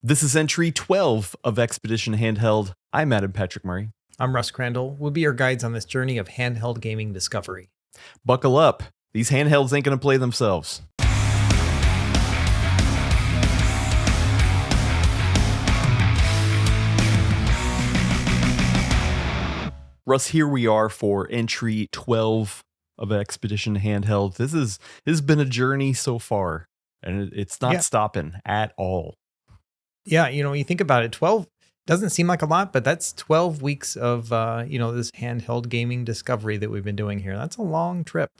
This is entry 12 of Expedition Handheld. I'm Adam Patrick Murray. I'm Russ Crandall. We'll be your guides on this journey of handheld gaming discovery. Buckle up. These handhelds ain't going to play themselves. Russ, here we are for entry 12 of Expedition Handheld. This has been a journey so far, and it's not stopping at all. Yeah, you think about it, 12 doesn't seem like a lot, but that's 12 weeks of, this handheld gaming discovery that we've been doing here. That's a long trip.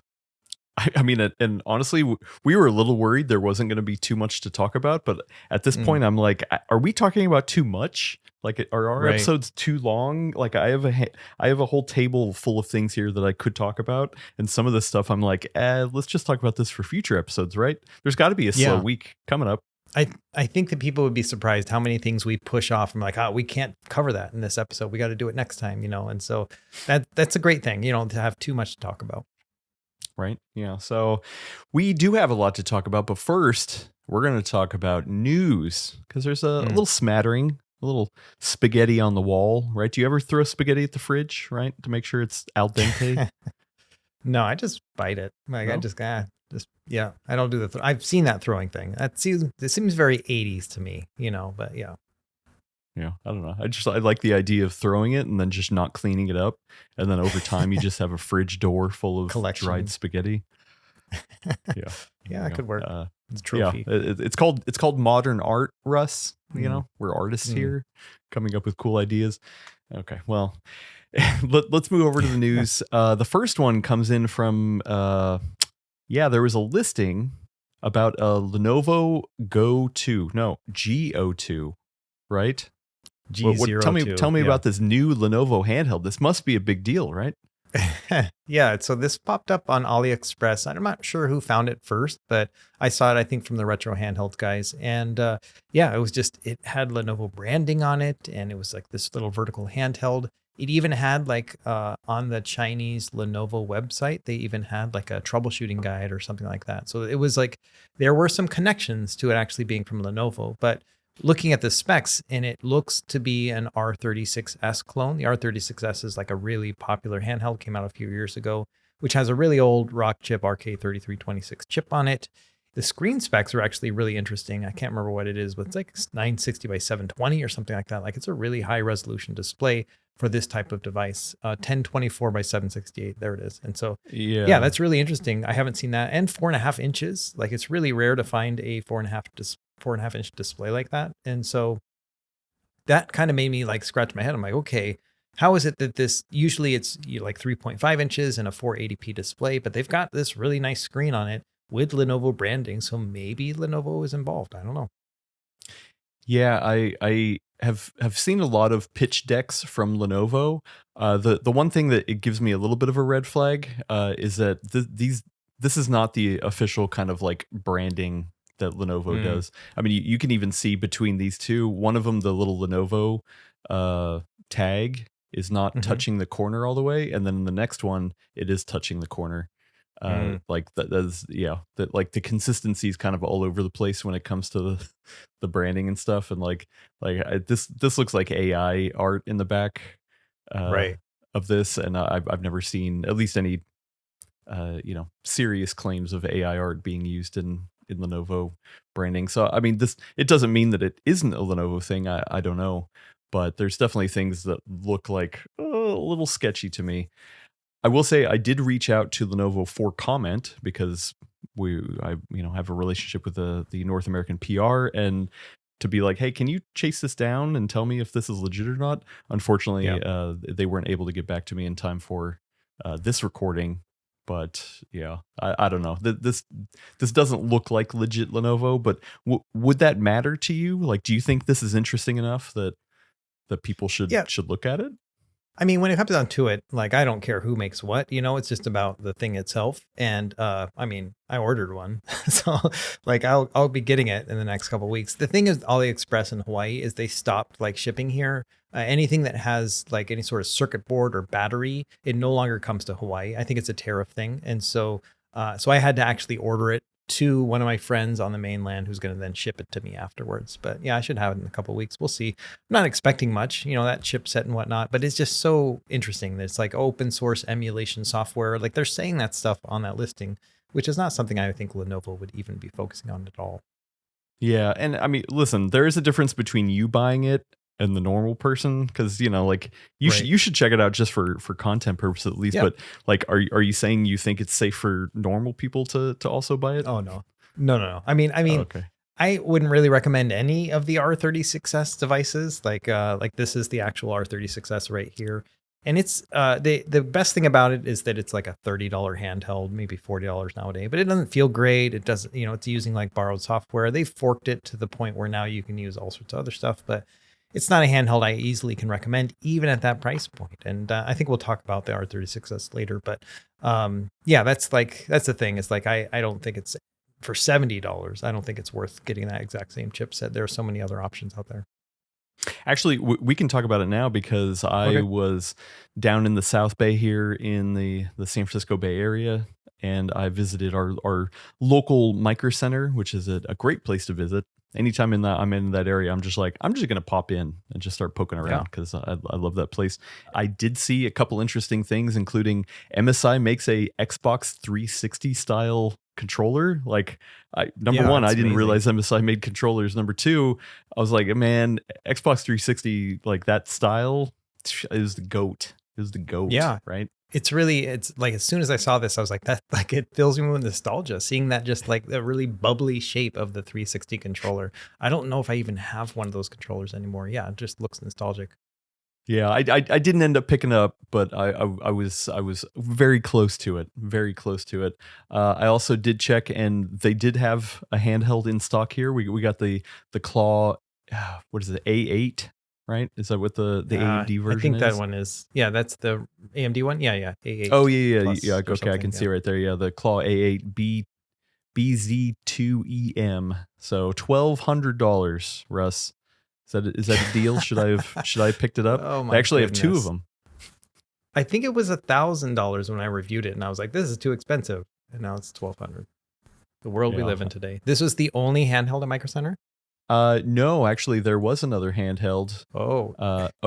I mean, and honestly, we were a little worried there wasn't going to be too much to talk about, but at this point, I'm like, are we talking about too much? Like, are our episodes too long? Like, I have a whole table full of things here that I could talk about, and some of this stuff, I'm like, let's just talk about this for future episodes, right? There's got to be a slow week coming up. I think that people would be surprised how many things we push off. I'm like, we can't cover that in this episode. We got to do it next time, and so that's a great thing, to have too much to talk about. Right. Yeah. So we do have a lot to talk about, but first we're going to talk about news because there's a little smattering, a little spaghetti on the wall, right? Do you ever throw spaghetti at the fridge, right? To make sure it's al dente? No, I just bite it. Like No? I don't do the, I've seen that throwing thing. It seems very 80s to me, but yeah. Yeah, I don't know. I like the idea of throwing it and then just not cleaning it up. And then over time, you just have a fridge door full of dried spaghetti. Yeah. Yeah, that could work. It's a trophy. Yeah, it's called modern art, Russ. We're artists here coming up with cool ideas. Okay, well, let's move over to the news. The first one comes in from, there was a listing about a Lenovo G02, right? G02. Tell me about this new Lenovo handheld. This must be a big deal, right? Yeah, so this popped up on AliExpress. I'm not sure who found it first, but I saw it, I think, from the Retro Handheld guys. And it had Lenovo branding on it, and it was like this little vertical handheld. It even had on the Chinese Lenovo website, they even had like a troubleshooting guide or something like that. So it was like there were some connections to it actually being from Lenovo, but looking at the specs, and it looks to be an R36S clone. The R36S is like a really popular handheld, came out a few years ago, which has a really old Rockchip RK3326 chip on it. The screen specs are actually really interesting. I can't remember what it is, but it's like 960 by 720 or something like that. Like it's a really high resolution display for this type of device. 1024 by 768. There it is. And so, yeah, that's really interesting. I haven't seen that. And 4.5 inches. Like it's really rare to find a 4.5 inch display like that. And so that kind of made me like scratch my head. I'm like, okay, how is it that this, usually it's like 3.5 inches and a 480p display, but they've got this really nice screen on it with Lenovo branding. So maybe Lenovo is involved. I don't know. Yeah, I have seen a lot of pitch decks from Lenovo. The one thing that it gives me a little bit of a red flag is that this is not the official kind of like branding that Lenovo does. I mean, you can even see between these two, one of them, the little Lenovo tag is not touching the corner all the way. And then in the next one, it is touching the corner. Like that like the consistency is kind of all over the place when it comes to the branding and stuff. And this looks like AI art in the back of this. And I've never seen at least any, serious claims of AI art being used in Lenovo branding. So, I mean, it doesn't mean that it isn't a Lenovo thing. I don't know, but there's definitely things that look like a little sketchy to me. I will say I did reach out to Lenovo for comment because I have a relationship with the North American PR, and to be like, hey, can you chase this down and tell me if this is legit or not? Unfortunately, they weren't able to get back to me in time for this recording. But yeah, I don't know. This doesn't look like legit Lenovo, but would that matter to you? Like, do you think this is interesting enough that people should look at it? I mean, when it comes down to it, like, I don't care who makes what, it's just about the thing itself. And, I mean, I ordered one, so like, I'll be getting it in the next couple of weeks. The thing is, AliExpress in Hawaii is they stopped like shipping here. Anything that has like any sort of circuit board or battery, it no longer comes to Hawaii. I think it's a tariff thing. And so I had to actually order it to one of my friends on the mainland who's going to then ship it to me afterwards. But yeah, I should have it in a couple of weeks. We'll see. I'm not expecting much, that chipset and whatnot, but it's just so interesting that it's like open source emulation software. Like they're saying that stuff on that listing, which is not something I think Lenovo would even be focusing on at all. Yeah, and I mean, listen, there is a difference between you buying it and the normal person, because like you should check it out just for content purposes at least. Yeah. But like, are you saying you think it's safe for normal people to also buy it? Oh no. I mean, okay. I wouldn't really recommend any of the R36S devices. Like this is the actual R36S right here. And it's the best thing about it is that it's like a $30 handheld, maybe $40 nowadays, but it doesn't feel great. It doesn't, it's using like borrowed software. They've forked it to the point where now you can use all sorts of other stuff, but it's not a handheld I easily can recommend, even at that price point. And I think we'll talk about the R36S later, but yeah, that's the thing. It's like, I don't think it's for $70. I don't think it's worth getting that exact same chipset. There are so many other options out there. Actually, we can talk about it now because I was down in the South Bay here in the San Francisco Bay Area, and I visited our local Micro Center, which is a great place to visit. Anytime I'm in that area, I'm just going to pop in and just start poking around because I love that place. I did see a couple interesting things, including MSI makes a Xbox 360 style controller. Like, number one, I didn't realize MSI made controllers. Number two, I was like, man, Xbox 360, like that style is the GOAT. Is the GOAT. Yeah. Right. It's like, as soon as I saw this, I was like, that, like, it fills me with nostalgia, seeing that just like the really bubbly shape of the 360 controller. I don't know if I even have one of those controllers anymore. Yeah, it just looks nostalgic. Yeah, I didn't end up picking up, but I was very close to it. Very close to it. I also did check, and they did have a handheld in stock here. We got the Claw, what is it, A8, right? Is that what the AMD version is? I think that one is. Yeah, that's the AMD one. Yeah, A8. Oh yeah. Okay, I can see right there. Yeah, the Claw A8 BZ2EM. So $1,200, Russ. Is that a deal? Should I have picked it up? Oh my! I actually have two of them. I think it was $1,000 when I reviewed it, and I was like, "This is too expensive," and now it's $1,200. The world we live in today. This was the only handheld at Micro Center? No, actually, there was another handheld. Oh,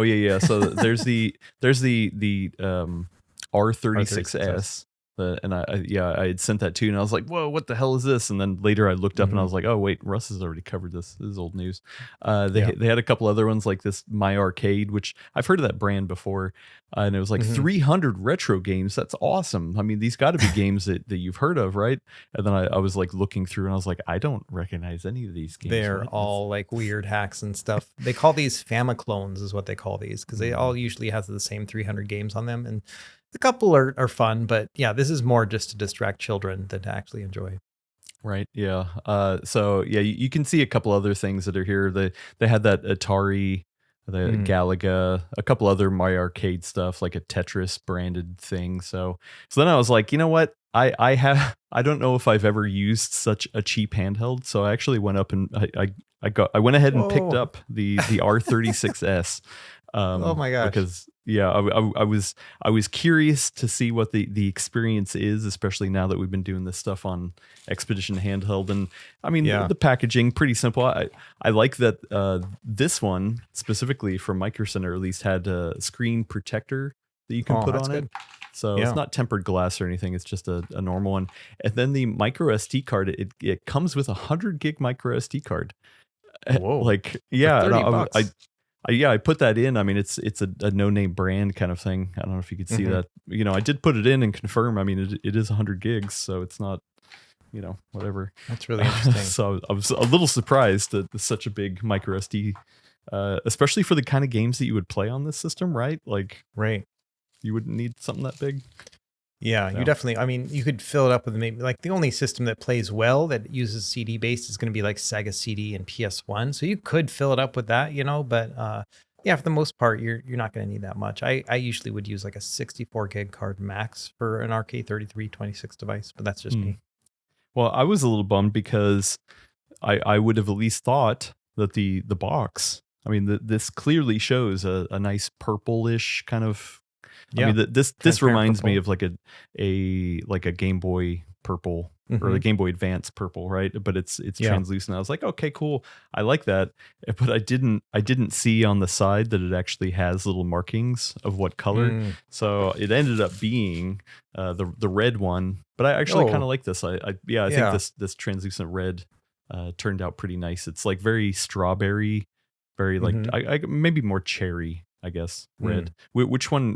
yeah. So there's the R36S. And I had sent that to you, and I was like, whoa, what the hell is this? And then later I looked up and I was like, oh wait, Russ has already covered this. This is old news. They had a couple other ones like this My Arcade, which I've heard of that brand before, and it was like 300 retro games. That's awesome. I mean, these got to be games that you've heard of, right? And then I was like looking through, and I was like, I don't recognize any of these games. They're all like weird hacks and stuff. They call these Famiclones is what they call these, because they all usually have the same 300 games on them, and a couple are fun, but yeah, this is more just to distract children than to actually enjoy. Right. Yeah. So yeah, you can see a couple other things that are here. They had that Atari, the Galaga, a couple other My Arcade stuff, like a Tetris branded thing. So then I was like, you know what? I don't know if I've ever used such a cheap handheld. So I actually went up and I went ahead and picked up the R36S. Oh my gosh! Because I was curious to see what the experience is, especially now that we've been doing this stuff on Expedition Handheld. And I mean, the packaging pretty simple. I like that this one specifically from Micro Center at least had a screen protector that you can put on it. So it's not tempered glass or anything. It's just a normal one. And then the micro SD card, it comes with a 100 gig micro SD card. Whoa! Like I put that in. I mean, it's a no-name brand kind of thing. I don't know if you could see that. I did put it in and confirm. I mean, it is 100 gigs, so it's not, whatever. That's really interesting. So I was a little surprised that such a big micro SD, especially for the kind of games that you would play on this system, right? Like, right. You wouldn't need something that big. Yeah, you definitely, I mean, you could fill it up with maybe like the only system that plays well that uses CD based is going to be like Sega CD and PS1. So you could fill it up with that, but yeah, for the most part, you're not going to need that much. I usually would use like a 64 gig card max for an RK3326 device, but that's just me. Well, I was a little bummed because I would have at least thought that the box, I mean, this clearly shows a nice purplish kind of. I mean, this reminds me of like a Game Boy purple or the Mhm. Game Boy Advance purple, right? But it's Yeah. translucent. I was like, okay, cool. I like that. But I didn't see on the side that it actually has little markings of what color. Mm. So it ended up being the red one. But I actually kind Oh, of like this. I think yeah. this translucent red turned out pretty nice. It's like very strawberry, very like Mhm. I maybe more cherry, I guess. Mm. Red.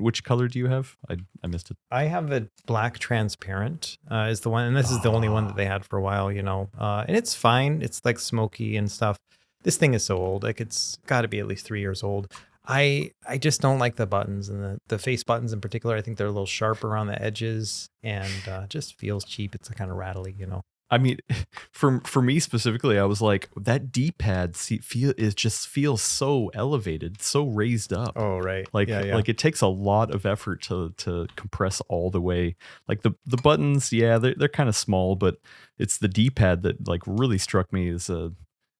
Which color do you have? I missed it. I have a black transparent is the one, and this is the only one that they had for a while, and it's fine. It's like smoky and stuff. This thing is so old, like it's got to be at least 3 years old. I just don't like the buttons and the face buttons in particular. I think they're a little sharp around the edges and just feels cheap. It's kind of rattly. I mean, for me specifically, I was like, that D-pad just feels so elevated, so raised up. Oh, right. Like Yeah, yeah. like it takes a lot of effort to compress all the way. Like the buttons, yeah, they're kind of small, but it's the D-pad that like really struck me as a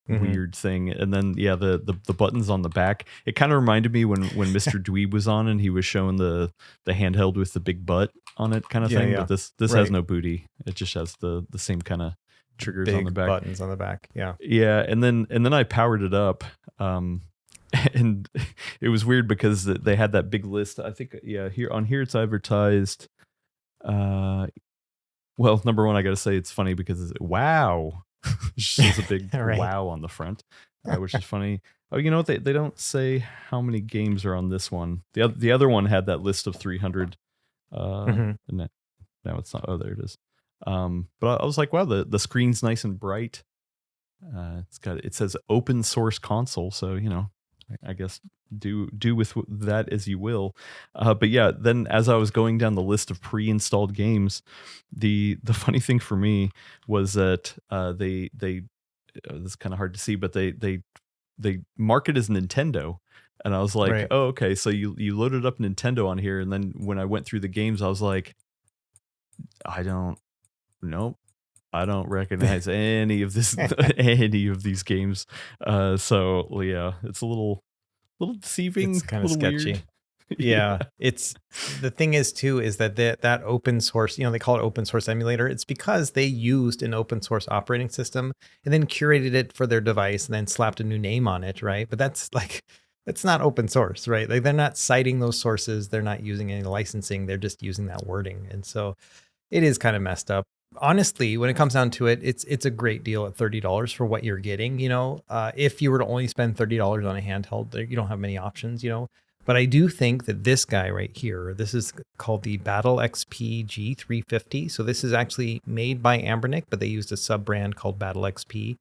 Mhm. weird thing. And then yeah, the buttons on the back. It kind of reminded me when Mr. Dweeb was on and he was showing the handheld with the big butt on it kind of Yeah, thing. yeah. But this has Right. no booty. It just has the same kind of triggers on the Big back. buttons on the back. Yeah. Yeah, and then I powered it up, and it was weird because they had that big list. I think yeah, here it's advertised. Uh, well, number one, I got to say it's funny because wow, it shows a big Right. wow on the front, which is funny. Oh, you know what? They don't say how many games are on this one. The other one had that list of 300. Mhm. And now it's not. Oh, there it is. But I was like, wow, the screen's nice and bright. It says open source console, so I guess do with that as you will. But yeah, then as I was going down the list of pre-installed games, the funny thing for me was that they this is kind of hard to see, but they mark it as Nintendo. And I was like, Right. oh, okay, so you loaded up Nintendo on here, and then when I went through the games, I was like, I don't nope. I don't recognize any of this, any of these games. So well, yeah, it's a little deceiving, It's a kind of little weird. sketchy. Yeah. Yeah, it's the thing is too is that open source, they call it open source emulator. It's because they used an open source operating system and then curated it for their device and then slapped a new name on it, right? But that's not open source, right? Like they're not citing those sources, they're not using any licensing, they're just using that wording. And so it is kind of messed up. Honestly, when it comes down to it, it's a great deal at $30 for what you're getting. If you were to only spend $30 on a handheld, you don't have many options. But I do think that this guy right here, this is called the Battle XP G350. So this is actually made by Ambernic, but they used a sub brand called Battle XP,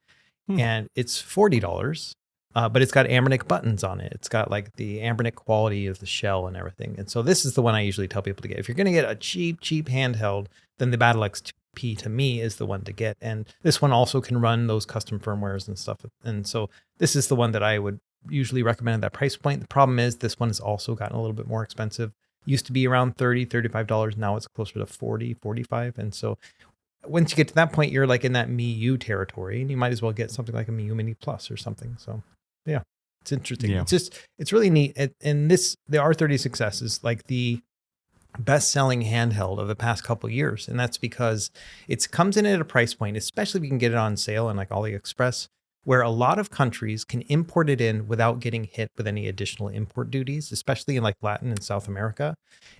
Hmm. and it's $40. But it's got Ambernic buttons on it. It's got like the Ambernic quality of the shell and everything. And so this is the one I usually tell people to get. If you're going to get a cheap handheld, then the Battle XP to me is the one to get. And this one also can run those custom firmwares and stuff. And so this is the one that I would usually recommend at that price point. The problem is this one has also gotten a little bit more expensive. Used to be around $30, $35. Now it's closer to 40, 45. And so once you get to that point, you're like in that MiiU territory, and you might as well get something like a MiiU Mini Plus or something. So yeah, it's interesting. Yeah. It's really neat. And the R36S is like the best-selling handheld of the past couple of years, and that's because it comes in at a price point, especially if you can get it on sale in like AliExpress, where a lot of countries can import it in without getting hit with any additional import duties, especially in like Latin and South America.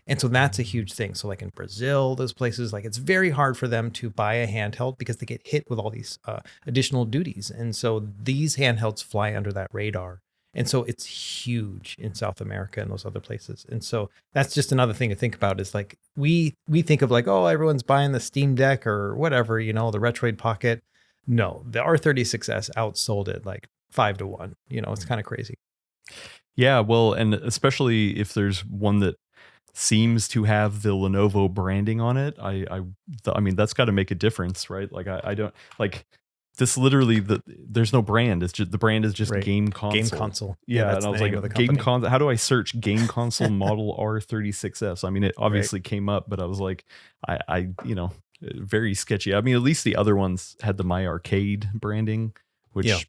And so that's a huge thing. So like in Brazil, those places, like it's very hard for them to buy a handheld because they get hit with all these additional duties. And so these handhelds fly under that radar. And so it's huge in South America and those other places. And so that's just another thing to think about is like we think of like, oh, everyone's buying the Steam Deck or whatever, the Retroid Pocket. No, the R36S outsold it like 5-1. It's kind of crazy. Yeah, well, and especially if there's one that seems to have the Lenovo branding on it, I mean that's got to make a difference, right? Like I don't like this. Literally, there's no brand. It's just the brand is just Right. Game Console. Game Console. Yeah, that's and I was the name like, of the Game company. Console. How do I search Game Console Model R36S? I mean, it obviously came up, but I was like, I very sketchy. I mean, at least the other ones had the My Arcade branding, which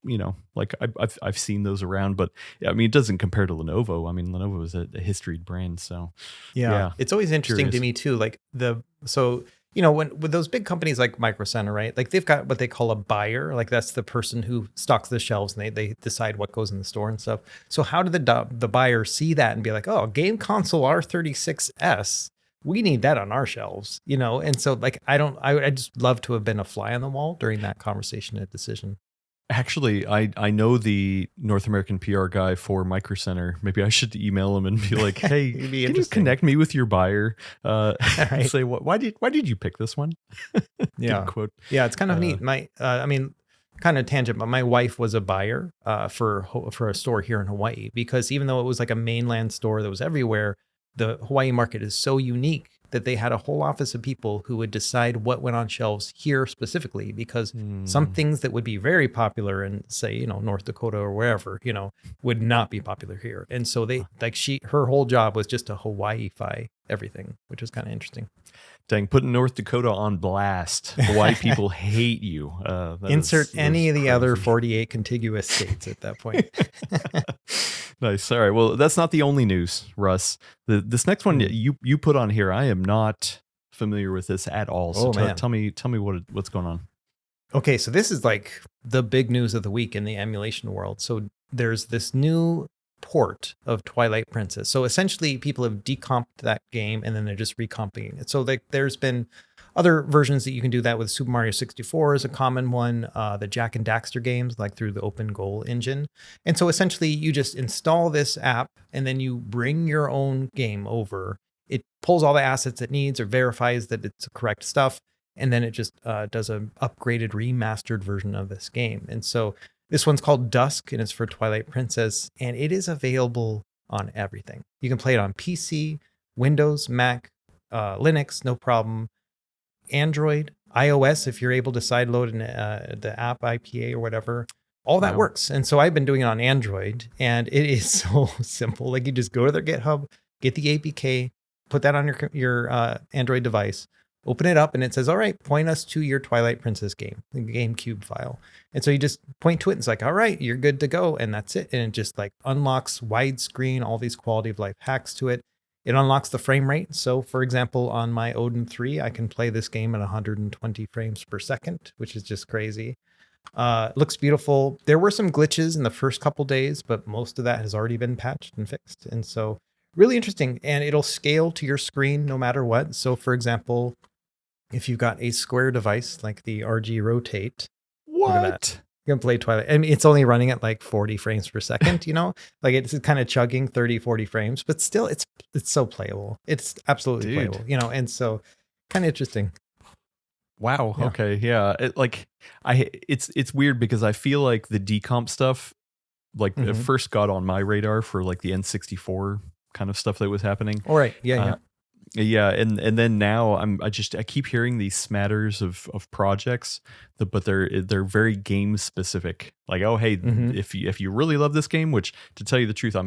like I've seen those around, but I mean, it doesn't compare to Lenovo. I mean, Lenovo is a historied brand, so Yeah. It's always interesting to curious. me too. Like when with those big companies like Micro Center, right? Like they've got what they call a buyer, like that's the person who stocks the shelves and they decide what goes in the store and stuff. So how did the buyer see that and be like, oh, game console R36S, we need that on our shelves, And so like I just love to have been a fly on the wall during that conversation and decision. Actually, I know the North American PR guy for Micro Center. Maybe I should email him and be like, "Hey, It'd be can you interesting. connect me with your buyer?" Right. Say why did you pick this one? Yeah. Good quote. Yeah, it's kind of neat. I mean, kind of tangent, but my wife was a buyer for a store here in Hawaii because even though it was like a mainland store that was everywhere, the Hawaii market is so unique that they had a whole office of people who would decide what went on shelves here specifically because some things that would be very popular in say, North Dakota or wherever, would not be popular here. And so her whole job was just to Hawaii-fy everything, which was kind of interesting. Dang, putting North Dakota on blast. Hawaii people hate you. Insert any of the other 48 contiguous states at that point. Nice. All right. Well, that's not the only news, Russ. This next one you put on here, I am not familiar with this at all. So tell me what's going on. Okay, so this is like the big news of the week in the emulation world. So there's this new port of Twilight Princess. So essentially people have decomped that game and then they're just recomping it. So there's been other versions that you can do that with. Super Mario 64 is a common one, the Jack and Daxter games, like through the Open Goal engine. And so essentially you just install this app and then you bring your own game over. It pulls all the assets it needs or verifies that it's the correct stuff. And then it just does an upgraded, remastered version of this game. And so this one's called Dusk and it's for Twilight Princess. And it is available on everything. You can play it on PC, Windows, Mac, Linux, no problem. Android, iOS, if you're able to sideload the app IPA or whatever, all that works. And so I've been doing it on Android and it is so simple. Like you just go to their GitHub, get the APK, put that on your Android device, open it up and it says, all right, point us to your Twilight Princess game, the GameCube file. And so you just point to it and it's like, all right, you're good to go. And that's it. And it just like unlocks widescreen, all these quality of life hacks to it. It unlocks the frame rate. So for example, on my Odin 3, I can play this game at 120 frames per second, which is just crazy. Looks beautiful. There were some glitches in the first couple days, but most of that has already been patched and fixed. And so really interesting. And it'll scale to your screen no matter what. So for example, if you've got a square device like the RG Rotate, look at that. You can play Twilight. I mean, it's only running at like 40 frames per second, like it's kind of chugging 30, 40 frames, but still it's so playable. It's absolutely playable, and so kind of interesting. Wow. Yeah. Okay. Yeah. It's weird because I feel like the decomp stuff, it first got on my radar for like the N64 kind of stuff that was happening. All right. Yeah. Yeah, and then now I keep hearing these smatters of projects, but they're very game specific. Like, oh hey, if you really love this game, which to tell you the truth, I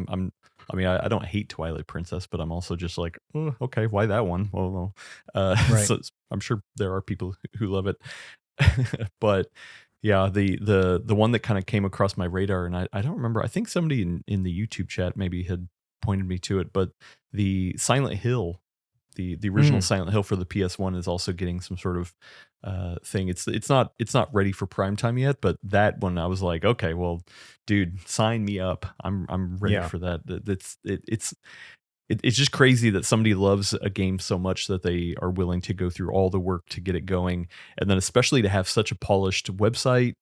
don't hate Twilight Princess, but I'm also just like, oh, okay, why that one? Well, right. So I'm sure there are people who love it, but yeah, the one that kind of came across my radar, and I don't remember. I think somebody in the YouTube chat maybe had pointed me to it, but the Silent Hill. The original Silent Hill for the PS1 is also getting some sort of thing. It's not ready for prime time yet, but that one I was like, okay, well, dude, sign me up. I'm ready for that. It's just crazy that somebody loves a game so much that they are willing to go through all the work to get it going, and then especially to have such a polished website,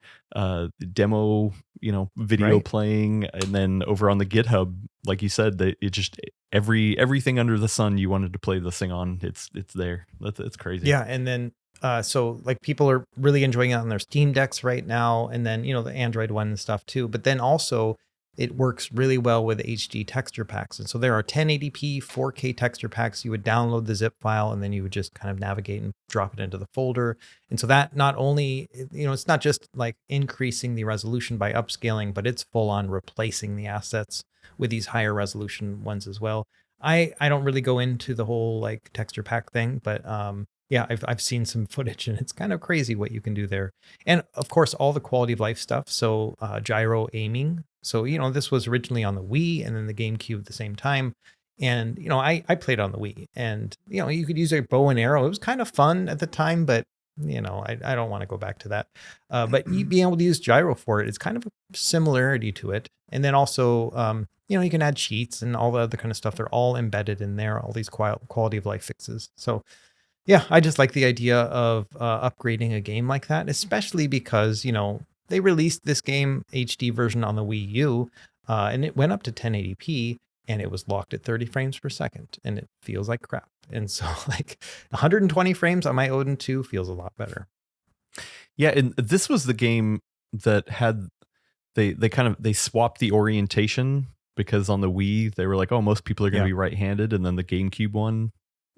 demo, video playing, and then over on the GitHub, like you said, that it just everything under the sun you wanted to play this thing on, it's there. It's crazy. Yeah, and then so like people are really enjoying it on their Steam Decks right now, and then the Android one and stuff too. But then also it works really well with HD texture packs. And so there are 1080p 4K texture packs. You would download the zip file and then you would just kind of navigate and drop it into the folder. And so that not only, it's not just like increasing the resolution by upscaling, but it's full on replacing the assets with these higher resolution ones as well. I don't really go into the whole like texture pack thing, but yeah, I've seen some footage and it's kind of crazy what you can do there. And of course, all the quality of life stuff. So gyro aiming. So, this was originally on the Wii and then the GameCube at the same time. And, I played on the Wii, and, you could use a bow and arrow. It was kind of fun at the time, but, I don't want to go back to that. But you being able to use gyro for it, it's kind of a similarity to it. And then also, you can add cheats and all the other kind of stuff. They're all embedded in there, all these quality of life fixes. So, yeah, I just like the idea of upgrading a game like that, especially because, they released this game HD version on the Wii U, and it went up to 1080p, and it was locked at 30 frames per second, and it feels like crap. And so like 120 frames on my Odin 2 feels a lot better. Yeah, and this was the game that had they swapped the orientation, because on the Wii they were like, oh, most people are going to be right-handed, and then the GameCube one,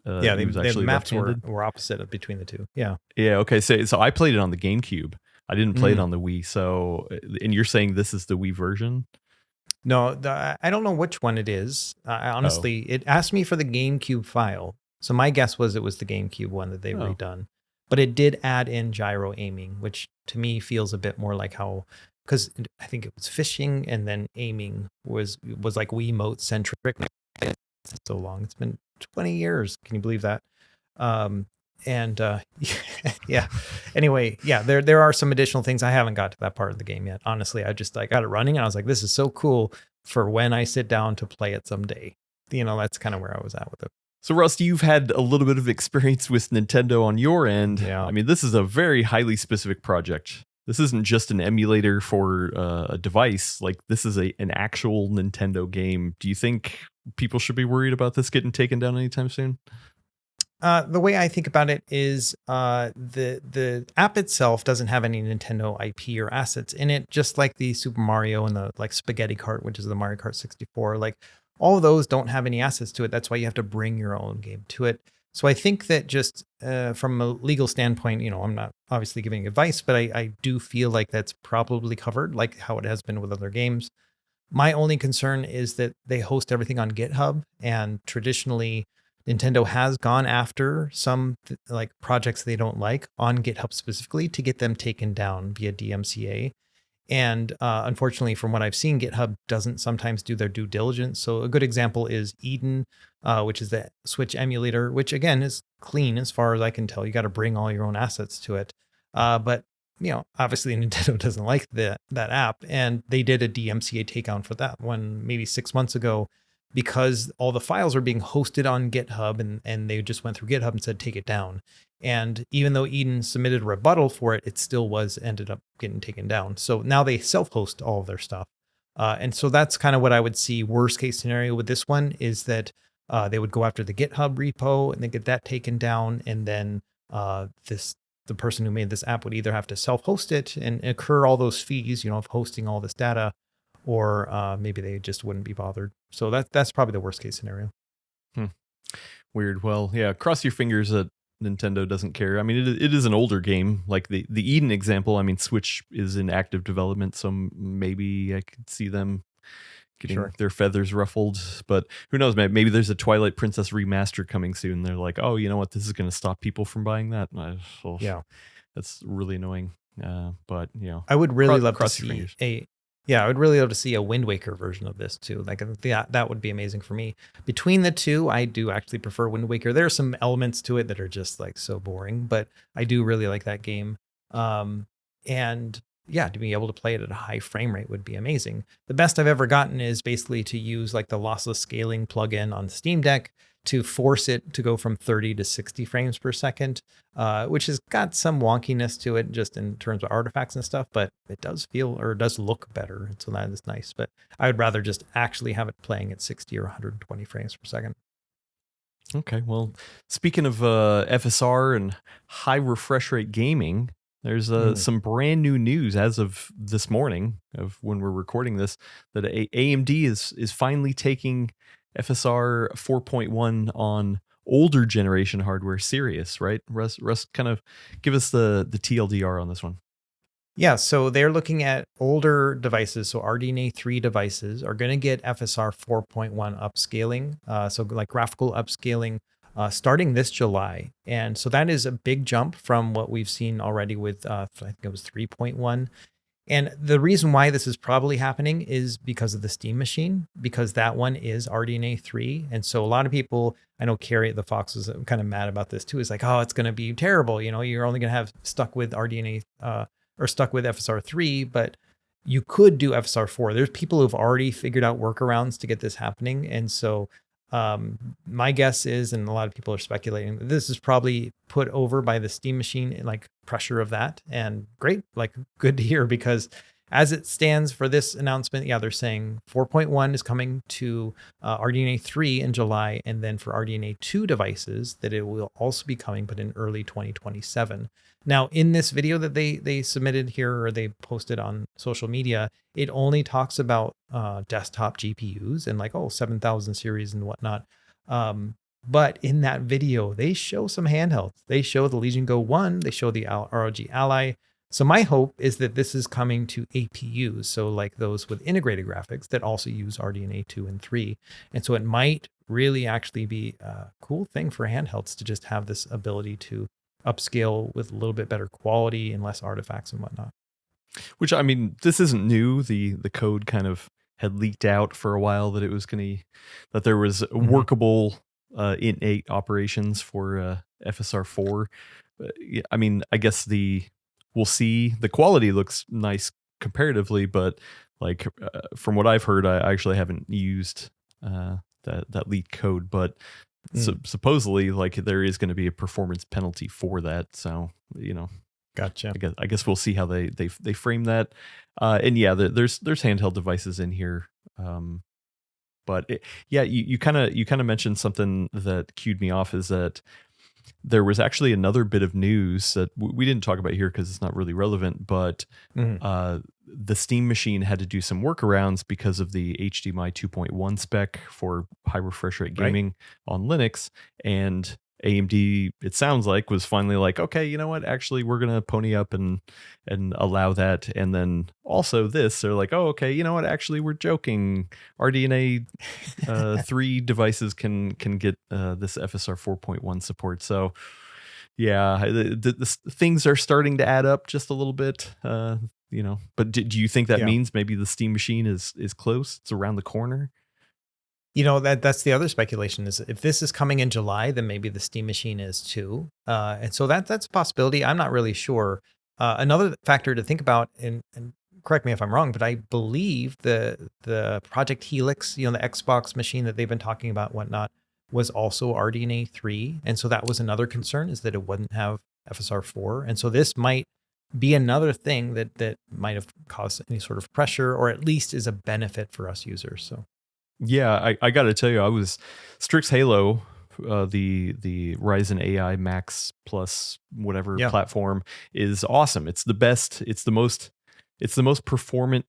the maps were opposite between the two. Yeah. Okay. So I played it on the GameCube. I didn't play it on the Wii. So, and you're saying this is the Wii version? No, I don't know which one it is. Honestly, it asked me for the GameCube file. So my guess was it was the GameCube one that they've redone. But it did add in gyro aiming, which to me feels a bit more like how, because I think it was fishing and then aiming was like Wiimote centric. It's so long. It's been 20 years. Can you believe that? Yeah. Anyway, yeah, there are some additional things. I haven't got to that part of the game yet. Honestly, I got it running and I was like, this is so cool for when I sit down to play it someday. That's kind of where I was at with it. So, Rusty, you've had a little bit of experience with Nintendo on your end. Yeah. I mean, this is a very highly specific project. This isn't just an emulator for a device. Like, this is an actual Nintendo game. Do you think people should be worried about this getting taken down anytime soon? The way I think about it is the app itself doesn't have any Nintendo IP or assets in it, just like the Super Mario and the like Spaghetti Kart, which is the Mario Kart 64. Like all of those don't have any assets to it. That's why you have to bring your own game to it. So I think that just from a legal standpoint, I'm not obviously giving advice, but I do feel like that's probably covered, like how it has been with other games. My only concern is that they host everything on GitHub, and traditionally Nintendo has gone after some like projects they don't like on GitHub specifically to get them taken down via DMCA. And unfortunately, from what I've seen, GitHub doesn't sometimes do their due diligence. So a good example is Eden, which is the Switch emulator, which again is clean as far as I can tell. You got to bring all your own assets to it. But obviously Nintendo doesn't like that app, and they did a DMCA takedown for that one maybe 6 months ago, because all the files are being hosted on GitHub, and they just went through GitHub and said, take it down. And even though Eden submitted a rebuttal for it, it still ended up getting taken down. So now they self-host all of their stuff. And so that's kind of what I would see worst case scenario with this one, is that they would go after the GitHub repo and they get that taken down. And then the person who made this app would either have to self-host it and incur all those fees, of hosting all this data, or maybe they just wouldn't be bothered. So that's probably the worst case scenario. Weird. Well, yeah, cross your fingers that Nintendo doesn't care. I mean, it is an older game. Like the Eden example, I mean, Switch is in active development, so maybe I could see them getting their feathers ruffled. But who knows, man? Maybe there's a Twilight Princess remaster coming soon. They're like, oh, you know what? This is going to stop people from buying that. Yeah. That's really annoying. But, I would really love to see I would really love to see a Wind Waker version of this too. Like that would be amazing for me. Between the two, I do actually prefer Wind Waker. There are some elements to it that are just like so boring, but I do really like that game. And yeah, to be able to play it at a high frame rate would be amazing. The best I've ever gotten is basically to use like the lossless scaling plugin on the Steam Deck to force it to go from 30 to 60 frames per second, which has got some wonkiness to it just in terms of artifacts and stuff, but it does feel, or it does look better. So that is nice, but I would rather just actually have it playing at 60 or 120 frames per second. Okay. Well, speaking of FSR and high refresh rate gaming, there's some brand new news as of this morning, of when we're recording this, that AMD is finally taking FSR 4.1 on older generation hardware serious, right? Russ, kind of give us the TLDR on this one. Yeah, so they're looking at older devices. So RDNA 3 devices are going to get FSR 4.1 upscaling. So like graphical upscaling starting this July. And so that is a big jump from what we've seen already with, I think it was 3.1. And the reason why this is probably happening is because of the Steam Machine, because that one is RDNA 3. And so a lot of people, I know Carrie at the Fox was kind of mad about this too. It's like, oh, it's going to be terrible. You know, you're only going to have stuck with RDNA or stuck with FSR 3, but you could do FSR 4. There's people who've already figured out workarounds to get this happening. And so my guess is, and a lot of people are speculating, that this is probably put over by the Steam Machine, like pressure of that. And great, like good to hear, because as it stands for this announcement, yeah, they're saying 4.1 is coming to RDNA 3 in July, and then for RDNA 2 devices that it will also be coming, but in early 2027. Now, in this video that they submitted here, or they posted on social media, it only talks about desktop GPUs and like, 7,000 series and whatnot. But in that video, they show some handhelds. They show the Legion Go 1, they show the ROG Ally. So my hope is that this is coming to APUs, so like those with integrated graphics that also use RDNA 2 and 3. And so it might really actually be a cool thing for handhelds to just have this ability to upscale with a little bit better quality and less artifacts and whatnot. Which, I mean, this isn't new. The code kind of had leaked out for a while that it was that there was workable int8 operations for FSR 4. I mean, I guess we'll see. The quality looks nice comparatively, but like from what I've heard, I actually haven't used that leaked code, but supposedly like there is going to be a performance penalty for that. So, you know, gotcha. I guess we'll see how they frame that. And yeah, there's handheld devices in here. But you kind of mentioned something that cued me off, is that there was actually another bit of news that we didn't talk about here because it's not really relevant, but the Steam Machine had to do some workarounds because of the HDMI 2.1 spec for high refresh rate gaming on Linux. And AMD, it sounds like, was finally like, okay, you know what? Actually, we're going to pony up and allow that. And then also they're like, oh, okay, you know what? Actually, we're joking. RDNA 3 devices can get this FSR 4.1 support. So yeah, the things are starting to add up just a little bit. You know, but do you think that means maybe the Steam Machine is close? It's around the corner? You know, that's the other speculation, is if this is coming in July, then maybe the Steam Machine is too. And so that's a possibility. I'm not really sure. Another factor to think about, and correct me if I'm wrong, but I believe the Project Helix, you know, the Xbox machine that they've been talking about, whatnot, was also RDNA 3. And so that was another concern, is that it wouldn't have FSR 4. And so this might be another thing that might have caused any sort of pressure, or at least is a benefit for us users. So yeah, I got to tell you, I was Strix Halo, the Ryzen AI Max Plus whatever platform is awesome. It's the best. It's the most performant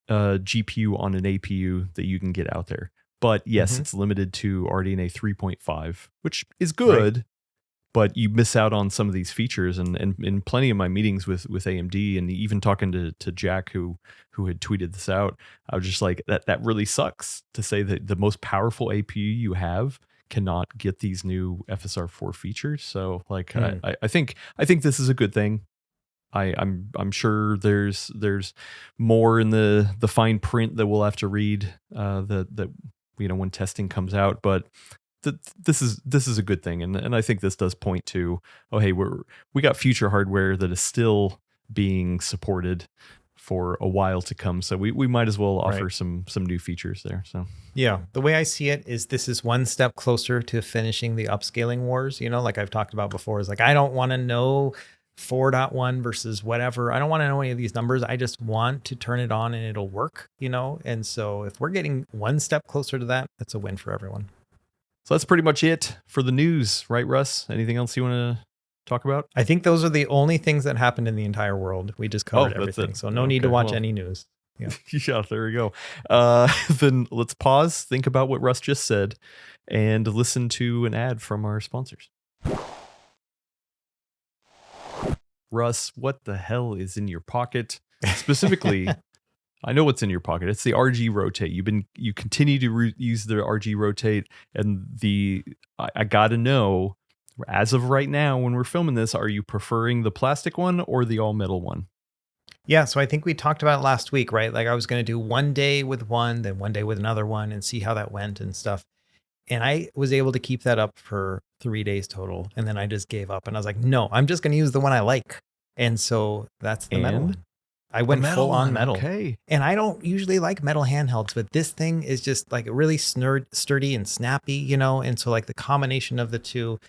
GPU on an APU that you can get out there. But yes, it's limited to RDNA 3.5, which is good. But you miss out on some of these features, and in plenty of my meetings with AMD, and even talking to Jack, who had tweeted this out, I was just like, that really sucks to say that the most powerful APU you have cannot get these new FSR 4 features. So like, I think this is a good thing. I'm sure there's more in the fine print that we'll have to read that you know, when testing comes out, but this is a good thing, and I think this does point to, oh hey, we got future hardware that is still being supported for a while to come, so we might as well offer some new features there. So yeah, the way I see it is this is one step closer to finishing the upscaling wars. You know, like I've talked about before, is like, I don't want to know 4.1 versus whatever. I don't want to know any of these numbers. I just want to turn it on and it'll work, you know. And so if we're getting one step closer to that, that's a win for everyone. So that's pretty much it for the news, right, Russ? Anything else you want to talk about? I think those are the only things that happened in the entire world. We just covered everything. So no need to watch any news. Yeah. Yeah, there we go. Then let's pause, think about what Russ just said, and listen to an ad from our sponsors. Russ, what the hell is in your pocket? Specifically, I know what's in your pocket. It's the RG Rotate. You continue to use the RG Rotate, and I gotta know, as of right now when we're filming this, are you preferring the plastic one or the all metal one? Yeah, so I think we talked about it last week, right? Like I was going to do one day with one, then one day with another one and see how that went and stuff. And I was able to keep that up for 3 days total. And then I just gave up and I was like, no, I'm just going to use the one I like. And so that's the metal And one. I the went metal full on one, metal. okay. And I don't usually like metal handhelds, but this thing is just like really sturdy and snappy, you know? And so like the combination of the two,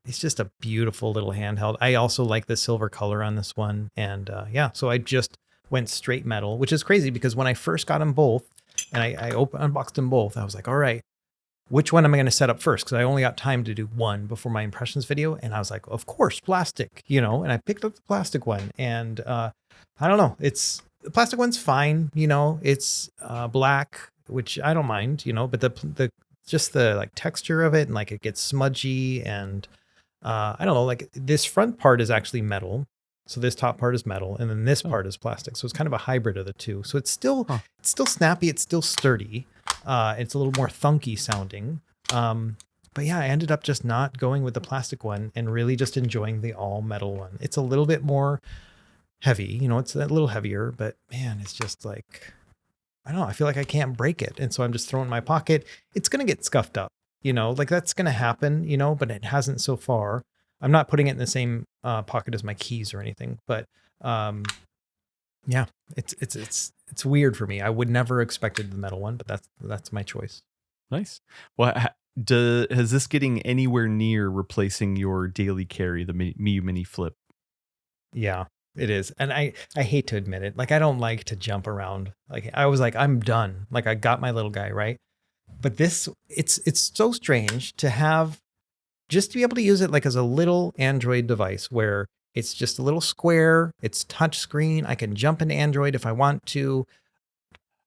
it's just a beautiful little handheld. I also like the silver color on this one. And yeah, so I just went straight metal, which is crazy because when I first got them both and I unboxed them both, I was like, all right, which one am I going to set up first? Because I only got time to do one before my impressions video. And I was like, of course, plastic, you know, and I picked up the plastic one. And I don't know, the plastic one's fine, you know, it's black, which I don't mind, you know, but the just the like texture of it and like it gets smudgy and I don't know, like this front part is actually metal. So this top part is metal and then this part is plastic. So it's kind of a hybrid of the two. So it's still snappy. It's still sturdy. It's a little more thunky sounding. But yeah, I ended up just not going with the plastic one and really just enjoying the all metal one. It's a little bit more heavy, you know, it's a little heavier, but man, it's just like, I don't know. I feel like I can't break it. And so I'm just throwing it in my pocket. It's going to get scuffed up, you know, like that's going to happen, you know, but it hasn't so far. I'm not putting it in the same pocket as my keys or anything, but yeah, it's weird for me. I would never expected the metal one, but that's my choice. Nice. Well, has this getting anywhere near replacing your daily carry, the Miu Mini Flip? Yeah, it is. And I hate to admit it. Like, I don't like to jump around. Like I was like, I'm done. Like I got my little guy, right? But this, it's so strange to have just to be able to use it like as a little Android device where it's just a little square, it's touch screen. I can jump into Android if I want to.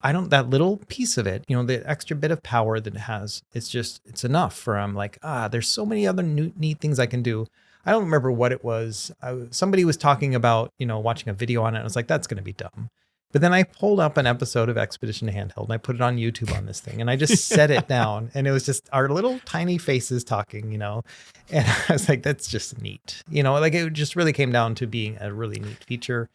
That little piece of it, you know, the extra bit of power that it has, it's enough for, I'm like, there's so many other neat things I can do. I don't remember what it was. Somebody was talking about, you know, watching a video on it. I was like, that's going to be dumb. But then I pulled up an episode of Expedition Handheld and I put it on YouTube on this thing and I just set it down and it was just our little tiny faces talking, you know, and I was like, that's just neat. You know, like it just really came down to being a really neat feature.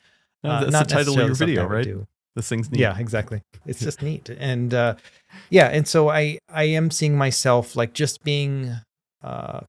That's not the title of your video, right? Do. This thing's neat. Yeah, exactly. It's just neat. And yeah, and so I am seeing myself like just being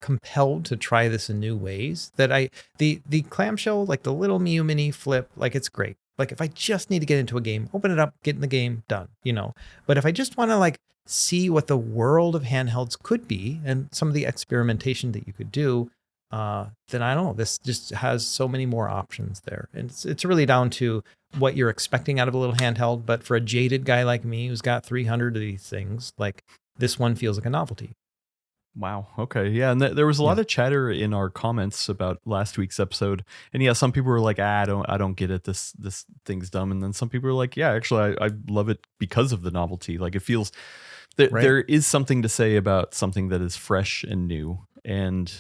compelled to try this in new ways that the clamshell, like the little Miu Mini Flip, like it's great. Like if I just need to get into a game, open it up, get in the game, done, you know. But if I just want to like see what the world of handhelds could be and some of the experimentation that you could do, then I don't know, this just has so many more options there. And it's really down to what you're expecting out of a little handheld. But for a jaded guy like me who's got 300 of these things, like this one feels like a novelty. Wow. Okay. Yeah. And there was a lot of chatter in our comments about last week's episode. And yeah, some people were like, I don't get it. This thing's dumb. And then some people were like, yeah, actually, I love it because of the novelty. Like it feels there is something to say about something that is fresh and new. And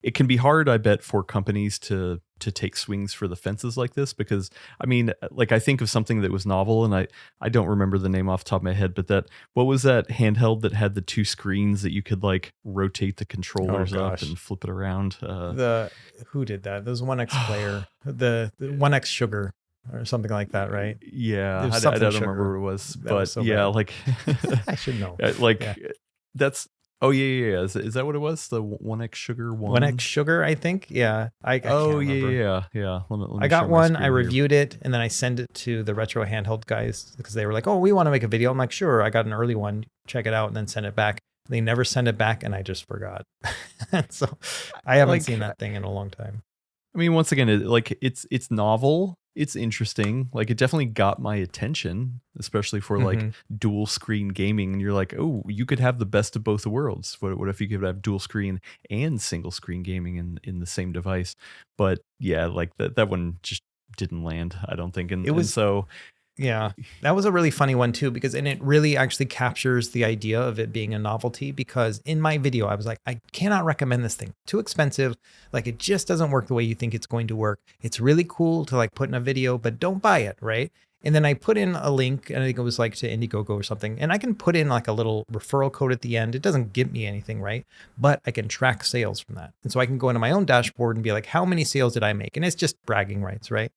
it can be hard, I bet, for companies to take swings for the fences like this, because I mean, like I think of something that was novel and I don't remember the name off the top of my head, but what was that handheld that had the two screens that you could like rotate the controllers up and flip it around? Who did that? There was 1X player, the 1X Sugar or something like that, right? Yeah, I don't remember what it was, but was so yeah, bad. Like I should know. That's. Oh yeah. Is that what it was? The 1X Sugar one? 1X Sugar, I think. Yeah. I can't remember. Yeah. Let me I got one. I reviewed it, and then I sent it to the Retro Handheld guys because they were like, "Oh, we want to make a video." I'm like, "Sure." I got an early one. Check it out, and then send it back. They never sent it back, and I just forgot. So I haven't seen that thing in a long time. I mean, once again, it's novel. It's interesting. Like it definitely got my attention, especially for like dual screen gaming. And you're like, oh, you could have the best of both worlds. What if you could have dual screen and single screen gaming in the same device? But yeah, like that one just didn't land, I don't think. Yeah, that was a really funny one too, because it really actually captures the idea of it being a novelty, because in my video, I was like, I cannot recommend this thing. Too expensive. Like it just doesn't work the way you think it's going to work. It's really cool to like put in a video, but don't buy it, right? And then I put in a link, and I think it was like to Indiegogo or something. And I can put in like a little referral code at the end. It doesn't give me anything, right? But I can track sales from that. And so I can go into my own dashboard and be like, how many sales did I make? And it's just bragging rights, right?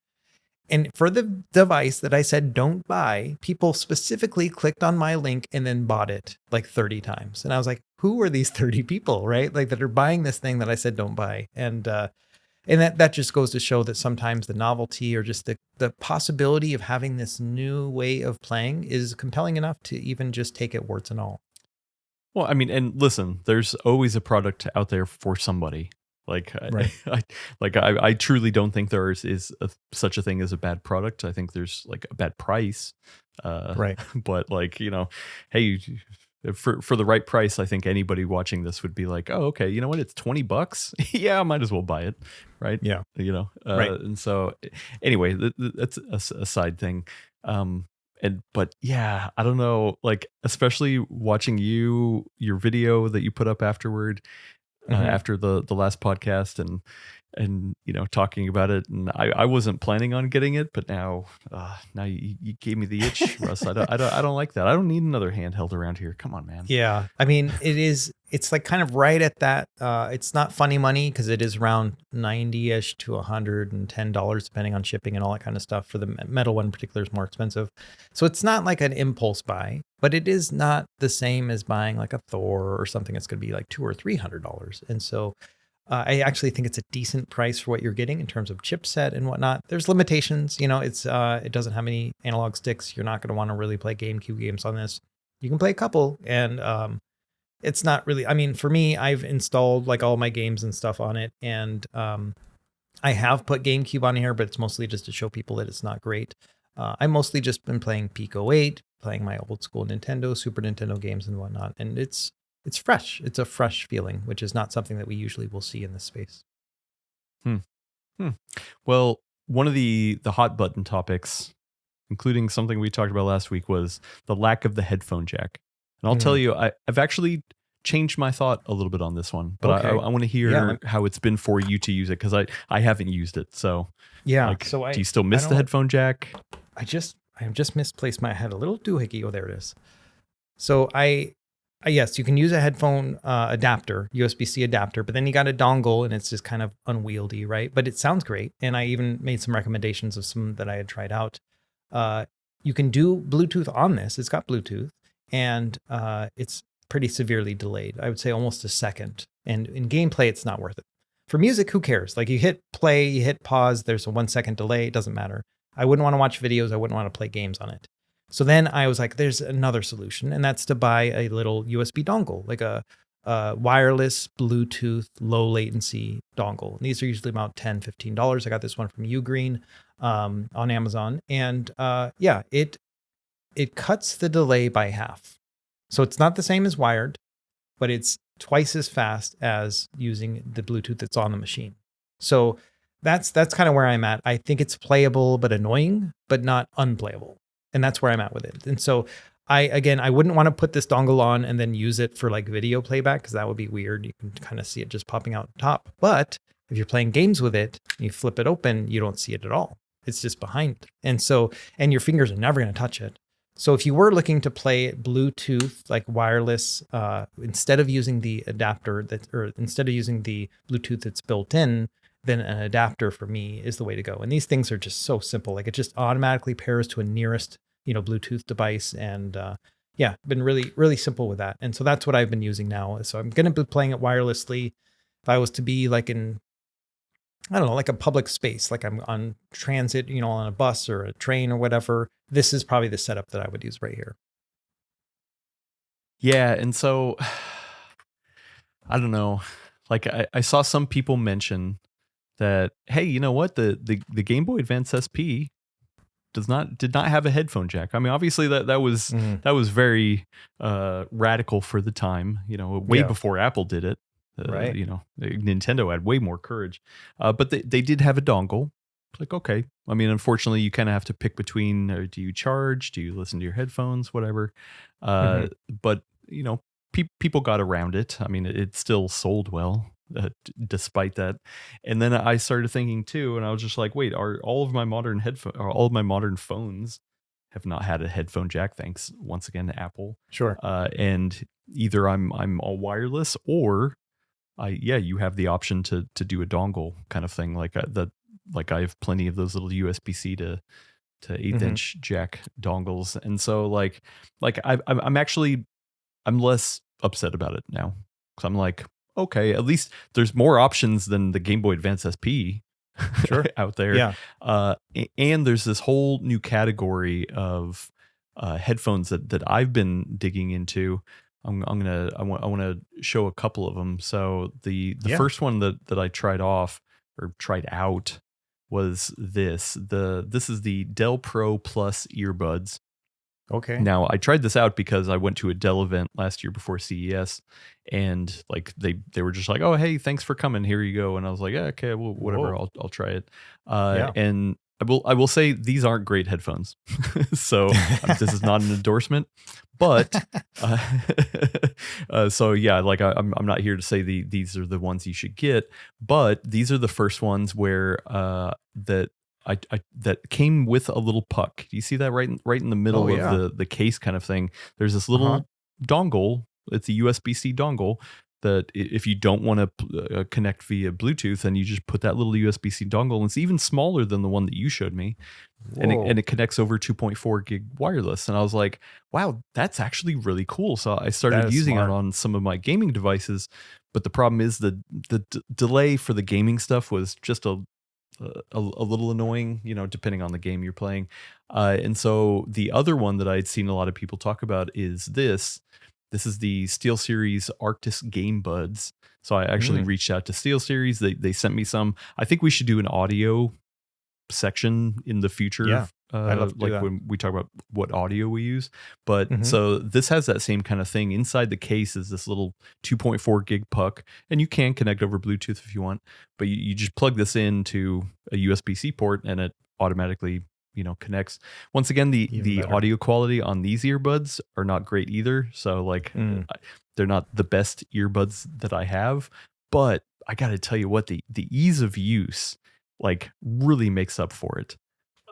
And for the device that I said don't buy, people specifically clicked on my link and then bought it like 30 times. And I was like, who are these 30 people, right? Like that are buying this thing that I said don't buy. And that just goes to show that sometimes the novelty or just the possibility of having this new way of playing is compelling enough to even just take it warts and all. Well, I mean, and listen, there's always a product out there for somebody. Like, Right. I truly don't think there is such a thing as a bad product. I think there's like a bad price. Right. But like, hey, for the right price, I think anybody watching this would be like, oh, okay, you know what? It's $20. Yeah, I might as well buy it. Right. Yeah. Right. And so anyway, that's a side thing. But yeah, I don't know, like, especially watching your video that you put up afterward, after the last podcast and talking about it, and I wasn't planning on getting it, but now you gave me the itch, Russ. I don't like that. I don't need another handheld around here. Come on, man. Yeah. I mean, it's like kind of right at that. It's not funny money because it is around 90-ish to $110, depending on shipping and all that kind of stuff. For the metal one in particular is more expensive. So it's not like an impulse buy, but it is not the same as buying like a Thor or something that's going to be like $200 or $300. And so I actually think it's a decent price for what you're getting in terms of chipset and whatnot. There's limitations, it doesn't have any analog sticks. You're not going to want to really play GameCube games on this. You can play a couple, and it's not really, I mean, for me, I've installed like all my games and stuff on it, and I have put GameCube on here, but it's mostly just to show people that it's not great. I mostly just been playing Pico 8, playing my old school Nintendo, Super Nintendo games and whatnot, and it's fresh. It's a fresh feeling, which is not something that we usually will see in this space. Well, one of the hot button topics, including something we talked about last week, was the lack of the headphone jack. And I'll tell you, I've actually changed my thought a little bit on this one, but I want to hear how it's been for you to use it, because I haven't used it. So yeah, like, do you still miss the headphone jack? I just misplaced I had a little doohickey. Oh, there it is. So yes, you can use a headphone adapter, USB-C adapter, but then you got a dongle and it's just kind of unwieldy, right? But it sounds great. And I even made some recommendations of some that I had tried out. You can do Bluetooth on this. It's got Bluetooth, and it's pretty severely delayed. I would say almost a second. And in gameplay, it's not worth it. For music, who cares? Like you hit play, you hit pause, there's a 1 second delay. It doesn't matter. I wouldn't want to watch videos. I wouldn't want to play games on it. So then I was like, there's another solution, and that's to buy a little USB dongle, like a wireless Bluetooth low latency dongle. And these are usually about $10, $15. I got this one from Ugreen on Amazon. And it cuts the delay by half. So it's not the same as wired, but it's twice as fast as using the Bluetooth that's on the machine. So that's kind of where I'm at. I think it's playable, but annoying, but not unplayable. And that's where I'm at with it. And so I wouldn't want to put this dongle on and then use it for like video playback, because that would be weird. You can kind of see it just popping out top. But if you're playing games with it, you flip it open, you don't see it at all. It's just behind it. And your fingers are never going to touch it. So if you were looking to play Bluetooth, like wireless, instead of using the adapter instead of using the Bluetooth that's built in, then an adapter for me is the way to go. And these things are just so simple. Like it just automatically pairs to a nearest, Bluetooth device. And been really, really simple with that. And so that's what I've been using now. So I'm going to be playing it wirelessly. If I was to be like in, I don't know, like a public space, like I'm on transit, on a bus or a train or whatever, this is probably the setup that I would use right here. Yeah. And so I don't know, like I saw some people mention that, hey, you know what? The Game Boy Advance SP did not have a headphone jack. I mean, obviously that was very radical for the time, way before Apple did it. Right. Nintendo had way more courage. But they did have a dongle. It's like, okay. I mean, unfortunately, you kind of have to pick between, do you charge? Do you listen to your headphones? Whatever. But, people got around it. I mean, it still sold well. Despite that. And then I started thinking too, and I was just like, wait, are all of my modern phones have not had a headphone jack, thanks once again to Apple. Sure. And either I'm all wireless, or you have the option to do a dongle kind of thing. Like like I have plenty of those little USB-C to 1/8-inch jack dongles, and so like I'm less upset about it now, because I'm like, okay, at least there's more options than the Game Boy Advance SP Sure. out there. Yeah. And there's this whole new category of headphones that I've been digging into. I want to show a couple of them. So the first one that I tried out was this. This is the Dell Pro Plus earbuds. Okay. Now, I tried this out because I went to a Dell event last year before CES, and like they were just like, "Oh, hey, thanks for coming. Here you go." And I was like, "Yeah, okay, well, whatever. I'll try it." And I will say these aren't great headphones. So this is not an endorsement, but so yeah, like I'm not here to say these are the ones you should get, but these are the first ones where that came with a little puck. Do you see that right in the middle of the case kind of thing? There's this little dongle. It's a USB-C dongle that if you don't want to connect via Bluetooth, then you just put that little USB-C dongle, and it's even smaller than the one that you showed me. And it connects over 2.4 gig wireless. And I was like, wow, that's actually really cool. So I started using it on some of my gaming devices. But the problem is the delay for the gaming stuff was just a little annoying, depending on the game you're playing. And so the other one that I'd seen a lot of people talk about is this. This is the SteelSeries Arctis Game Buds. So I actually reached out to SteelSeries. They sent me some. I think we should do an audio section in the future. Yeah, I'd love to do that. When we talk about what audio we use. But so this has that same kind of thing. Inside the case is this little 2.4 gig puck, and you can connect over Bluetooth if you want, but you just plug this into a USB-C port and it automatically connects. Once again, the audio quality on these earbuds are not great either. So like they're not the best earbuds that I have, but I got to tell you what, the ease of use like really makes up for it.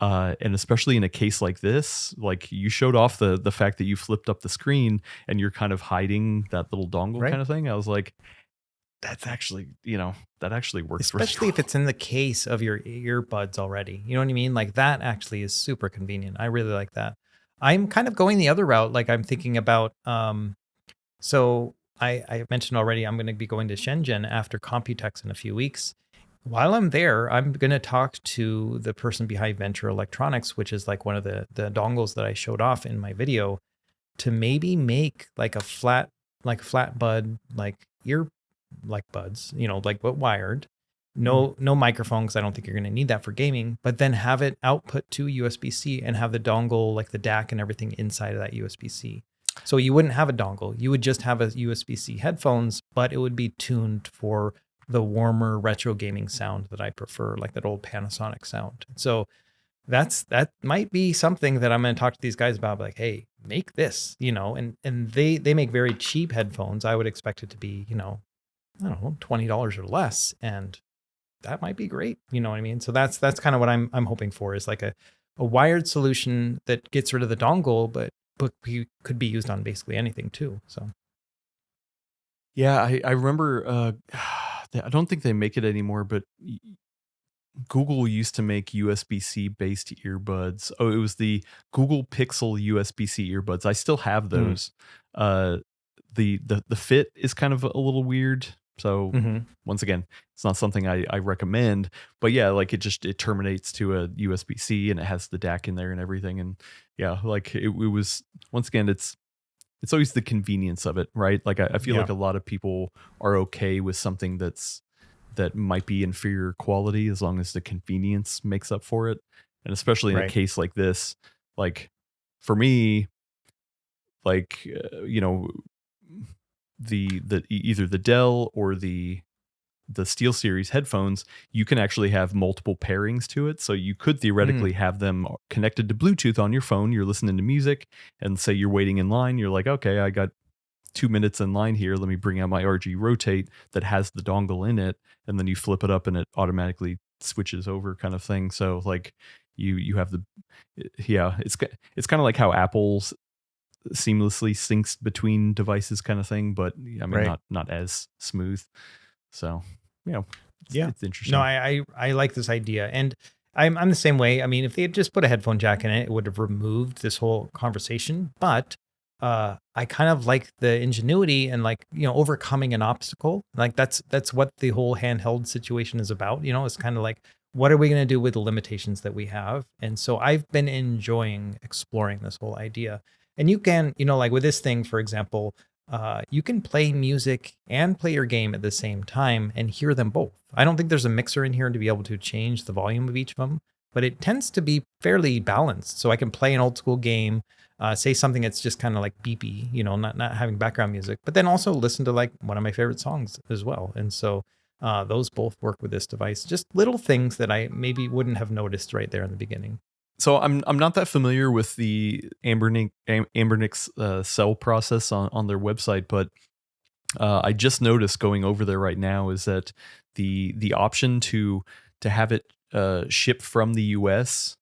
And especially in a case like this, like you showed off the fact that you flipped up the screen and you're kind of hiding that little dongle kind of thing. I was like, that's actually, that actually works. Especially if it's in the case of your earbuds already. You know what I mean? Like that actually is super convenient. I really like that. I'm kind of going the other route. Like I'm thinking about, so I mentioned already, I'm going to be going to Shenzhen after Computex in a few weeks. While I'm there, I'm going to talk to the person behind Venture Electronics, which is like one of the dongles that I showed off in my video, to maybe make like a flat bud, like ear, like buds, but wired, no microphone, because I don't think you're going to need that for gaming, but then have it output to USB-C and have the dongle, like the DAC and everything inside of that USB-C. So you wouldn't have a dongle. You would just have a USB-C headphones, but it would be tuned for the warmer retro gaming sound that I prefer, like that old Panasonic sound. So that might be something that I'm going to talk to these guys about. Like, hey, make this, and they make very cheap headphones. I would expect it to be, I don't know, $20 or less. And that might be great. You know what I mean? So that's kind of what I'm hoping for, is like a wired solution that gets rid of the dongle, but could be used on basically anything too. So. Yeah, I remember, I don't think they make it anymore, but Google used to make USB-C based earbuds. Oh, it was the Google Pixel USB-C earbuds. I still have those. The fit is kind of a little weird. So once again, it's not something I recommend, but yeah, like it terminates to a USB-C and it has the DAC in there and everything. And yeah, like it was, once again, it's always the convenience of it, right? Like I feel like a lot of people are okay with something that might be inferior quality as long as the convenience makes up for it. And especially in a case like this, like for me, like, the either the Dell or the SteelSeries headphones, you can actually have multiple pairings to it. So you could theoretically have them connected to Bluetooth on your phone. You're listening to music and say you're waiting in line. You're like, okay, I got 2 minutes in line here. Let me bring out my RG Rotate that has the dongle in it. And then you flip it up and it automatically switches over kind of thing. So like you have it's kind of like how Apple's seamlessly syncs between devices kind of thing, but I mean, not as smooth. So, It's interesting. No, I like this idea, and I'm the same way. I mean, if they had just put a headphone jack in it, it would have removed this whole conversation. But I kind of like the ingenuity and like, overcoming an obstacle. Like that's what the whole handheld situation is about. It's kind of like, what are we going to do with the limitations that we have? And so I've been enjoying exploring this whole idea. And you can, like with this thing, for example, you can play music and play your game at the same time and hear them both. I don't think there's a mixer in here to be able to change the volume of each of them, but it tends to be fairly balanced. So I can play an old school game, say something that's just kind of like beepy, not having background music, but then also listen to like one of my favorite songs as well. And so those both work with this device. Just little things that I maybe wouldn't have noticed right there in the beginning. So I'm not that familiar with the Anbernic's cell process on their website, but I just noticed going over there right now is that the option to have it ship from the US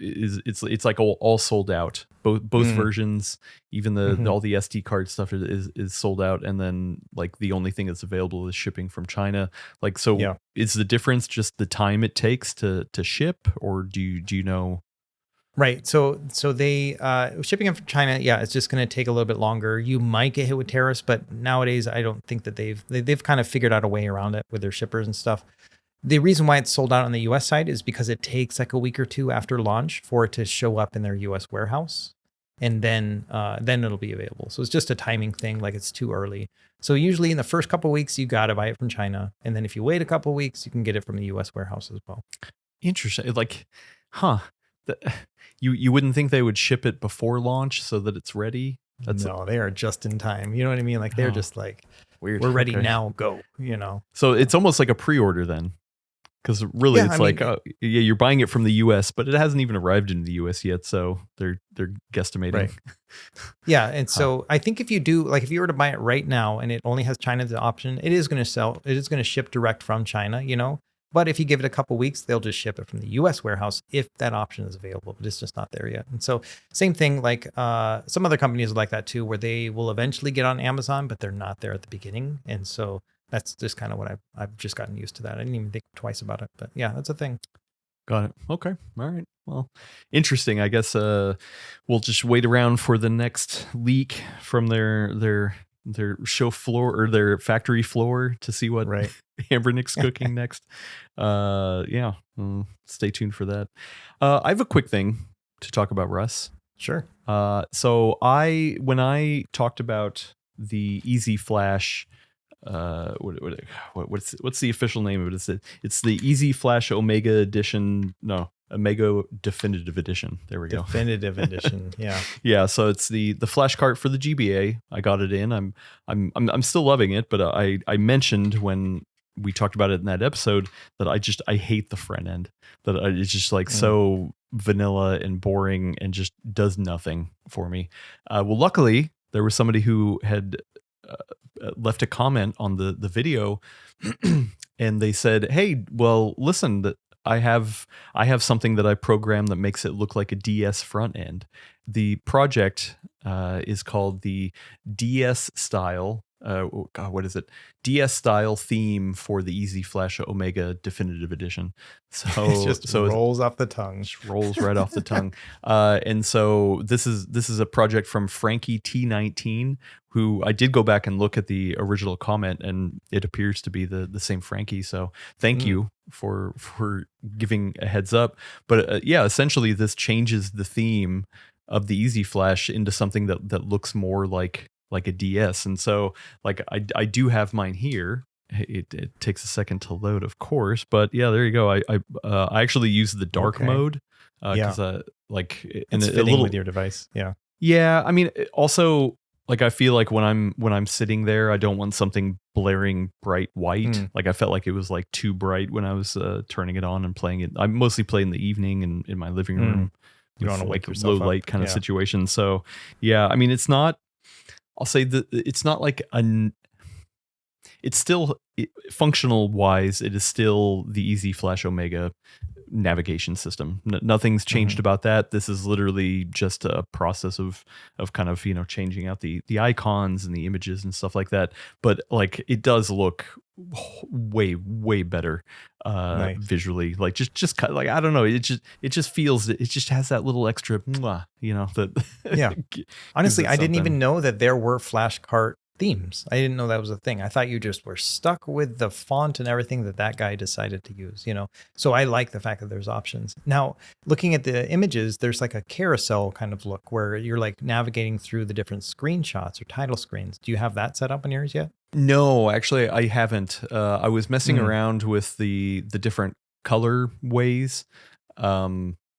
it's like all sold out. Both versions, even all the SD card stuff is sold out, and then like the only thing that's available is shipping from China. Like, so is the difference just the time it takes to ship, or do you know? Right. So they shipping it from China, it's just going to take a little bit longer. You might get hit with tariffs, but nowadays I don't think that they've kind of figured out a way around it with their shippers and stuff. The reason why it's sold out on the US side is because it takes like a week or two after launch for it to show up in their US warehouse, and then it'll be available. So it's just a timing thing, like it's too early. So usually in the first couple of weeks you got to buy it from China, and then if you wait a couple of weeks you can get it from the US warehouse as well. Interesting. Like, you wouldn't think they would ship it before launch so that it's ready? No, they are just in time. You know what I mean? Like they're just like, weird. We're ready now, go, So it's almost like a pre-order then. Because really, you're buying it from the U.S., but it hasn't even arrived in the U.S. yet, so they're guesstimating. Right. Yeah, and so I think if you were to buy it right now and it only has China as an option, it is going to ship direct from China, But if you give it a couple weeks, they'll just ship it from the U.S. warehouse if that option is available, but it's just not there yet. And so same thing, like some other companies are like that too, where they will eventually get on Amazon, but they're not there at the beginning, and so. That's just kind of what I've just gotten used to that. I didn't even think twice about it, but yeah, that's a thing. Got it. Okay. All right. Well, interesting. I guess we'll just wait around for the next leak from their show floor or their factory floor to see what Anbernic's cooking next. Stay tuned for that. I have a quick thing to talk about, Russ. Sure. So when I talked about the Easy Flash. What's the official name of it? It's the Easy Flash Omega Edition. No, Omega Definitive Edition. There we go. Definitive Edition. Yeah. Yeah. So it's the flash cart for the GBA. I got it in. I'm still loving it, but I mentioned when we talked about it in that episode that I hate the front end. That it's just like so vanilla and boring and just does nothing for me. Well, luckily there was somebody who had left a comment on the video and they said, hey, well, listen, that I have something that I programmed that makes it look like a DS front end. The project is called the DS style. What is it? DS style theme for the Easy Flash Omega Definitive Edition. So it just rolls off the tongue. Rolls right off the tongue. And so this is a project from Frankie T19, who I did go back and look at the original comment, and it appears to be the same Frankie. So thank you for giving a heads up. But essentially this changes the theme of the Easy Flash into something that looks more like a DS. And so like I do have mine here. It takes a second to load, of course, but yeah, there you go. I actually use the dark mode because it's fitting with your device. Yeah. I mean, also like I feel like when I'm sitting there, I don't want something blaring bright white. Like I felt like it was like too bright when I was turning it on and playing it. I mostly play in the evening and in my living room. You don't want to wake yourself low light kind of situation. So yeah, I mean, it's not. I'll say that it's not like it's still functional wise. It is still the Easy Flash Omega navigation system. Nothing's changed about that. This is literally just a process of kind of, changing out the icons and the images and stuff like that. But like it does look way better Nice. visually. Like just cut, like I don't know, it just feels, it just has that little extra mwah, that Yeah. gives Honestly, it I didn't something. even know that there were flashcart themes. I didn't know that was a thing. I thought you just were stuck with the font and everything that guy decided to use. So I like the fact that there's options. Now, looking at the images, there's like a carousel kind of look where you're like navigating through the different screenshots or title screens. Do you have that set up on yours yet? No, actually I haven't. I was messing Mm. around with the different color ways.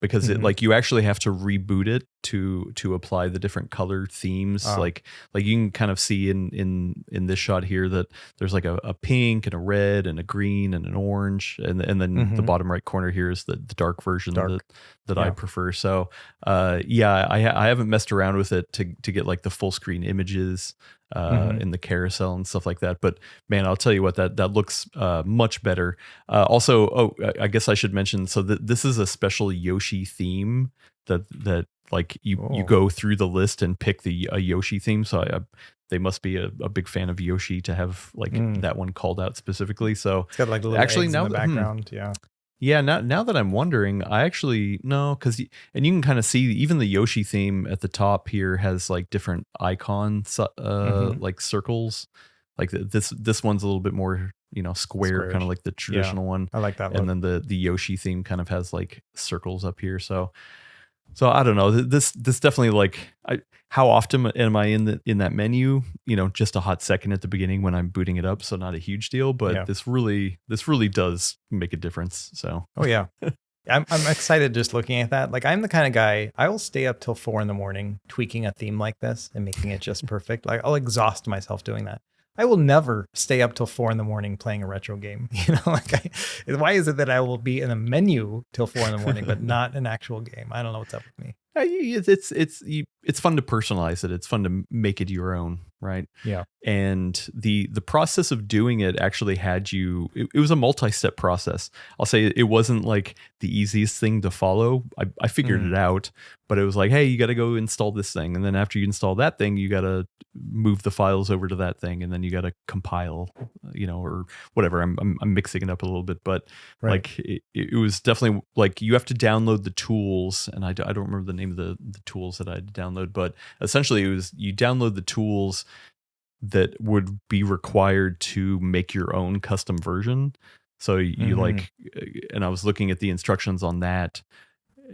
Because it, Mhm. like, you actually have to reboot it to apply the different color themes. Oh. Like you can kind of see in this shot here that there's like a pink and a red and a green and an orange, and then the Mhm. bottom right corner here is the dark version Dark. that I Yeah. prefer. So yeah, I haven't messed around with it to get like the full screen images Mhm. in the carousel and stuff like that. But man, I'll tell you what, that looks much better. Also, I guess I should mention, so this is a special Yoshi theme that like you Oh. go through the list and pick a Yoshi theme. So they must be a big fan of Yoshi to have like that one called out specifically. So It's got like little actually eggs now in the background. Yeah. yeah, now that I'm wondering, I actually no, because and you can kind of see even the Yoshi theme at the top here has like different icons, Mhm. like circles. Like this one's a little bit more square, kind Squarish. of like the Yeah. traditional one, I like that and look. then the Yoshi theme kind of has like circles up here. So I don't know. This definitely, like, how often am I in that menu? Just a hot second at the beginning when I'm booting it up, so not a huge deal. But Yeah. this really does make a difference. So Oh yeah. I'm excited just looking at that. Like I'm the kind of guy, I will stay up till 4 a.m. tweaking a theme like this and making it just perfect. Like I'll exhaust myself doing that. I will never stay up till 4 a.m. playing a retro game. Why is it that I will be in a menu till 4 a.m. but not an actual game? I don't know what's up with me. It's fun to personalize it. It's fun to make it your own, right? Yeah. And the process of doing it actually had you. It was a multi-step process. I'll say it wasn't like the easiest thing to follow. I figured it out, but it was like, hey, you got to go install this thing, and then after you install that thing, you got to move the files over to that thing, and then you got to compile, or whatever. I'm mixing it up a little bit, but Right. like it was definitely like you have to download the tools, and I don't remember the name of the tools that I had to download, but essentially it was you download the tools that would be required to make your own custom version. So you like, and I was looking at the instructions on that,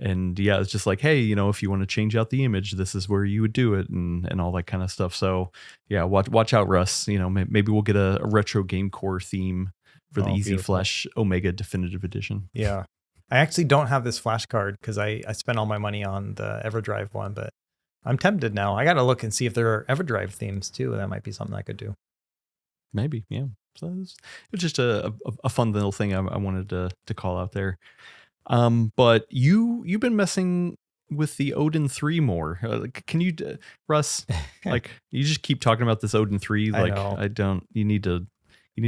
and yeah, it's just like, hey, if you want to change out the image, this is where you would do it, and all that kind of stuff. So yeah, watch out, Russ. Maybe we'll get a retro Game Core theme for the Oh, Easy beautiful. Flash Omega Definitive Edition. Yeah. I actually don't have this flash card because I spent all my money on the EverDrive one, but I'm tempted now. I got to look and see if there are EverDrive themes too. That might be something I could do. Maybe, yeah. So it was just a fun little thing I wanted to call out there. But you've been messing with the Odin 3 more. Can you, Russ? Like, you just keep talking about this Odin 3. I Like, know. You need to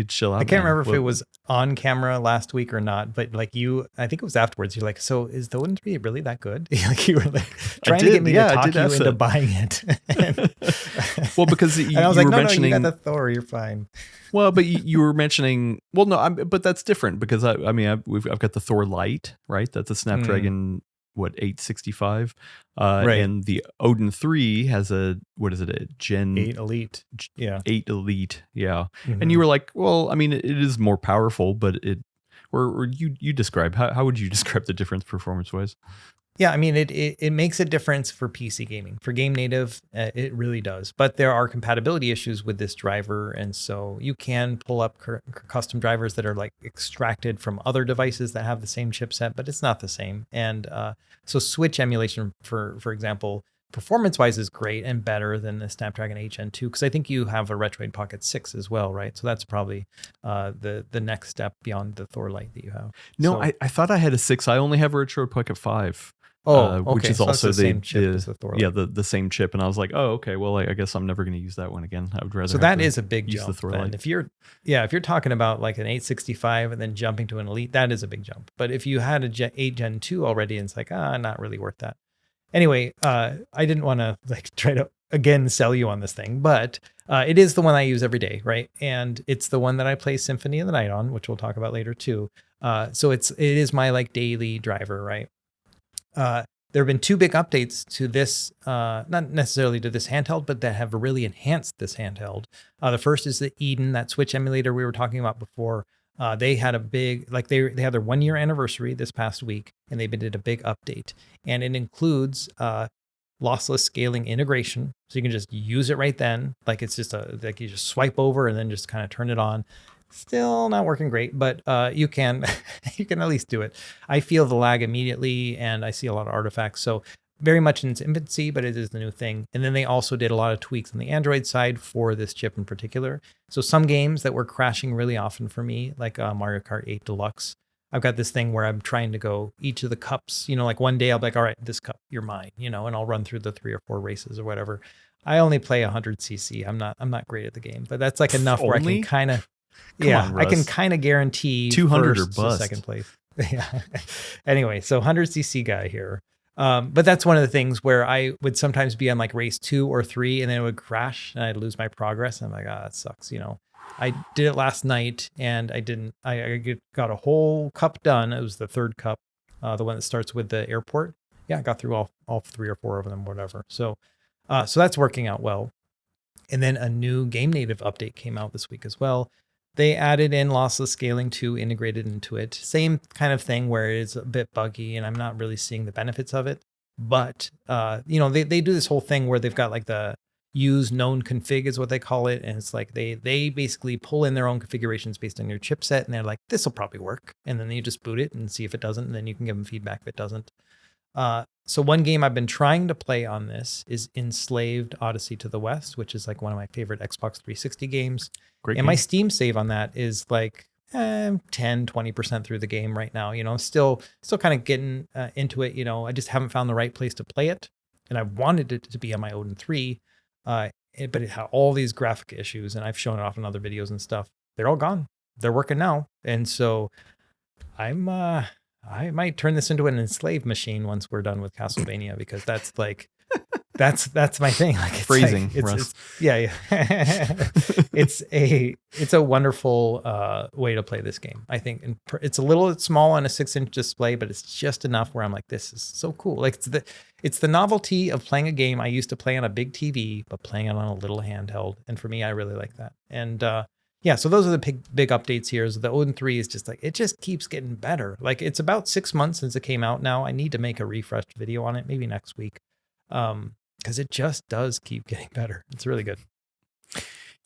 chill out. I can't man. remember if it was on camera last week or not, but like I think it was afterwards. You're like, so is the Odin 3 really that good? Like you were like trying to get me to talk you into buying it. Well, because and I was you like, were no, mentioning, you got the Thor, you're fine. Well, but you were mentioning, well, no, but that's different because I've got the Thor Lite, right? That's a Snapdragon, 865, Right. and the Odin 3 has a Gen 8 Elite. Yeah. 8 Elite, yeah. And you were like, well, it is more powerful, but or you describe, how would you describe the difference performance wise? Yeah, it makes a difference for PC gaming. For GameNative, it really does. But there are compatibility issues with this driver, and so you can pull up custom drivers that are like extracted from other devices that have the same chipset, but it's not the same. And so Switch emulation, for example, performance-wise is great and better than the Snapdragon 8 Gen 2, because I think you have a Retroid Pocket 6 as well, right? So that's probably the next step beyond the Thor Lite that you have. No, I thought I had a 6. I only have a Retroid Pocket 5. Okay. Which is so also the same chip as the Thor Lite. Yeah, the same chip. And I was like, oh, okay, well, I guess I'm never going to use that one again. I would rather. So that is a big use jump. The Thor Lite. If you're talking about like an 865 and then jumping to an Elite, that is a big jump. But if you had a 8 Gen 2 already, and it's like, not really worth that. Anyway, I didn't want to like try to again sell you on this thing, but it is the one I use every day, right? And it's the one that I play Symphony of the Night on, which we'll talk about later too. So it is my like daily driver, right? There have been two big updates to this, not necessarily to this handheld, but that have really enhanced this handheld. The first is the Eden, that Switch emulator we were talking about before. They had a big, like they had their 1 year anniversary this past week, and they did a big update, and it includes lossless scaling integration, so you can just use it right then. Like it's just like you just swipe over and then just kind of turn it on. Still not working great, but you can you can at least do it. I feel the lag immediately, and I see a lot of artifacts. So very much in its infancy, but it is the new thing. And then they also did a lot of tweaks on the Android side for this chip in particular. So some games that were crashing really often for me, like Mario Kart 8 Deluxe, I've got this thing where I'm trying to go each of the cups. Like one day I'll be like, all right, this cup, you're mine. And I'll run through the 3 or 4 races or whatever. I only play 100cc. I'm not great at the game, but that's like enough where I can kind of. Yeah, I can kind of guarantee 200 or bust. Second place. Yeah. Anyway, so 100cc guy here. But that's one of the things where I would sometimes be on like race 2 or 3 and then it would crash and I'd lose my progress. And I'm like, that sucks. I did it last night and I got a whole cup done. It was the 3rd cup, the one that starts with the airport. Yeah, I got through all 3 or 4 of them, whatever. So that's working out well. And then a new GameNative update came out this week as well. They added in lossless scaling too, integrated into it. Same kind of thing where it's a bit buggy and I'm not really seeing the benefits of it. But, they do this whole thing where they've got like the use known config is what they call it. And it's like they basically pull in their own configurations based on your chipset. And they're like, this will probably work. And then you just boot it and see if it doesn't. And then you can give them feedback if it doesn't. So one game I've been trying to play on this is Enslaved Odyssey to the West, which is like one of my favorite Xbox 360 games. Great and game. My Steam save on that is like 10, 20% through the game right now, still kind of getting into it. I just haven't found the right place to play it. And I wanted it to be on my Odin 3, but it had all these graphic issues and I've shown it off in other videos and stuff. They're all gone. They're working now. And so I might turn this into an enslaved machine once we're done with Castlevania, because that's like, that's my thing. Like it's phrasing, like, Russ. Yeah. It's a wonderful way to play this game. I think, and it's a little small on a 6-inch display, but it's just enough where I'm like, this is so cool. Like it's the novelty of playing a game I used to play on a big TV, but playing it on a little handheld. And for me, I really like that. And yeah, so those are the big updates here. So the Odin 3 is just like, it just keeps getting better. Like it's about 6 months since it came out now. I need to make a refreshed video on it, maybe next week. Because it just does keep getting better. It's really good.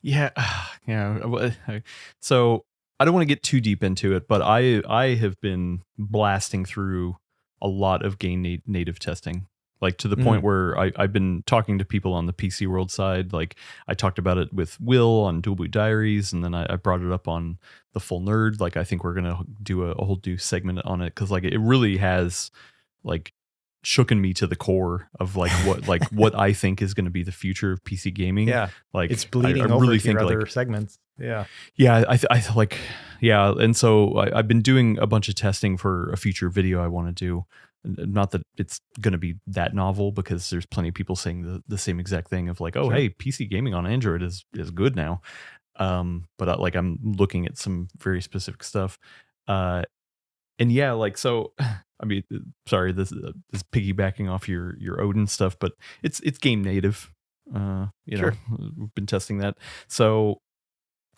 Yeah. So I don't want to get too deep into it, but I have been blasting through a lot of GameNative testing. Like to the point where I've been talking to people on the PCWorld side. Like I talked about it with Will on Dual Boot Diaries, and then I brought it up on the Full Nerd. Like I think we're gonna do a whole new segment on it, because like it really has like shooken me to the core of like what I think is going to be the future of PC gaming. Yeah, like it's bleeding over really to your other segments. Yeah, I like and so I've been doing a bunch of testing for a future video I want to do. Not that it's going to be that novel, because there's plenty of people saying the same exact thing of like, oh, Sure. Hey, PC gaming on Android is good now. But like I'm looking at some very specific stuff. And yeah, like, so, I mean, sorry, this is piggybacking off your Odin stuff, but it's GameNative. Sure. We've been testing that. So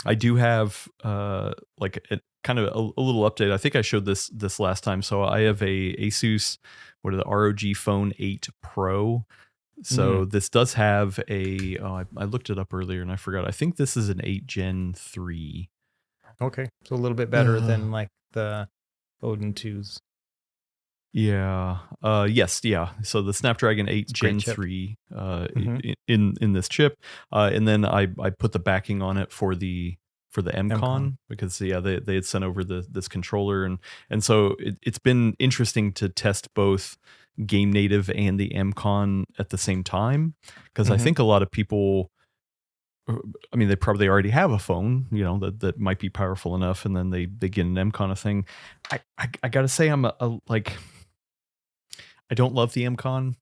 I do have like kind of a little update. I think I showed this last time. So I have a Asus, the ROG Phone 8 Pro. So this does have I looked it up earlier and I forgot. I think this is an 8 Gen 3. Okay, so a little bit better than like the Odin 2s. Yeah. Yes. Yeah. So the Snapdragon 8 Gen 3 in this chip, and then I put the backing on it for the MCON, because they had sent over this controller, and so it's been interesting to test both GameNative and the MCON at the same time, because I think a lot of people, I mean, they probably already have a phone, that might be powerful enough, and then they get an MCON thing. I gotta say, I'm I don't love the MCon.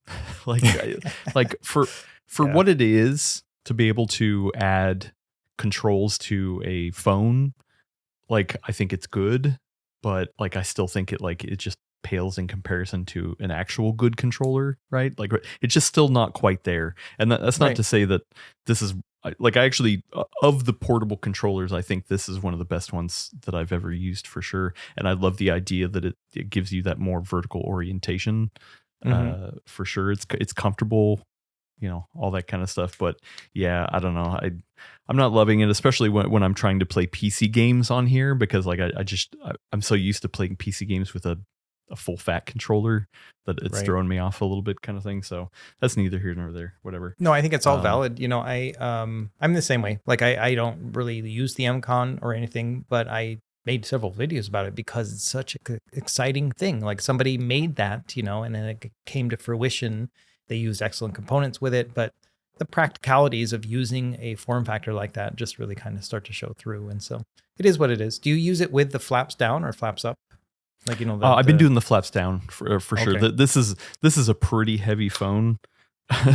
like like for Yeah. what it is to be able to add controls to a phone, like I think it's good, but like I still think it just pales in comparison to an actual good controller, right? Like it's just still not quite there. And that's not Right. to say that this is like I actually of the portable controllers, I think this is one of the best ones that I've ever used for sure. And I love the idea that it gives you that more vertical orientation. For sure, it's comfortable, all that kind of stuff. But yeah, I don't know. I'm not loving it, especially when I'm trying to play PC games on here, because like I'm so used to playing PC games with a full fat controller that it's Right. throwing me off a little bit, kind of thing. So that's neither here nor there. Whatever. No, I think it's all valid. I'm the same way. Like I don't really use the MCon or anything, but I made several videos about it because it's such an exciting thing. Like somebody made that, and then it came to fruition. They used excellent components with it, but the practicalities of using a form factor like that just really kind of start to show through. And so it is what it is. Do you use it with the flaps down or flaps up? Like, I've been doing the flaps down for sure. Okay. This is a pretty heavy phone.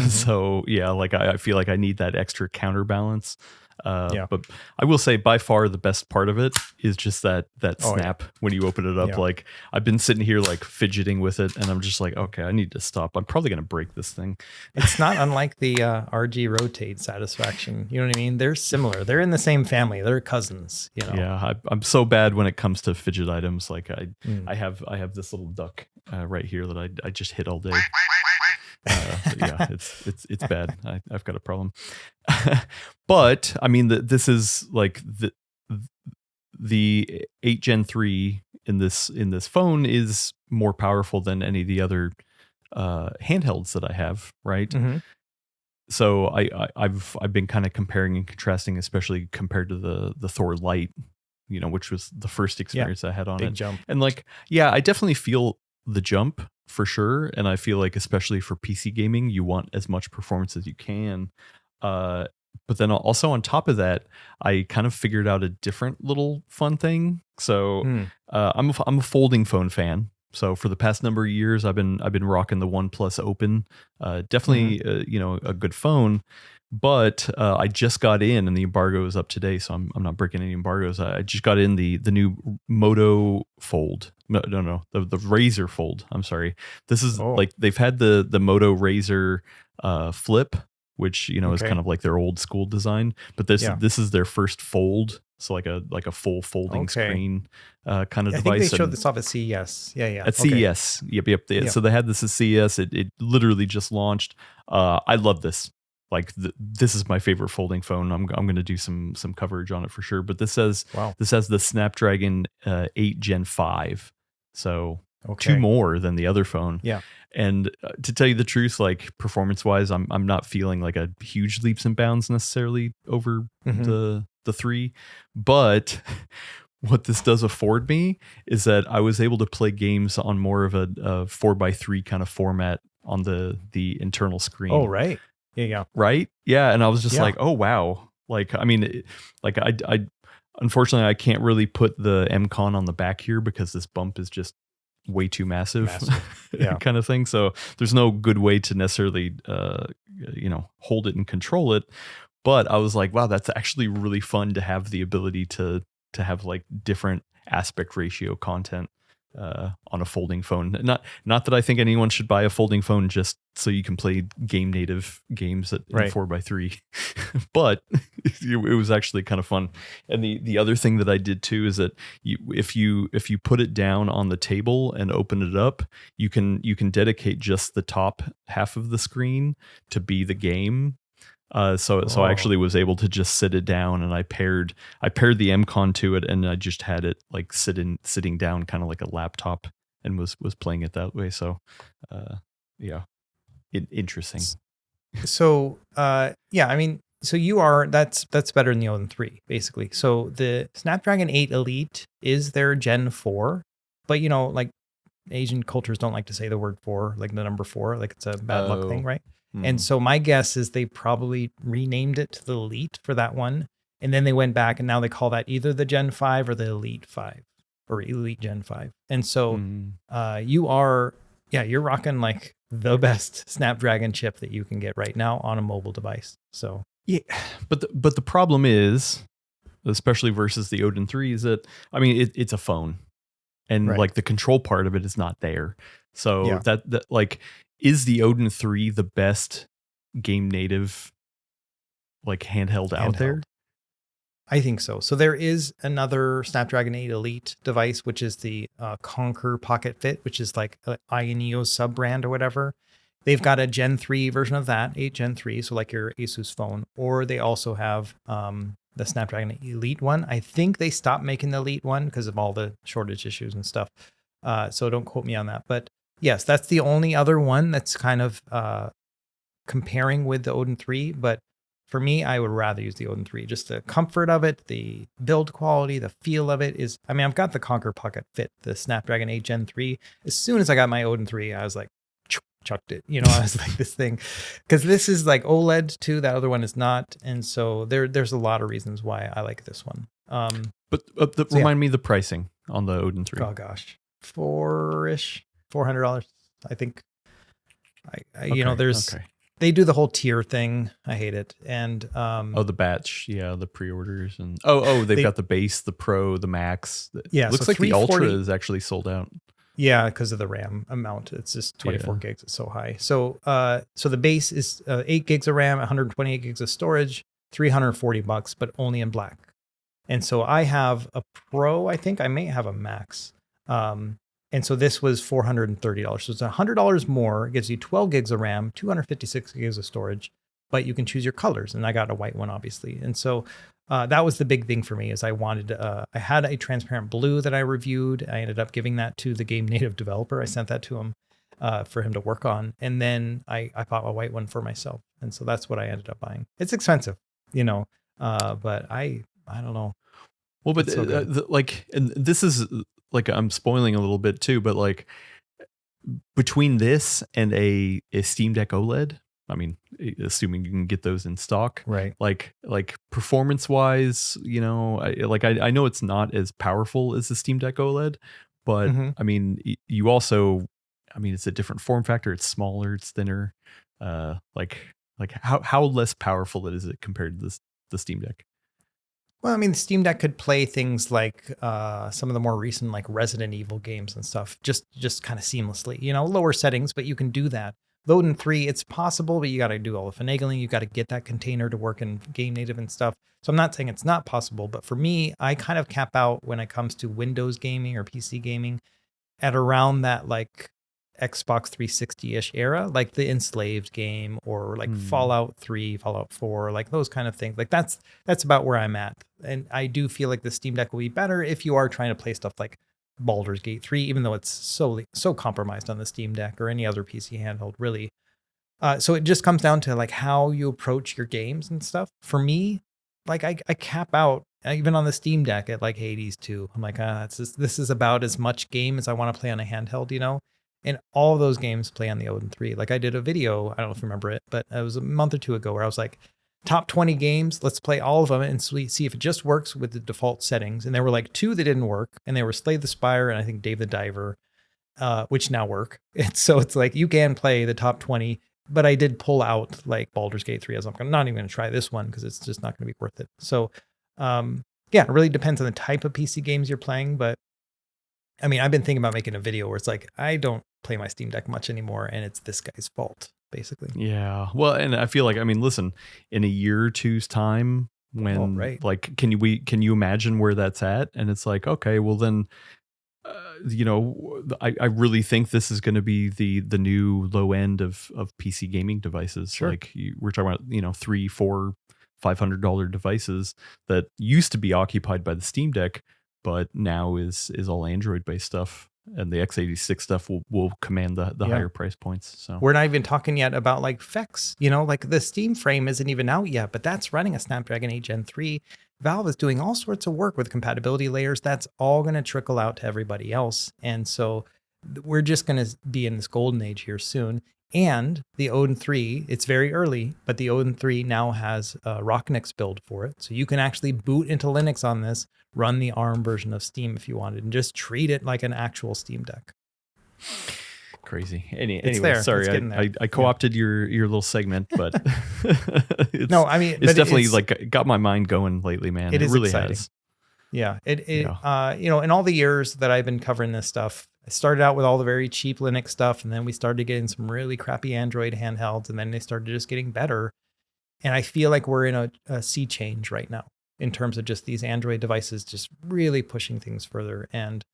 So yeah, like I feel like I need that extra counterbalance. Yeah. But I will say by far the best part of it is just that snap when you open it up. Yeah. Like I've been sitting here like fidgeting with it, and I'm just like, okay, I need to stop. I'm probably gonna break this thing. It's not unlike the RG rotate satisfaction. You know what I mean? They're similar. They're in the same family. They're cousins. Yeah, I'm so bad when it comes to fidget items. Like I have this little duck right here that I just hit all day. Yeah, it's bad. I've got a problem. But I mean, this is like the 8 Gen 3 in this phone is more powerful than any of the other handhelds that I have, right? Mm-hmm. So I've been kind of comparing and contrasting, especially compared to the Thor Lite, which was the first experience I had on Big it. jump. And like, yeah, I definitely feel the jump for sure. And I feel like, especially for PC gaming, you want as much performance as you can. But then also on top of that, I kind of figured out a different little fun thing. So I'm a folding phone fan. So for the past number of years, I've been rocking the OnePlus Open. Definitely, a good phone. But I just got in, and the embargo is up today, so I'm not breaking any embargoes. I just got in the new Moto Fold. No, the Razr Fold. I'm sorry. This is like they've had the Moto Razr Flip, which is kind of like their old school design. But this is their first fold, so like a full folding screen kind of device. I think they showed this off at CES. Yeah. At CES. Yep. So they had this at CES. It literally just launched. I love this. Like this is my favorite folding phone. I'm going to do some coverage on it for sure. But this has the Snapdragon 8 Gen 5, so 2 more than the other phone. Yeah. And to tell you the truth, like performance wise, I'm not feeling like a huge leaps and bounds necessarily over the 3, but what this does afford me is that I was able to play games on more of a 4:3 kind of format on the internal screen. Oh, right. Yeah. Right. Yeah. And I was just like, oh, wow. Like, I mean, like I unfortunately, I can't really put the MCon on the back here because this bump is just way too massive. Kind of thing. So there's no good way to necessarily, hold it and control it. But I was like, wow, that's actually really fun to have the ability to have like different aspect ratio content on a folding phone. Not that I think anyone should buy a folding phone just so you can play GameNative games in 4:3, but it was actually kind of fun. And the other thing that I did too is that if you put it down on the table and open it up, you can dedicate just the top half of the screen to be the game. So I actually was able to just sit it down, and I paired the MCon to it, and I just had it like sitting down, kind of like a laptop, and was playing it that way. So, interesting. So, I mean, so that's better than the Odin 3, basically. So the Snapdragon 8 Elite is their Gen 4, but like Asian cultures don't like to say the word 4, like the number 4, like it's a bad luck thing, right? And so my guess is they probably renamed it to the Elite for that one. And then they went back and now they call that either the Gen 5 or the Elite 5 or Elite Gen 5. And so you are Yeah, you're rocking like the best Snapdragon chip that you can get right now on a mobile device. So Yeah, but the problem is, especially versus the Odin 3, is that I mean it's a phone, and right. like the control part of it is not there. So Yeah. that like, is the Odin 3 the best game native like handheld out Handheld. there? I think so. So there is another Snapdragon 8 Elite device, which is the Conquer Pocket Fit, which is like an Ioneo sub brand or whatever. They've got a Gen 3 version of that, 8 Gen 3, so like your Asus phone. Or they also have the Snapdragon Elite one. I think they stopped making the Elite one because of all the shortage issues and stuff. So don't quote me on that. But yes, that's the only other one that's kind of comparing with the Odin 3. But for me, I would rather use the Odin 3. Just the comfort of it, the build quality, the feel of it is, I mean, I've got the Conquer Pocket Fit, the Snapdragon 8 Gen 3. As soon as I got my Odin 3, I was like, chucked it. You know, I was like, this thing, because this is like OLED too. That other one is not. And so there's a lot of reasons why I like this one. But remind me the pricing on the Odin 3. Oh gosh, $400. I think. You know, there's. Okay. They do the whole tier thing. I hate it. And the batch, the pre-orders, and they've got the base, the Pro, the Max. Yeah, looks so like the Ultra is actually sold out. Yeah, because of the RAM amount. It's just 24 gigs. It's so high. So so the base is 8 gigs of RAM, 128 gigs of storage, $340, but only in black. And so I have a Pro. I think I may have a Max. And so this was $430. So it's $100 more. It gives you 12 gigs of RAM, 256 gigs of storage, but you can choose your colors. And I got a white one, obviously. And so that was the big thing for me is I wanted, I had a transparent blue that I reviewed. I ended up giving that to the GameNative developer. I sent that to him for him to work on. And then I bought a white one for myself. And so that's what I ended up buying. It's expensive, but I don't know. Well, but so and this is like, I'm spoiling a little bit too, but like between this and a Steam Deck OLED, I mean, assuming you can get those in stock, right? Like performance wise, I know it's not as powerful as the Steam Deck OLED, but I mean, you also, I mean, it's a different form factor. It's smaller, it's thinner. Like how less powerful is it compared to the Steam Deck? Well, I mean, the Steam Deck could play things like some of the more recent, like Resident Evil games and stuff, just kind of seamlessly. Lower settings, but you can do that. The Odin 3, it's possible, but you got to do all the finagling. You got to get that container to work in GameNative and stuff. So I'm not saying it's not possible, but for me, I kind of cap out when it comes to Windows gaming or PC gaming at around that like Xbox 360-ish era, like the Enslaved game or like Fallout 3, Fallout 4, like those kind of things. Like that's about where I'm at. And I do feel like the Steam Deck will be better if you are trying to play stuff like Baldur's Gate 3, even though it's so compromised on the Steam Deck or any other PC handheld, really. So it just comes down to like how you approach your games and stuff. For me, like I cap out even on the Steam Deck at like Hades 2. I'm like, this is about as much game as I want to play on a handheld, And all of those games play on the Odin 3. Like I did a video, I don't know if you remember it, but it was a month or two ago where I was like, top 20 games, let's play all of them and see if it just works with the default settings. And there were like 2 that didn't work, and they were Slay the Spire and I think Dave the Diver, which now work. And so it's like you can play the top 20, but I did pull out like Baldur's Gate 3 as I'm not even going to try this one because it's just not going to be worth it. So it really depends on the type of PC games you're playing. But I mean, I've been thinking about making a video where it's like, I don't play my Steam Deck much anymore, and it's this guy's fault, basically. Yeah. Well, and I feel like, I mean, listen, in a year or two's time, when like, can you imagine where that's at? And it's like, okay, well then, I really think this is going to be the new low end of PC gaming devices. Sure. Like we're talking about, $300, $400, $500 devices that used to be occupied by the Steam Deck, but now is all Android based stuff, and the x86 stuff will command the higher price points. So we're not even talking yet about like FEX, like the Steam frame isn't even out yet, but that's running a Snapdragon 8 Gen 3. Valve is doing all sorts of work with compatibility layers. That's all going to trickle out to everybody else. And so we're just going to be in this golden age here soon. And the Odin 3, it's very early, but the Odin 3 now has a Rocknix build for it. So you can actually boot into Linux on this, run the ARM version of Steam if you wanted, and just treat it like an actual Steam Deck. Crazy. It's Anyway, there. sorry, It's getting there. I co-opted your little segment, but it's, No, I mean, it's but definitely like got my mind going lately, man. It is really exciting. has. Yeah. You know, in all the years that I've been covering this stuff, I started out with all the very cheap Linux stuff, and then we started getting some really crappy Android handhelds, and then they started just getting better. And I feel like we're in a sea change right now in terms of just these Android devices just really pushing things further. And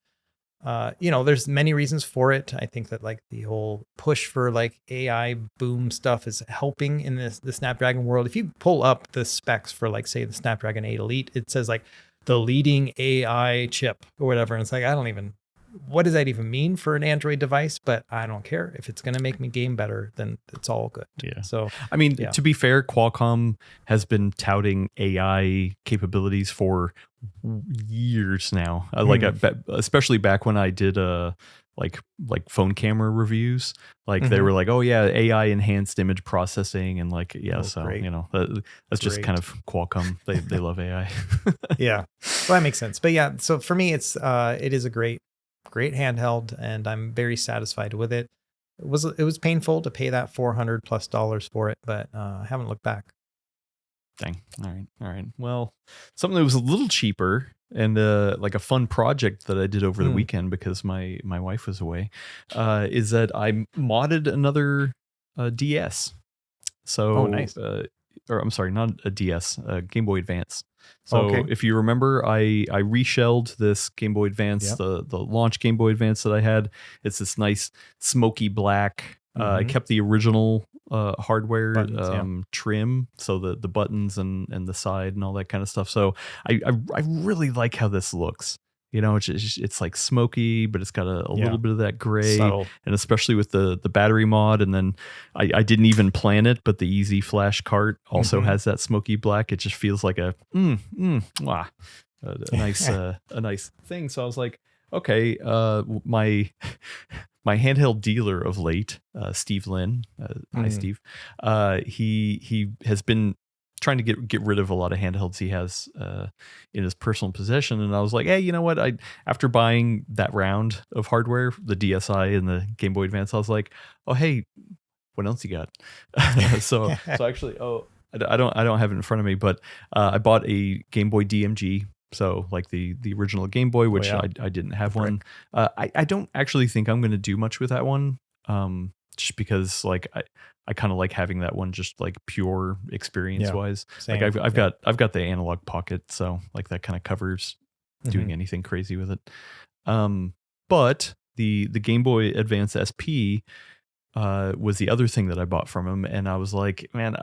you know, there's many reasons for it. I think that like the whole push for like AI boom stuff is helping in the Snapdragon world. If you pull up the specs for like, say, the Snapdragon 8 Elite, it says like the leading AI chip or whatever. And it's like, what does that even mean for an Android device? But I don't care. If it's going to make me game better, then it's all good. Yeah. So, I mean, to be fair, Qualcomm has been touting AI capabilities for years now. Especially back when I did like phone camera reviews, like they were like, oh yeah, AI enhanced image processing, and like great. you know, that's just kind of Qualcomm. They love AI. Yeah, well, that makes sense. But yeah, so for me, it is a great handheld, and I'm very satisfied with it. It was painful to pay that $400+ for it, but I haven't looked back. Dang. All right. Well, something that was a little cheaper and like a fun project that I did over the weekend because my wife was away, is that I modded another DS. So, nice. Or I'm sorry, not a DS, Game Boy Advance. So if you remember, I reshelled this Game Boy Advance, the launch Game Boy Advance that I had. It's this nice smoky black. I kept the original hardware buttons, trim, so the buttons and the side and all that kind of stuff. So I really like how this looks. You know, it's like smoky, but it's got a little bit of that gray, subtle. And especially with the battery mod. And then I didn't even plan it, but the Easy Flash cart also has that smoky black. It just feels like a nice thing. So I was like, okay, my handheld dealer of late, Steve Lynn, hi Steve, he has been trying to get rid of a lot of handhelds he has in his personal possession, and I was like, hey, you know what? After buying that round of hardware, the DSi and the Game Boy Advance, I was like, oh hey, what else you got? so actually, I don't have it in front of me, but I bought a Game Boy DMG. So like the original Game Boy, which I didn't have one. I don't actually think I'm going to do much with that one, just because like I kind of like having that one just like pure experience wise. Like I've got the analog pocket, so like that kind of covers doing anything crazy with it. But the Game Boy Advance SP was the other thing that I bought from him, and I was like, man,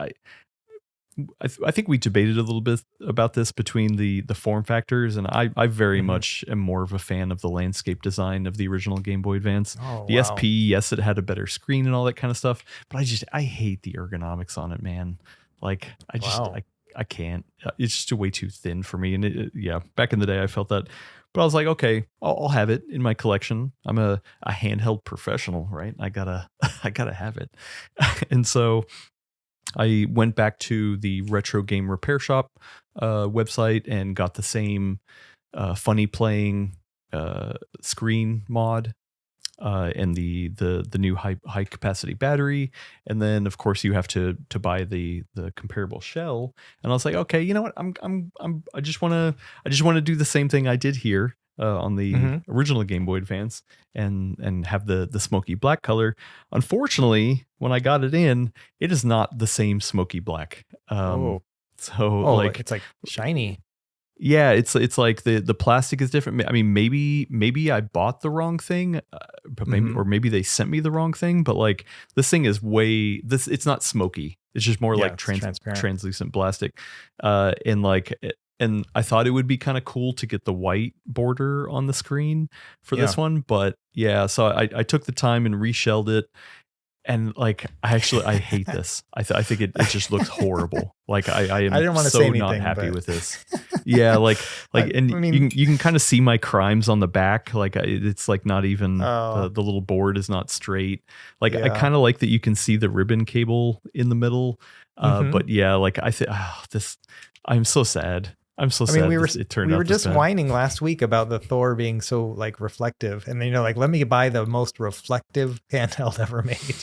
I think we debated a little bit about this between the form factors, and I very much am more of a fan of the landscape design of the original Game Boy Advance. SP, yes, it had a better screen and all that kind of stuff, but I hate the ergonomics on it, man. Like I can't. It's just way too thin for me. And back in the day I felt that, but I was like, okay, I'll have it in my collection. I'm a handheld professional, right? I gotta have it. And so I went back to the Retro Game Repair Shop website and got the same funny playing screen mod and the new high capacity battery, and then of course you have to buy the comparable shell. And I was like, okay, you know what? I just want to do the same thing I did here on the original Game Boy Advance and have the smoky black color. Unfortunately, when I got it in, it is not the same smoky black. So like it's like shiny. Yeah, it's like the plastic is different. I mean, maybe I bought the wrong thing, but maybe they sent me the wrong thing. But like this thing is it's not smoky. It's just more like translucent plastic, and I thought it would be kind of cool to get the white border on the screen for this one, but so I took the time and reshelled it. And like, I hate this. I think it just looks horrible. Like I am didn't want to so say anything, not happy with this. Yeah. Like, and I mean, you can kind of see my crimes on the back. Like it's like not even the little board is not straight. Like I kind of like that you can see the ribbon cable in the middle. But yeah, like I think this, I'm so sad. I'm so I sad mean, it turned we out were this just bad. whining last week about the Thor being so like reflective, and then like, let me buy the most reflective handheld ever made.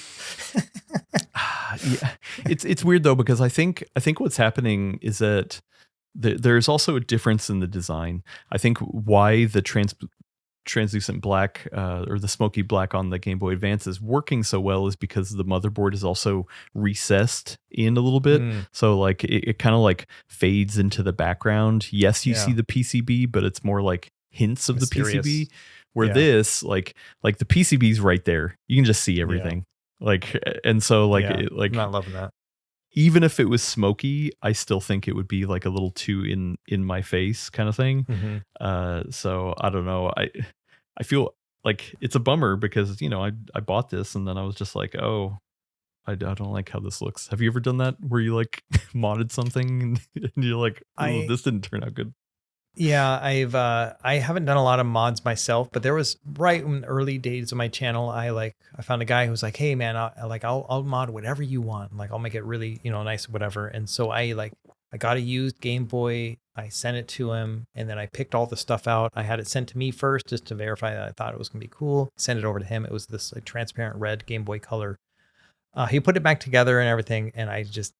Yeah, it's weird though, because I think what's happening is that there's also a difference in the design. I think why the translucent black or the smoky black on the Game Boy Advance is working so well is because the motherboard is also recessed in a little bit. So like it kind of like fades into the background. Yes, you see the PCB, but it's more like hints of Mysterious. the PCB. Where this like the PCB's right there. You can just see everything. Like, and so like I'm not loving that. Even if it was smoky, I still think it would be like a little too in my face kind of thing. So I don't know. I feel like it's a bummer because, you know, I bought this and then I was just like, oh, I don't like how this looks. Have you ever done that where you like modded something and you're like, oh, this didn't turn out good? Yeah, I haven't done a lot of mods myself, but there was right in the early days of my channel, I found a guy who was like, "Hey man, I'll mod whatever you want. Like I'll make it really, you know, nice, whatever." And so I got a used Game Boy, I sent it to him, and then I picked all the stuff out. I had it sent to me first just to verify that I thought it was gonna be cool. Sent it over to him. It was this like transparent red Game Boy Color. He put it back together and everything, and I just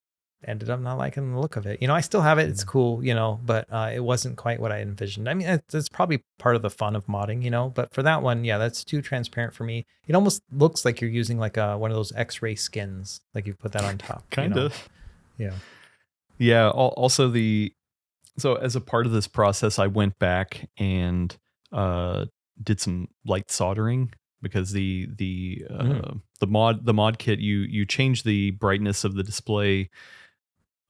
ended up not liking the look of it. You know, I still have it. It's cool, you know, but it wasn't quite what I envisioned. I mean, it's probably part of the fun of modding, you know, but for that one, yeah, that's too transparent for me. It almost looks like you're using like one of those X-ray skins, like you put that on top. Kind of. Yeah. Yeah. Also so as a part of this process, I went back and did some light soldering because the mod kit, you change the brightness of the display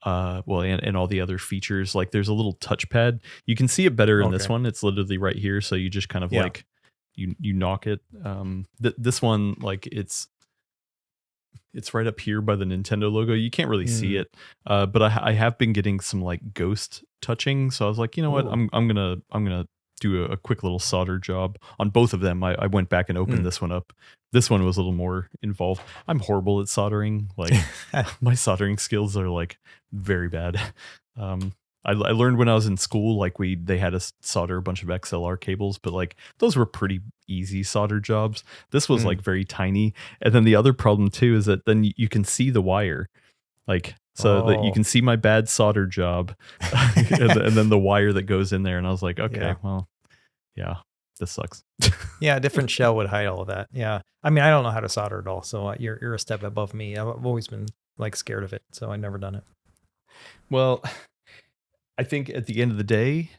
and all the other features. Like there's a little touchpad. You can see it better in this one. It's literally right here. So you just kind of like you knock it. This one, like it's right up here by the Nintendo logo. You can't really see it. But I have been getting some like ghost touching. So I was like, you know what? I'm gonna do a quick little solder job on both of them. I went back and opened this one up. This one was a little more involved. I'm horrible at soldering. Like my soldering skills are like very bad. I learned when I was in school, like they had us solder a bunch of XLR cables, but like those were pretty easy solder jobs. This was like very tiny. And then the other problem too is that then you can see the wire, like so that you can see my bad solder job, and then the wire that goes in there. And I was like, okay, well, yeah, this sucks. Yeah, a different shell would hide all of that. Yeah, I mean, I don't know how to solder at all, so you're a step above me. I've always been like scared of it, so I've never done it. Well, I think at the end of the day,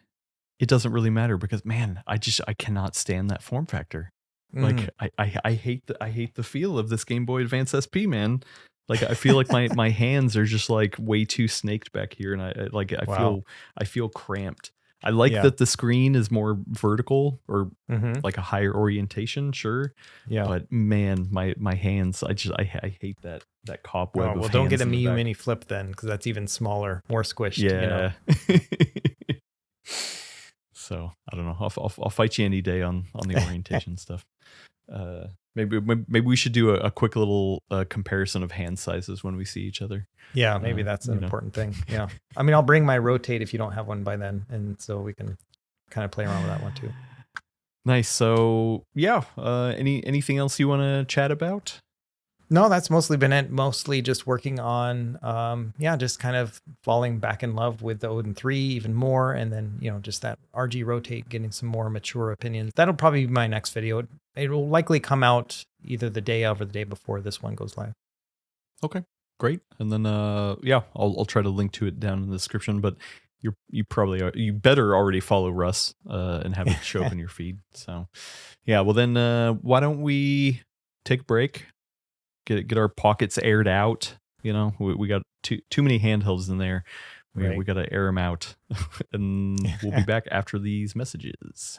it doesn't really matter because, man, I cannot stand that form factor. Like I hate the feel of this Game Boy Advance SP, man. Like I feel like my hands are just like way too snaked back here, and I feel cramped. I like that the screen is more vertical or like a higher orientation, sure. Yeah. But man, my hands, I hate that cobweb. Well, don't get a Miu Mini Flip then, because that's even smaller, more squished. Yeah. You know? So I don't know. I'll fight you any day on the orientation stuff. Maybe we should do a quick little comparison of hand sizes when we see each other. Yeah, maybe that's an important thing. Yeah, I mean, I'll bring my Rotate if you don't have one by then, and so we can kind of play around with that one too. Nice. So yeah, anything else you want to chat about? No, that's mostly been it. Mostly just working on, just kind of falling back in love with the Odin 3 even more. And then, you know, just that RG Rotate, getting some more mature opinions. That'll probably be my next video. It will likely come out either the day of or the day before this one goes live. Okay, great. And then, I'll try to link to it down in the description, but you better already follow Russ and have it show up in your feed. So yeah, well then, why don't we take a break? Get our pockets aired out. You know, we got too many handhelds in there. We got to air them out, and we'll be back after these messages.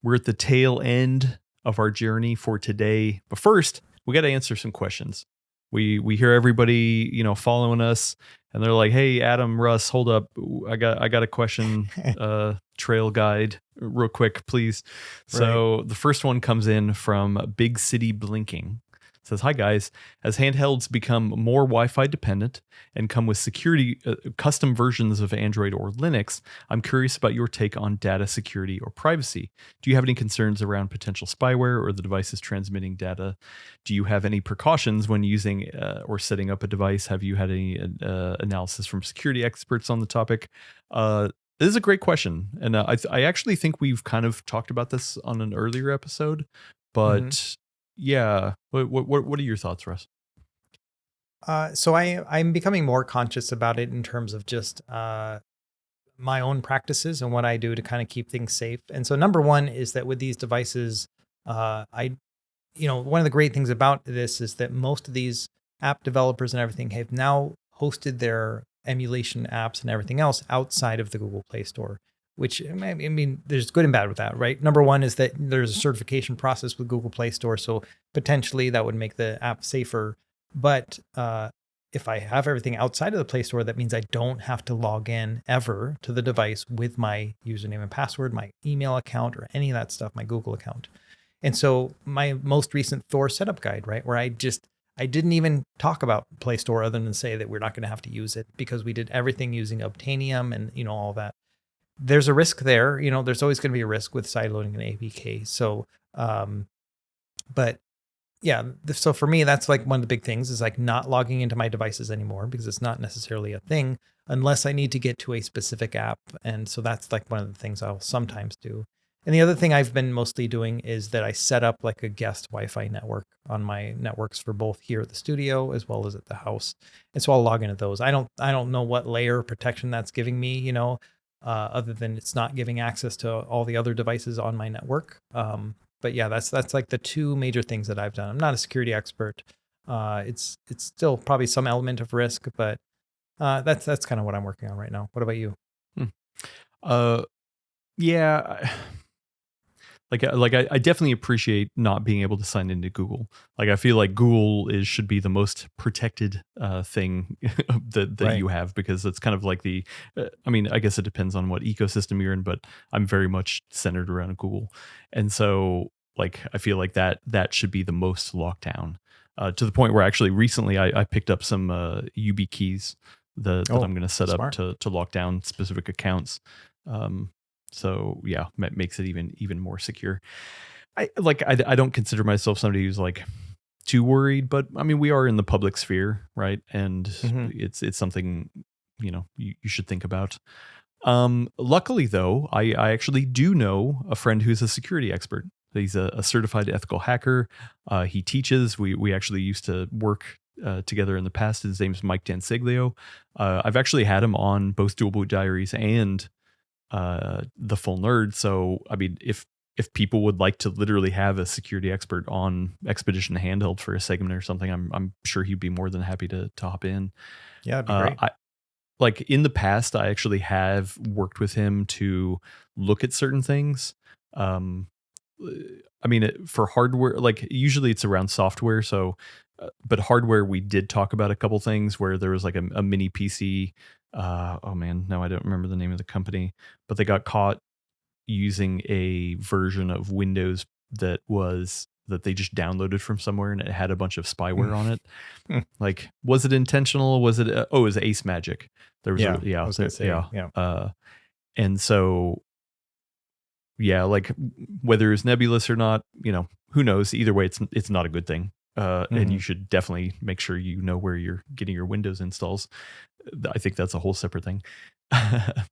We're at the tail end of our journey for today, but first we got to answer some questions. We hear everybody, you know, following us, and they're like, "Hey, Adam, Russ, hold up, I got a question, trail guide, real quick, please." So the first one comes in from Big City Blinking. says, "Hi guys, as handhelds become more Wi-Fi dependent and come with security custom versions of Android or Linux, I'm curious about your take on data security or privacy. Do you have any concerns around potential spyware or the devices transmitting data? Do you have any precautions when using or setting up a device? Have you had any analysis from security experts on the topic?" This is a great question, and I actually think we've kind of talked about this on an earlier episode, but yeah, what are your thoughts, Russ? So I'm becoming more conscious about it in terms of just my own practices and what I do to kind of keep things safe. And so number one is that with these devices, one of the great things about this is that most of these app developers and everything have now hosted their emulation apps and everything else outside of the Google Play Store, which I mean, there's good and bad with that, right? Number one is that there's a certification process with Google Play Store. So potentially that would make the app safer. But if I have everything outside of the Play Store, that means I don't have to log in ever to the device with my username and password, my email account, or any of that stuff, my Google account. And so my most recent Thor setup guide, right, where I didn't even talk about Play Store other than say that we're not going to have to use it because we did everything using Obtainium and, all that. There's a risk there. There's always going to be a risk with sideloading an APK. So, but yeah, so for me, that's like one of the big things is like not logging into my devices anymore because it's not necessarily a thing unless I need to get to a specific app. And so that's like one of the things I'll sometimes do. And the other thing I've been mostly doing is that I set up like a guest Wi-Fi network on my networks for both here at the studio as well as at the house. And so I'll log into those. I don't know what layer of protection that's giving me, other than it's not giving access to all the other devices on my network. But yeah, that's like the two major things that I've done. I'm not a security expert. It's still probably some element of risk, but that's kind of what I'm working on right now. What about you? Yeah. I definitely appreciate not being able to sign into Google. Like I feel like Google should be the most protected thing that Right. you have because it's kind of like I mean, I guess it depends on what ecosystem you're in, but I'm very much centered around Google, and so like I feel like that should be the most locked down to the point where actually recently I picked up some UB keys that I'm going to set smart. up to lock down specific accounts. So yeah, makes it even more secure. I don't consider myself somebody who's like too worried, but I mean we are in the public sphere, right? And it's something you should think about. Luckily though, I actually do know a friend who's a security expert. He's a certified ethical hacker. He teaches. We actually used to work together in the past. His name's Mike Dansiglio. I've actually had him on both Dual Boot Diaries and the Full Nerd. So I mean, if people would like to literally have a security expert on Expedition Handheld for a segment or something, I'm sure he'd be more than happy to hop in. Yeah, it'd be great. Like in the past, I actually have worked with him to look at certain things. I mean, for hardware, like usually it's around software. So, but hardware, we did talk about a couple things where there was like a mini PC. Oh man, no, I don't remember the name of the company, but they got caught using a version of Windows that they just downloaded from somewhere and it had a bunch of spyware on it. Like, was it intentional? Was it? It was Ace Magic. There was, I was gonna say, yeah. And so, yeah, like whether it's nebulous or not, who knows? Either way, it's not a good thing. And you should definitely make sure you know where you're getting your Windows installs. I think that's a whole separate thing.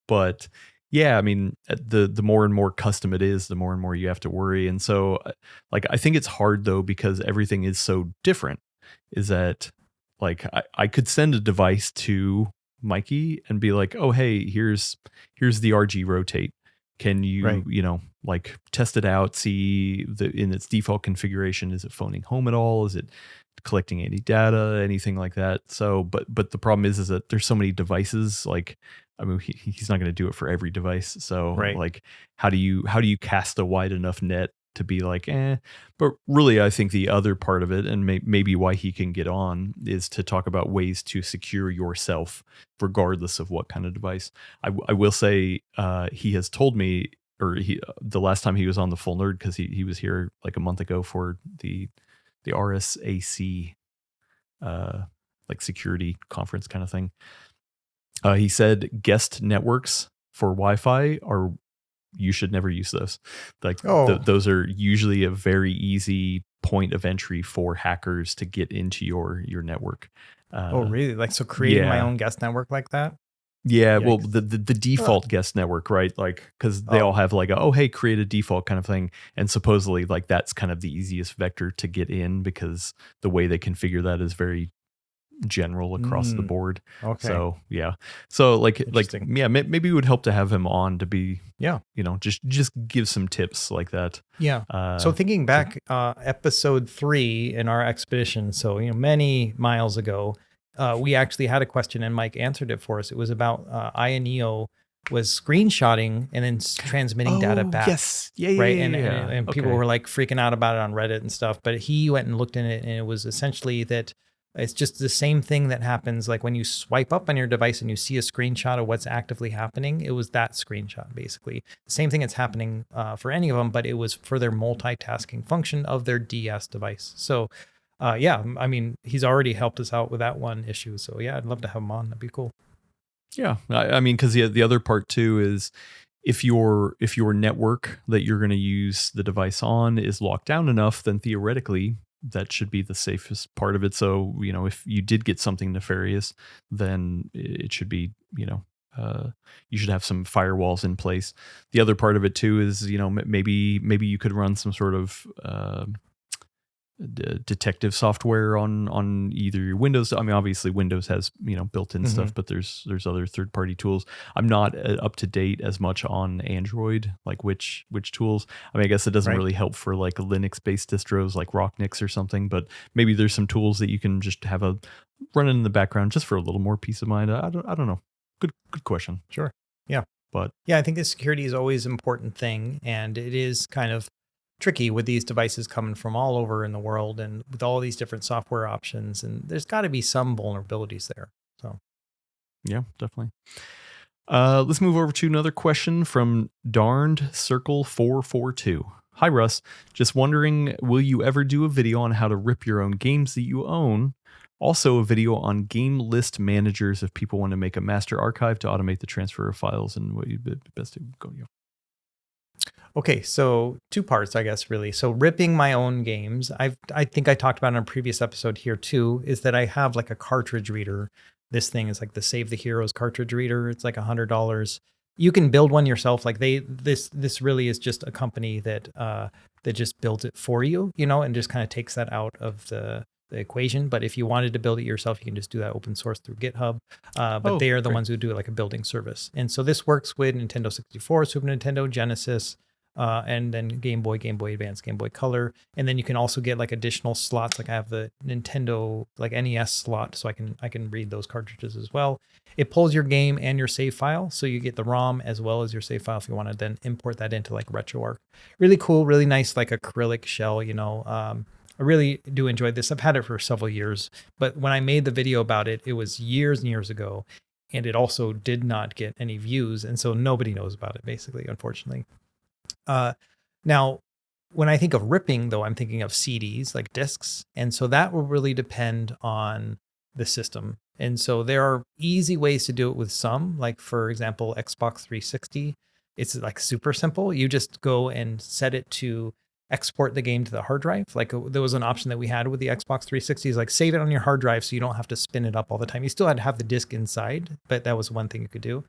But yeah, I mean, the more and more custom it is, the more and more you have to worry. And so, like, I think it's hard though because everything is so different. Is that like I could send a device to Mikey and be like, oh hey, here's the RG rotate. Can you like test it out, see in its default configuration, is it phoning home at all? Is it collecting any data, anything like that? So, but the problem is that there's so many devices. Like, I mean, he's not going to do it for every device. So, like, how do you cast a wide enough net to be like, But really, I think the other part of it, and maybe why he can get on, is to talk about ways to secure yourself, regardless of what kind of device. I will say, he has told me, or the last time he was on the Full Nerd, because he was here like a month ago for the RSAC like security conference kind of thing. He said guest networks for Wi-Fi are, you should never use those. Like those are usually a very easy point of entry for hackers to get into your network. Oh, really? Like, so creating my own guest network like that? Yeah, yikes. Well, the default guest network, right? Like, because they all have like, hey, create a default kind of thing. And supposedly, like, that's kind of the easiest vector to get in because the way they configure that is very general across the board. Okay. So, yeah. So, like, yeah, maybe it would help to have him on to be, just give some tips like that. Yeah. So thinking back, episode 3 in our expedition, so, many miles ago, we actually had a question and Mike answered it for us. It was about INEO was screenshotting and then transmitting data back. Yes. Yeah. Right. And people were like freaking out about it on Reddit and stuff. But he went and looked in it, and it was essentially that it's just the same thing that happens like when you swipe up on your device and you see a screenshot of what's actively happening. It was that screenshot, basically. The same thing that's happening for any of them, but it was for their multitasking function of their DS device. So yeah, I mean, he's already helped us out with that one issue. So yeah, I'd love to have him on. That'd be cool. Yeah. I mean, because the other part too is if your network that you're going to use the device on is locked down enough, then theoretically that should be the safest part of it. So, if you did get something nefarious, then it should be, you should have some firewalls in place. The other part of it too is, maybe you could run some sort of detective software on either your Windows. I mean, obviously Windows has built-in stuff, but there's other third-party tools. I'm not up to date as much on Android, like which tools. I mean, I guess it doesn't really help for like Linux-based distros like Rocknix or something, but maybe there's some tools that you can just have running in the background just for a little more peace of mind. I don't know. Good question. Sure. Yeah. But yeah, I think the security is always an important thing, and it is kind of tricky with these devices coming from all over in the world and with all these different software options, and there's got to be some vulnerabilities there. So yeah, definitely. Let's move over to another question from Darned Circle 442. Hi Russ, just wondering, will you ever do a video on how to rip your own games that you own? Also a video on game list managers if people want to make a master archive to automate the transfer of files and what you'd be best to go. Okay, so 2 parts, I guess, really. So ripping my own games, I think I talked about in a previous episode here too, is that I have like a cartridge reader. This thing is like the Save the Heroes cartridge reader. It's like $100. You can build one yourself. Like this really is just a company that just builds it for you, and just kind of takes that out of the equation. But if you wanted to build it yourself, you can just do that open source through GitHub. But they are the ones who do it like a building service. And so this works with Nintendo 64, Super Nintendo, Genesis, and then Game Boy, Game Boy Advance, Game Boy Color. And then you can also get like additional slots. Like I have the Nintendo like NES slot, so I can read those cartridges as well. It pulls your game and your save file. So you get the ROM as well as your save file if you want to then import that into like RetroArch. Really cool, really nice, like acrylic shell, I really do enjoy this. I've had it for several years, but when I made the video about it, it was years and years ago, and it also did not get any views. And so nobody knows about it, basically, unfortunately. Now, when I think of ripping, though, I'm thinking of CDs, like discs. And so that will really depend on the system. And so there are easy ways to do it with some, like, for example, Xbox 360. It's like super simple. You just go and set it to export the game to the hard drive. Like there was an option that we had with the Xbox 360 is like save it on your hard drive so you don't have to spin it up all the time. You still had to have the disk inside, but that was one thing you could do.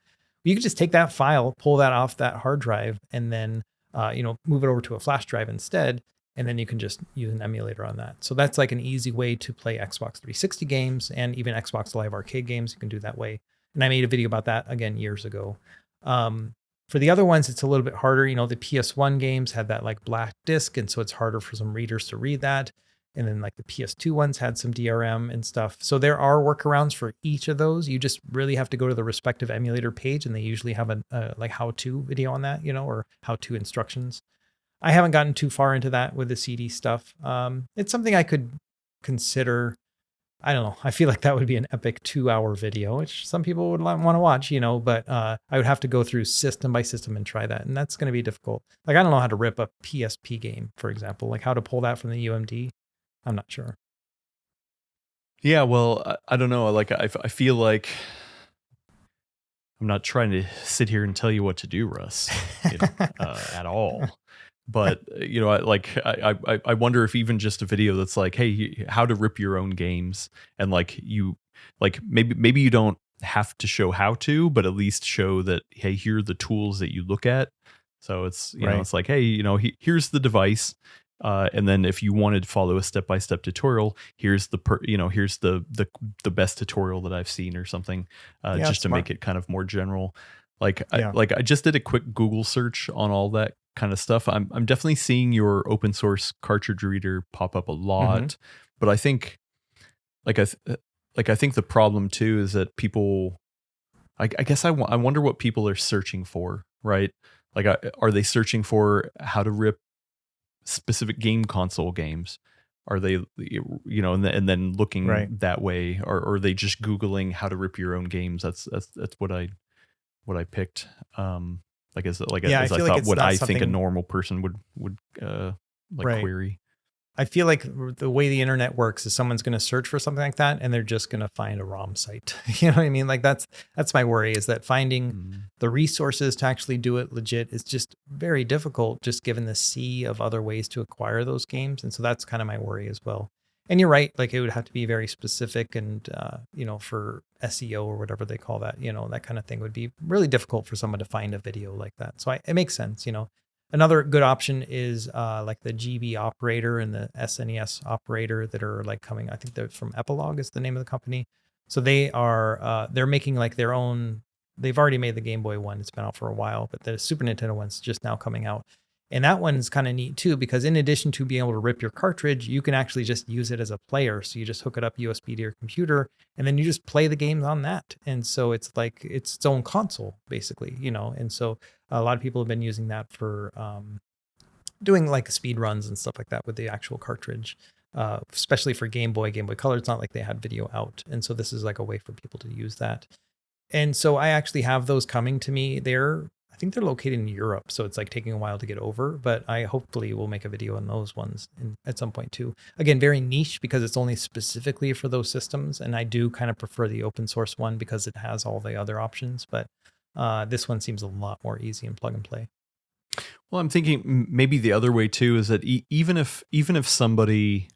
You could just take that file, pull that off that hard drive, and then move it over to a flash drive instead. And then you can just use an emulator on that. So that's like an easy way to play Xbox 360 games and even Xbox Live Arcade games. You can do that way. And I made a video about that again years ago. For the other ones, it's a little bit harder. The PS1 games had that like black disc, and so it's harder for some readers to read that. And then like the PS2 ones had some DRM and stuff. So there are workarounds for each of those. You just really have to go to the respective emulator page, and they usually have a like how-to video on that, or how-to instructions. I haven't gotten too far into that with the CD stuff. It's something I could consider. I don't know. I feel like that would be an epic 2-hour video, which some people would want to watch, but I would have to go through system by system and try that. And that's going to be difficult. Like, I don't know how to rip a PSP game, for example, like how to pull that from the UMD. I'm not sure. Yeah, well, I don't know. Like, I feel like I'm not trying to sit here and tell you what to do, Russ, at all. But I wonder if even just a video that's like, hey, how to rip your own games, and maybe you don't have to show how to, but at least show that, hey, here are the tools that you look at. So it's Right. it's like, hey, here's the device. And then if you wanted to follow a step-by-step tutorial, here's here's the best tutorial that I've seen or something, Yeah, just that's to smart. make it kind of more general. Yeah. I just did a quick Google search on all that kind of stuff. I'm definitely seeing your open source cartridge reader pop up a lot, but I think I think the problem too is that people, I guess I wonder what people are searching for, right? Like, are they searching for how to rip specific game console games? Are they, and then looking Right. that way, or are they just Googling how to rip your own games? That's what I picked. Yeah, I As I feel like thought it's what not I think a something. normal person would Right. query. I feel like the way the internet works is someone's going to search for something like that and they're just going to find a ROM site. You know what I mean? Like that's my worry, is that finding Mm. the resources to actually do it legit is just very difficult, just given the sea of other ways to acquire those games. And so that's kind of my worry as well. And you're right, like it would have to be very specific, and for SEO or whatever they call that, that kind of thing would be really difficult for someone to find a video like that. So it makes sense. Another good option is like the GB operator and the SNES operator that are like coming. I think they're from Epilogue is the name of the company. So they're making like their own. They've already made the Game Boy one. It's been out for a while, but the Super Nintendo one's just now coming out. And that one's kind of neat too, because in addition to being able to rip your cartridge, you can actually just use it as a player. So you just hook it up USB to your computer, and then you just play the games on that. And so it's like it's its own console, basically. And so a lot of people have been using that for doing like speed runs and stuff like that with the actual cartridge, especially for Game Boy Color. It's not like they had video out. And so this is like a way for people to use that. And so I actually have those coming to me. I think they're located in Europe, so it's like taking a while to get over, but I hopefully will make a video on those ones at some point too. Again, very niche because it's only specifically for those systems, and I do kind of prefer the open source one because it has all the other options, but this one seems a lot more easy and plug and play. Well, I'm thinking maybe the other way too is that even if somebody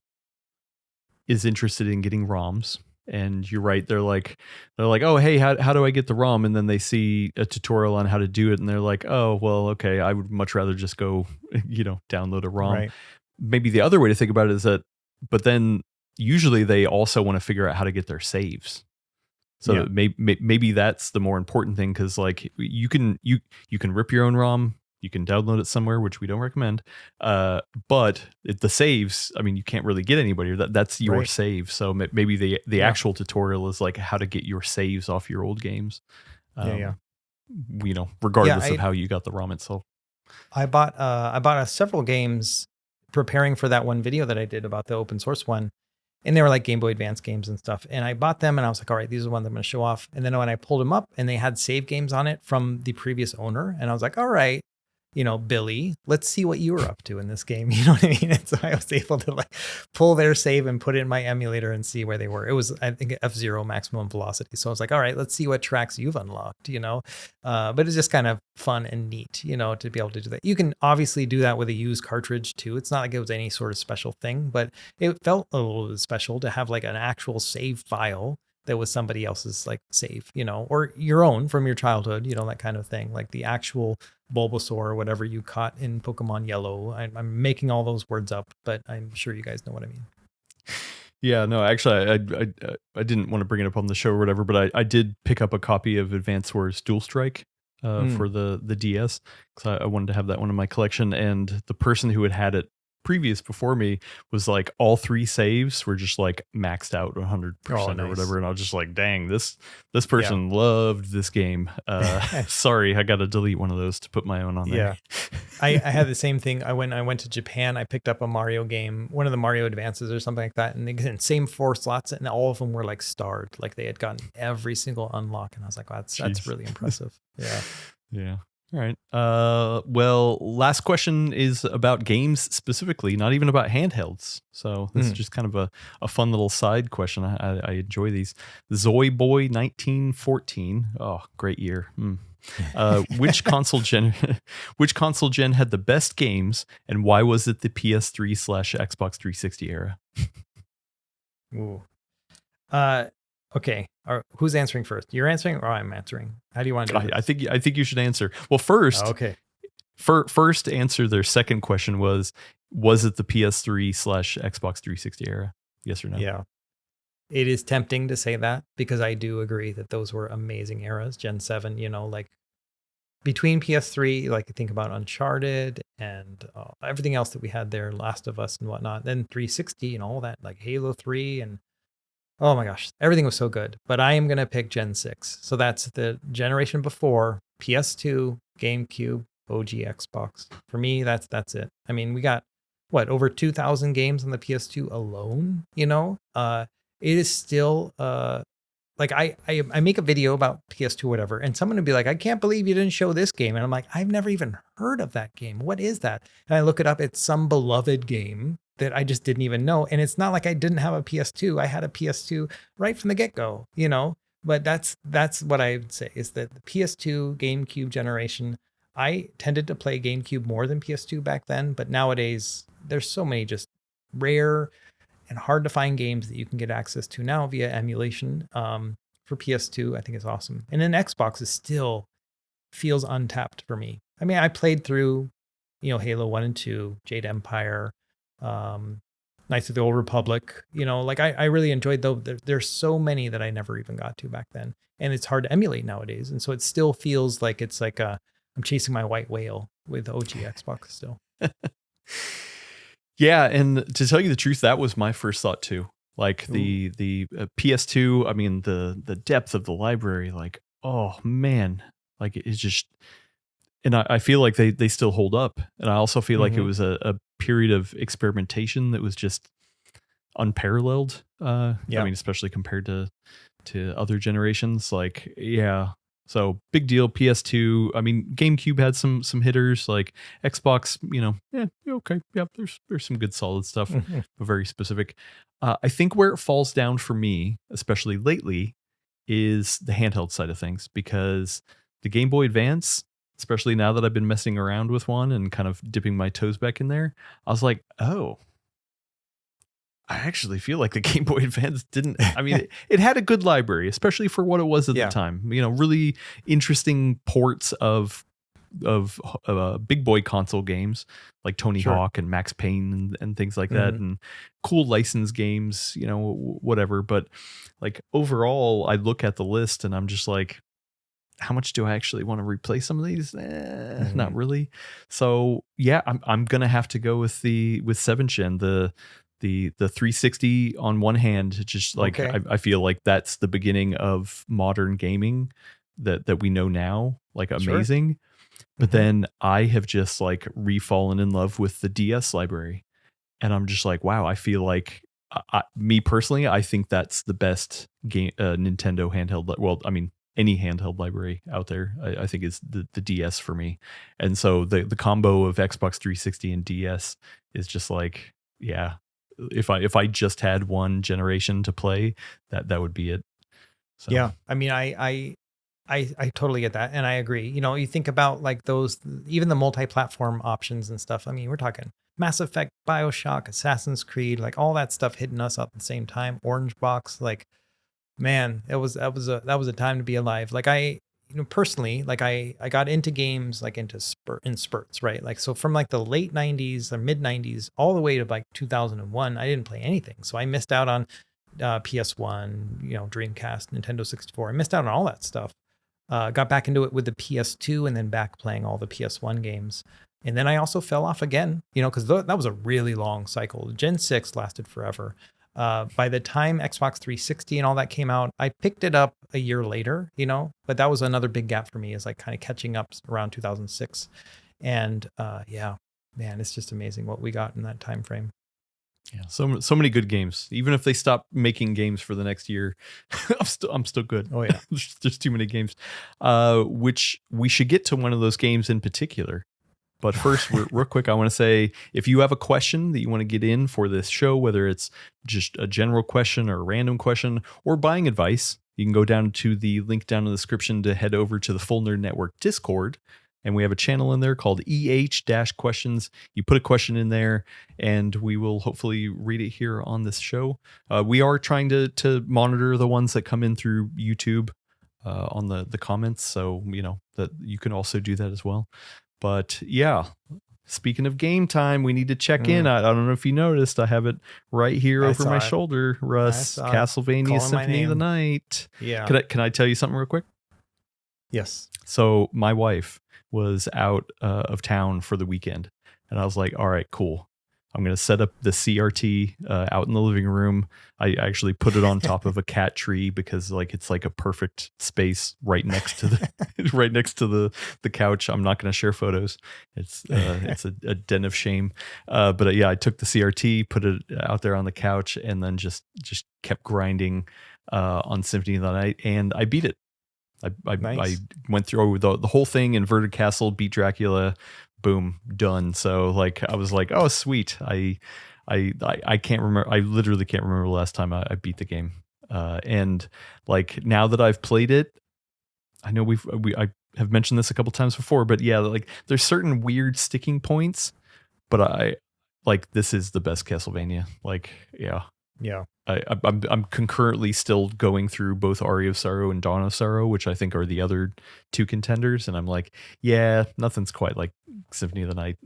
is interested in getting ROMs, and you're right, they're like, oh, hey, how do I get the ROM? And then they see a tutorial on how to do it, and they're like, oh, well, okay, I would much rather just go, download a ROM. Right. Maybe the other way to think about it is that, but then usually they also want to figure out how to get their saves. So Yeah. maybe that's the more important thing, because like you can rip your own ROM. You can download it somewhere, which we don't recommend. But the saves, I mean, you can't really get anybody. That's your Right. save. So maybe the Yeah. actual tutorial is like how to get your saves off your old games. Yeah. Regardless of how you got the ROM itself. I bought several games preparing for that one video that I did about the open source one. And they were like Game Boy Advance games and stuff. And I bought them and I was like, all right, these are the ones I'm going to show off. And then when I pulled them up and they had save games on it from the previous owner, and I was like, all right, Billy, let's see what you were up to in this game. You know what I mean? And so I was able to like pull their save and put it in my emulator and see where they were. It was, I think, F-Zero maximum velocity. So I was like, all right, let's see what tracks you've unlocked, but it's just kind of fun and neat, to be able to do that. You can obviously do that with a used cartridge too. It's not like it was any sort of special thing, but it felt a little bit special to have like an actual save file that was somebody else's like save, or your own from your childhood, that kind of thing. Like the actual Bulbasaur or whatever you caught in Pokemon Yellow. I'm making all those words up, but I'm sure you guys know what I mean. Yeah, no, actually, I didn't want to bring it up on the show or whatever, but I did pick up a copy of Advance Wars Dual Strike for the DS, because I wanted to have that one in my collection. And the person who had it before me was like, all 3 saves were just like maxed out 100% or whatever, and I was just like, dang, this person loved this game. Sorry, I gotta delete one of those to put my own on there. I had the same thing. I went to Japan, I picked up a Mario game, one of the Mario Advances or something like that, and again, same 4 slots, and all of them were like starred, like they had gotten every single unlock, and I was like, wow, that's really impressive. Yeah. All right. Well, last question is about games specifically, not even about handhelds. So this is just kind of a fun little side question. I enjoy these. Zoy Boy 1914. Oh, great year. Which console gen which console gen had the best games, and why was it the PS3/Xbox 360 era? Ooh. Okay. Who's answering first? You're answering or I'm answering? How do you want to do this? I think you should answer. Well, first, Okay. first answer their second question was it the PS3/Xbox 360 era? Yes or no? Yeah. It is tempting to say that because I do agree that those were amazing eras. Gen 7, like between PS3, like think about Uncharted and everything else that we had there, Last of Us and whatnot. Then 360 and all that, like Halo 3 and oh my gosh, everything was so good. But I am going to pick Gen 6. So that's the generation before PS2, GameCube, OG Xbox. For me, that's it. I mean, we got over 2,000 games on the PS2 alone, it is still like I make a video about PS2 whatever, and someone would be like, I can't believe you didn't show this game. And I'm like, I've never even heard of that game. What is that? And I look it up. It's some beloved game that I just didn't even know. And it's not like I didn't have a PS2. I had a PS2 right from the get-go, But that's what I would say is that the PS2 GameCube generation, I tended to play GameCube more than PS2 back then, but nowadays there's so many just rare and hard to find games that you can get access to now via emulation. For PS2, I think it's awesome. And then Xbox is still feels untapped for me. I mean, I played through, Halo 1 and 2, Jade Empire, Knights of the Old Republic, like I really enjoyed those. There's so many that I never even got to back then. And it's hard to emulate nowadays. And so it still feels like it's like I'm chasing my white whale with OG Xbox still. Yeah, and to tell you the truth, that was my first thought too. Like the PS2, I mean the depth of the library, like oh man, like it's just, and I feel like they still hold up, and I also feel like it was a period of experimentation that was just unparalleled. I mean, especially compared to other generations. Like yeah. So big deal. PS2. I mean, GameCube had some hitters. Like Xbox, okay, yeah. There's some good solid stuff, but very specific. I think where it falls down for me, especially lately, is the handheld side of things, because the Game Boy Advance, especially now that I've been messing around with one and kind of dipping my toes back in there, I was like, oh, I actually feel like the Game Boy Advance didn't. I mean, it had a good library, especially for what it was at the time. Really interesting ports of big boy console games like Tony Hawk and Max Payne and things like that, and cool license games, whatever. But like overall, I look at the list and I'm just like, how much do I actually want to replay some of these? Not really. So yeah, I'm gonna have to go with 7th gen, the 360 on one hand. Just like I feel like that's the beginning of modern gaming that we know now, like amazing. But then I have just like refallen in love with the DS library, and I'm just like, wow, I feel like me personally, I think that's the best game Nintendo handheld. Well, I mean, any handheld library out there, I think is the DS for me. And so the combo of Xbox 360 and DS is just like, yeah, if I just had one generation to play, that would be it. So. Yeah, I mean, I totally get that, and I agree. You think about like those, even the multi-platform options and stuff. I mean, we're talking Mass Effect, BioShock, Assassin's Creed, like all that stuff hitting us up at the same time. Orange Box, like man, that was a time to be alive. Like personally, like I got into games like into spurts, right? Like so from like the late 90s or mid 90s all the way to like 2001, I didn't play anything. So I missed out on PS1, Dreamcast, Nintendo 64. I missed out on all that stuff. Got back into it with the PS2 and then back playing all the PS1 games. And then I also fell off again, because that was a really long cycle. Gen 6 lasted forever. By the time Xbox 360 and all that came out, I picked it up a year later, but that was another big gap for me, is like kind of catching up around 2006. And yeah, man, it's just amazing what we got in that time frame. Yeah, so many good games. Even if they stop making games for the next year, I'm still good. Oh yeah. There's too many games. Which we should get to one of those games in particular. But first, real quick, I want to say, if you have a question that you want to get in for this show, whether it's just a general question or a random question or buying advice, you can go down to the link down in the description to head over to the Full Nerd Network Discord. And we have a channel in there called EH-questions. You put a question in there, and we will hopefully read it here on this show. We are trying to monitor the ones that come in through YouTube on the comments. So, that you can also do that as well. But yeah, speaking of game time, we need to check in. I don't know if you noticed, I have it right here over my shoulder. Russ, Castlevania Symphony of the Night. Yeah. Can I tell you something real quick? Yes. So my wife was out of town for the weekend, and I was like, all right, cool. I'm going to set up the CRT out in the living room. I actually put it on top of a cat tree because it's like a perfect space right next to the couch. I'm not going to share photos. It's a den of shame. But yeah, I took the CRT, put it out there on the couch, and then just kept grinding on Symphony of the Night, and I beat it. I went through the whole thing, inverted castle, beat Dracula, boom, done. So I was like, oh sweet. I can't remember. I literally can't remember the last time I beat the game. And now that I've played it, I know I have mentioned this a couple times before, but yeah, there's certain weird sticking points, but I this is the best Castlevania. Yeah. I'm concurrently still going through both Aria of Sorrow and Dawn of Sorrow, which I think are the other two contenders. And I'm like, yeah, nothing's quite like Symphony of the Night.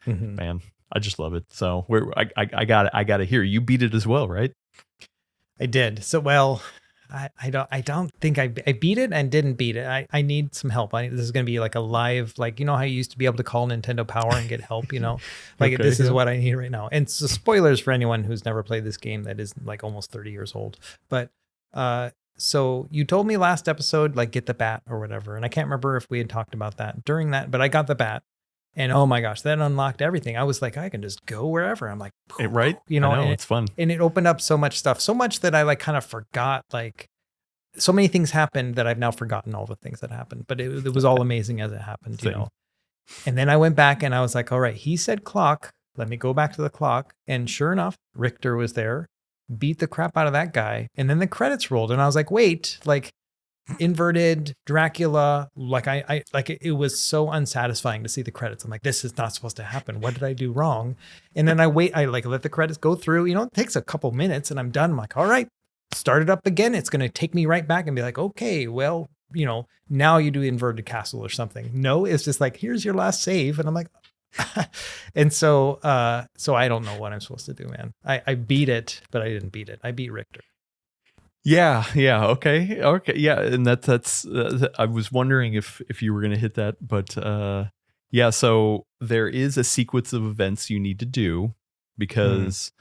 Man, I just love it. So I got to hear you beat it as well, right? I did. So, well, I don't think I beat it and didn't beat it. I need some help. This is going to be like a live, how you used to be able to call Nintendo Power and get help, Okay, this is what I need right now. And so spoilers for anyone who's never played this game that is almost 30 years old. But, so you told me last episode, get the bat or whatever. And I can't remember if we had talked about that during that, but I got the bat. And oh my gosh, that unlocked everything. I was like, I can just go wherever. I'm like, right? I know, it's fun. And it opened up so much stuff, so much that I kind of forgot, so many things happened that I've now forgotten all the things that happened, but it was all amazing as it happened, And then I went back and I was like, all right, he said clock. Let me go back to the clock. And sure enough, Richter was there, beat the crap out of that guy. And then the credits rolled. And I was like, wait, inverted Dracula, it was so unsatisfying to see the credits. I'm like, this is not supposed to happen. What did I do wrong? And then I let the credits go through. It takes a couple minutes and I'm done. I'm like, all right, start it up again. It's going to take me right back and be like, okay, well, now you do inverted castle or something. No, it's just here's your last save. And I'm like, and so I don't know what I'm supposed to do, man. I beat it, but I didn't beat it. I beat Richter. Yeah. Okay. Yeah. And that's, I was wondering if you were going to hit that, but, yeah. So there is a sequence of events you need to do because,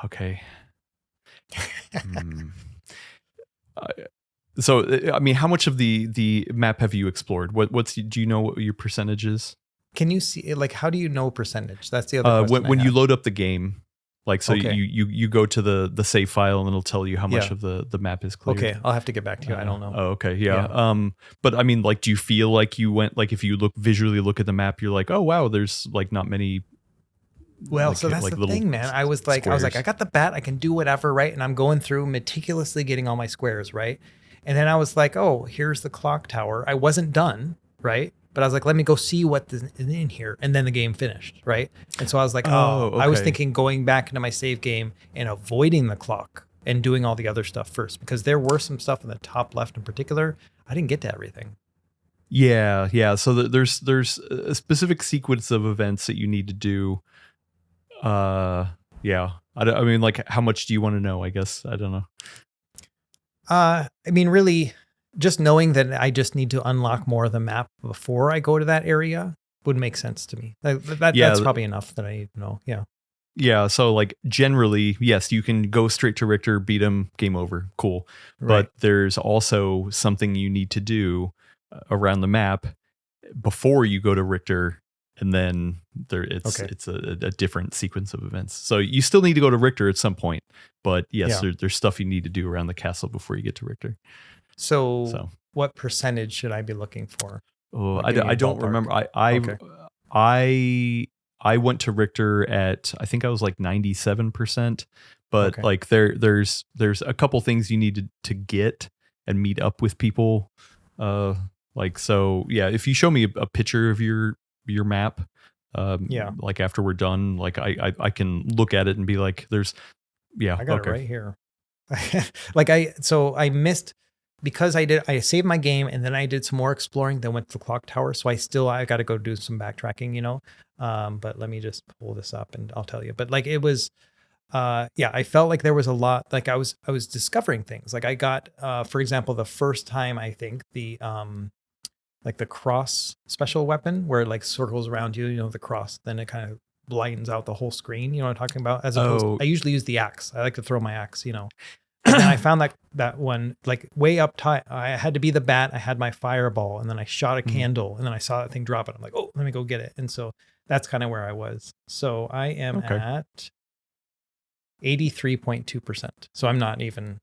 okay. So, I mean, how much of the map have you explored? Do you know what your percentage is? Can you see, how do you know percentage? That's the other question. When you load up the game, Okay. you go to the save file and it'll tell you how much of the map is cleared. Okay, I'll have to get back to you. I don't know. Oh, okay, yeah. But I mean, do you feel like you went, if you visually look at the map, you're like, oh wow, there's not many. Well, so that's the thing, man. I was like, I got the bat, I can do whatever, right? And I'm going through meticulously getting all my squares, right? And then I was like, oh, here's the clock tower. I wasn't done, right? But I was like, let me go see what is in here. And then the game finished, right? And so I was like, okay. I was thinking going back into my save game and avoiding the clock and doing all the other stuff first, because there were some stuff in the top left in particular. I didn't get to everything. Yeah. So there's a specific sequence of events that you need to do. Yeah. I mean, how much do you want to know? I guess I don't know. I mean, really, just knowing that I just need to unlock more of the map before I go to that area would make sense to me. That's probably enough that I need to know. Yeah. Yeah. So generally, yes, you can go straight to Richter, beat him, game over. Cool. Right. But there's also something you need to do around the map before you go to Richter and then it's Okay. a different sequence of events. So you still need to go to Richter at some point, but yes, Yeah. there's stuff you need to do around the castle before you get to Richter. So what percentage should I be looking for? Oh, Like, give me a I don't ballpark. remember. Okay. I went to Richter at, I think I was like 97%, but Okay. like there's a couple things you need to get and meet up with people. Like, so yeah, if you show me a picture of your map, Yeah. like after we're done, like I can look at it and be like, yeah, I got okay. it right here. Like I missed, because I saved my game and then I did some more exploring, then went to the clock tower. So I got to go do some backtracking, but let me just pull this up and I'll tell you. But like, it was, yeah, I felt like there was a lot, like I was discovering things. Like I got, for example, the first time, I think like the cross special weapon where it like circles around you, the cross, then it kind of lightens out the whole screen. You know what I'm talking about? As opposed, I usually use the axe. I like to throw my axe, And then I found that one like way up tight. I had to be the bat. I had my fireball, and then I shot a candle, and then I saw that thing drop it. I'm like, oh, let me go get it. And so that's kind of where I was. So I am at 83.2%. So I'm not even.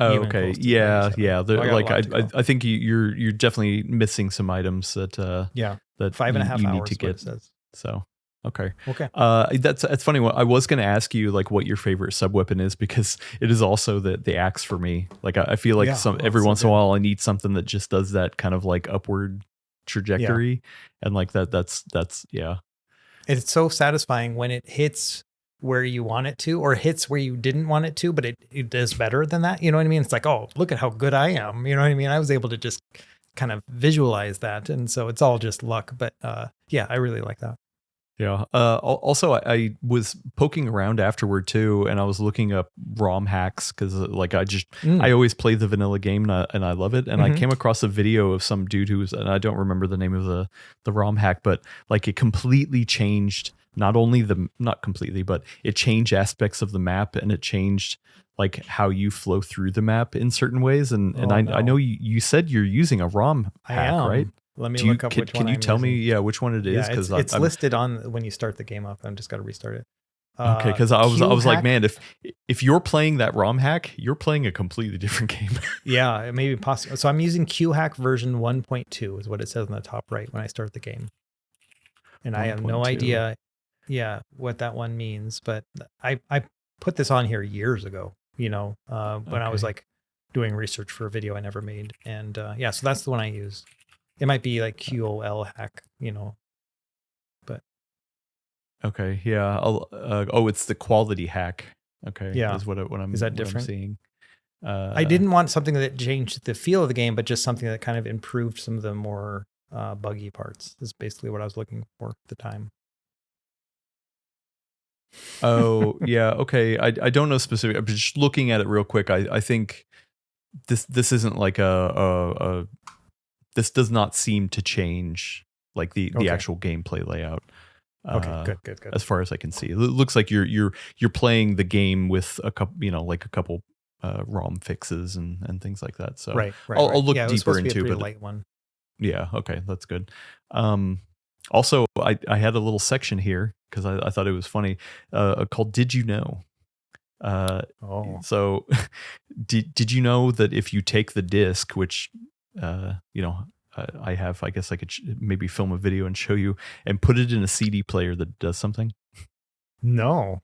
Oh, even okay. close to Yeah. 97. Yeah. So I got a Like lot to go. I think you're definitely missing some items that Yeah. that 5.5 you hours need to what get. it says. So okay. Okay. That's funny. I was going to ask you like what your favorite sub weapon is, because it is also the axe for me. Like I feel like every once in a while I need something that just does that kind of like upward trajectory, and like that's yeah. It's so satisfying when it hits where you want it to, or hits where you didn't want it to, but it does better than that. You know what I mean? It's like, oh, look at how good I am. You know what I mean? I was able to just kind of visualize that. And so it's all just luck. But yeah, I really like that. Yeah. Also, I was poking around afterward too, and I was looking up ROM hacks because, like, I always play the vanilla game and I love it. And I came across a video of some dude and I don't remember the name of the ROM hack, but like it completely changed not completely, but it changed aspects of the map, and it changed like how you flow through the map in certain ways. And I know you said you're using a ROM hack, right? Let me look up which one. Can you tell me, which one it is? Because it's listed on when you start the game up. I've just got to restart it. Okay, because I was like, man, if you're playing that ROM hack, you're playing a completely different game. Yeah, it may be possible. So I'm using Q hack version 1.2 is what it says on the top right when I start the game, and I have no idea, what that one means. But I put this on here years ago, when I was like doing research for a video I never made, and so that's the one I use. It might be like QOL hack, but. Okay. Yeah. It's the quality hack. Okay. Yeah. Is what I'm different? seeing. I didn't want something that changed the feel of the game, but just something that kind of improved some of the more buggy parts is basically what I was looking for at the time. Oh, yeah. Okay. I don't know specific, but just looking at it real quick, I think this isn't like this does not seem to change like the actual gameplay layout. Okay, good. As far as I can see, it looks like you're playing the game with a couple, like a couple ROM fixes and things like that. So right. I'll look deeper it was supposed into to be a it. light one. Yeah. Okay, that's good. Also, I had a little section here because I thought it was funny, called "Did You Know?" So did you know that if you take the disc, which I have, I guess I could maybe film a video and show you, and put it in a CD player that does something? No.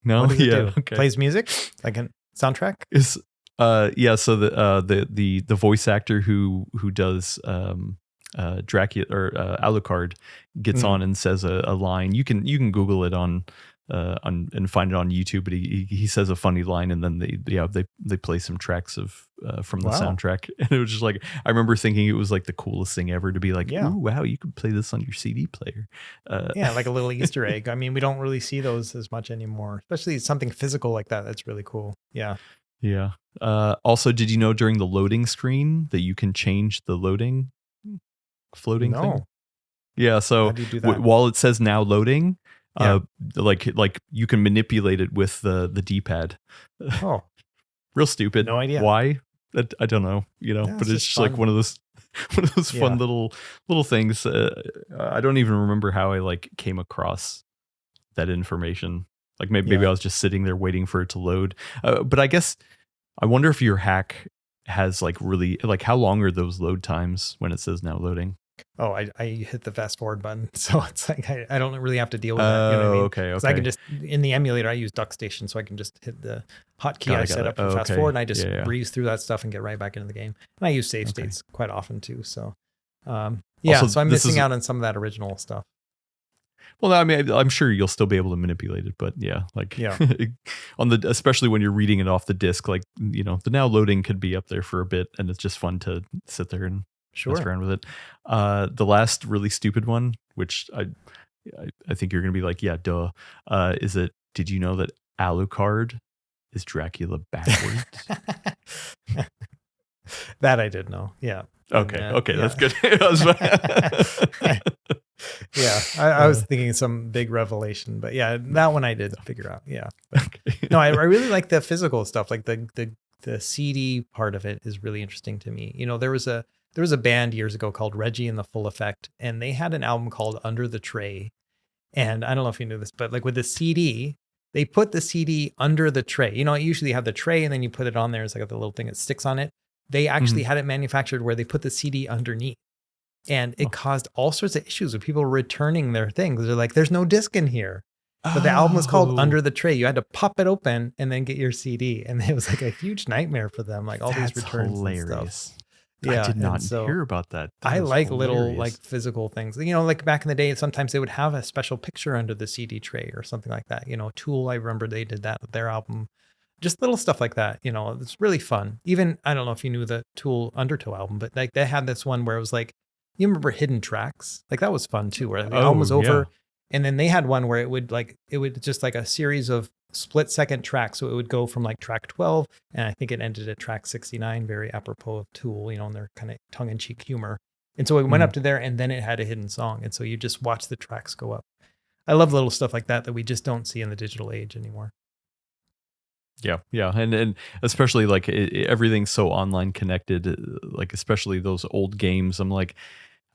No. What does it do? Okay. Plays music like a soundtrack? Is so the voice actor who does Dracula or Alucard gets on and says a line. You can Google it on and find it on YouTube, but he says a funny line, and then they play some tracks of from the soundtrack, and it was just like, I remember thinking it was like the coolest thing ever to be like, ooh, wow, you could play this on your CD player. Like a little Easter egg. I mean, we don't really see those as much anymore, especially something physical like that. That's really cool. Yeah. Also, did you know during the loading screen that you can change the floating thing? Yeah. So how do you do that? While it says now loading, like you can manipulate it with the D-pad. Oh, real stupid. No idea. Why? I don't know, Yeah, but it's just just like fun. one of those fun Yeah. little things. I don't even remember how I like came across that information. Like maybe I Yeah. was just sitting there waiting for it to load. But I guess I wonder if your hack has like really like how long are those load times when it says now loading? Oh, I hit the fast forward button. So it's like I don't really have to deal with that. You know what I Oh, mean? okay, Because I can okay. just, in the emulator, I use DuckStation. So I can just hit the hotkey I Got set it. up for Oh, fast forward okay. and I just Yeah, yeah. breeze through that stuff and get right back into the game. And I use save Okay. states quite often too. So, Also, so I'm this missing is out on some of that original stuff. well, I mean, I'm sure you'll still be able to manipulate it, but yeah, like Yeah. especially when you're reading it off the disk, like the now loading could be up there for a bit, and it's just fun to sit there and mess Sure. around with it. The last really stupid one, which I think you're gonna be like, yeah, duh. Is it? Did you know that Alucard is Dracula backwards? That I did know. Yeah. Okay, okay, Yeah. that's good. I Yeah. I was thinking some big revelation, but yeah, that one I did figure out. Yeah. okay. No, I really like the physical stuff. Like the CD part of it is really interesting to me. There was a band years ago called Reggie and the Full Effect, and they had an album called Under the Tray. And I don't know if you knew this, but like with the CD, they put the CD under the tray. You usually have the tray and then you put it on there. It's like the little thing that sticks on it. They actually Mhm. had it manufactured where they put the CD underneath. And it Oh. caused all sorts of issues with people returning their things. They're like, there's no disc in here. But the album was called Oh, Under the Tray. You had to pop it open and then get your CD. And it was like a huge nightmare for them, like all these that's returns and stuff. hilarious. I Yeah. did And not so hear about that. That I is like little like hilarious. physical things. Like back in the day, sometimes they would have a special picture under the CD tray or something like that. Tool, I remember they did that with their album. Just little stuff like that. It's really fun. Even I don't know if you knew the Tool Undertow album, but like they had this one where it was like, you remember hidden tracks? Like that was fun too, where the album was Oh, yeah. over, and then they had one where it would just like a series of split second tracks. So it would go from like track 12, and I think it ended at track 69, very apropos of Tool, and their kind of tongue in cheek humor. And so it went up to there, and then it had a hidden song, and so you just watch the tracks go up. I love little stuff like that we just don't see in the digital age anymore. Yeah, yeah, and especially like everything's so online connected, like especially those old games. I'm like,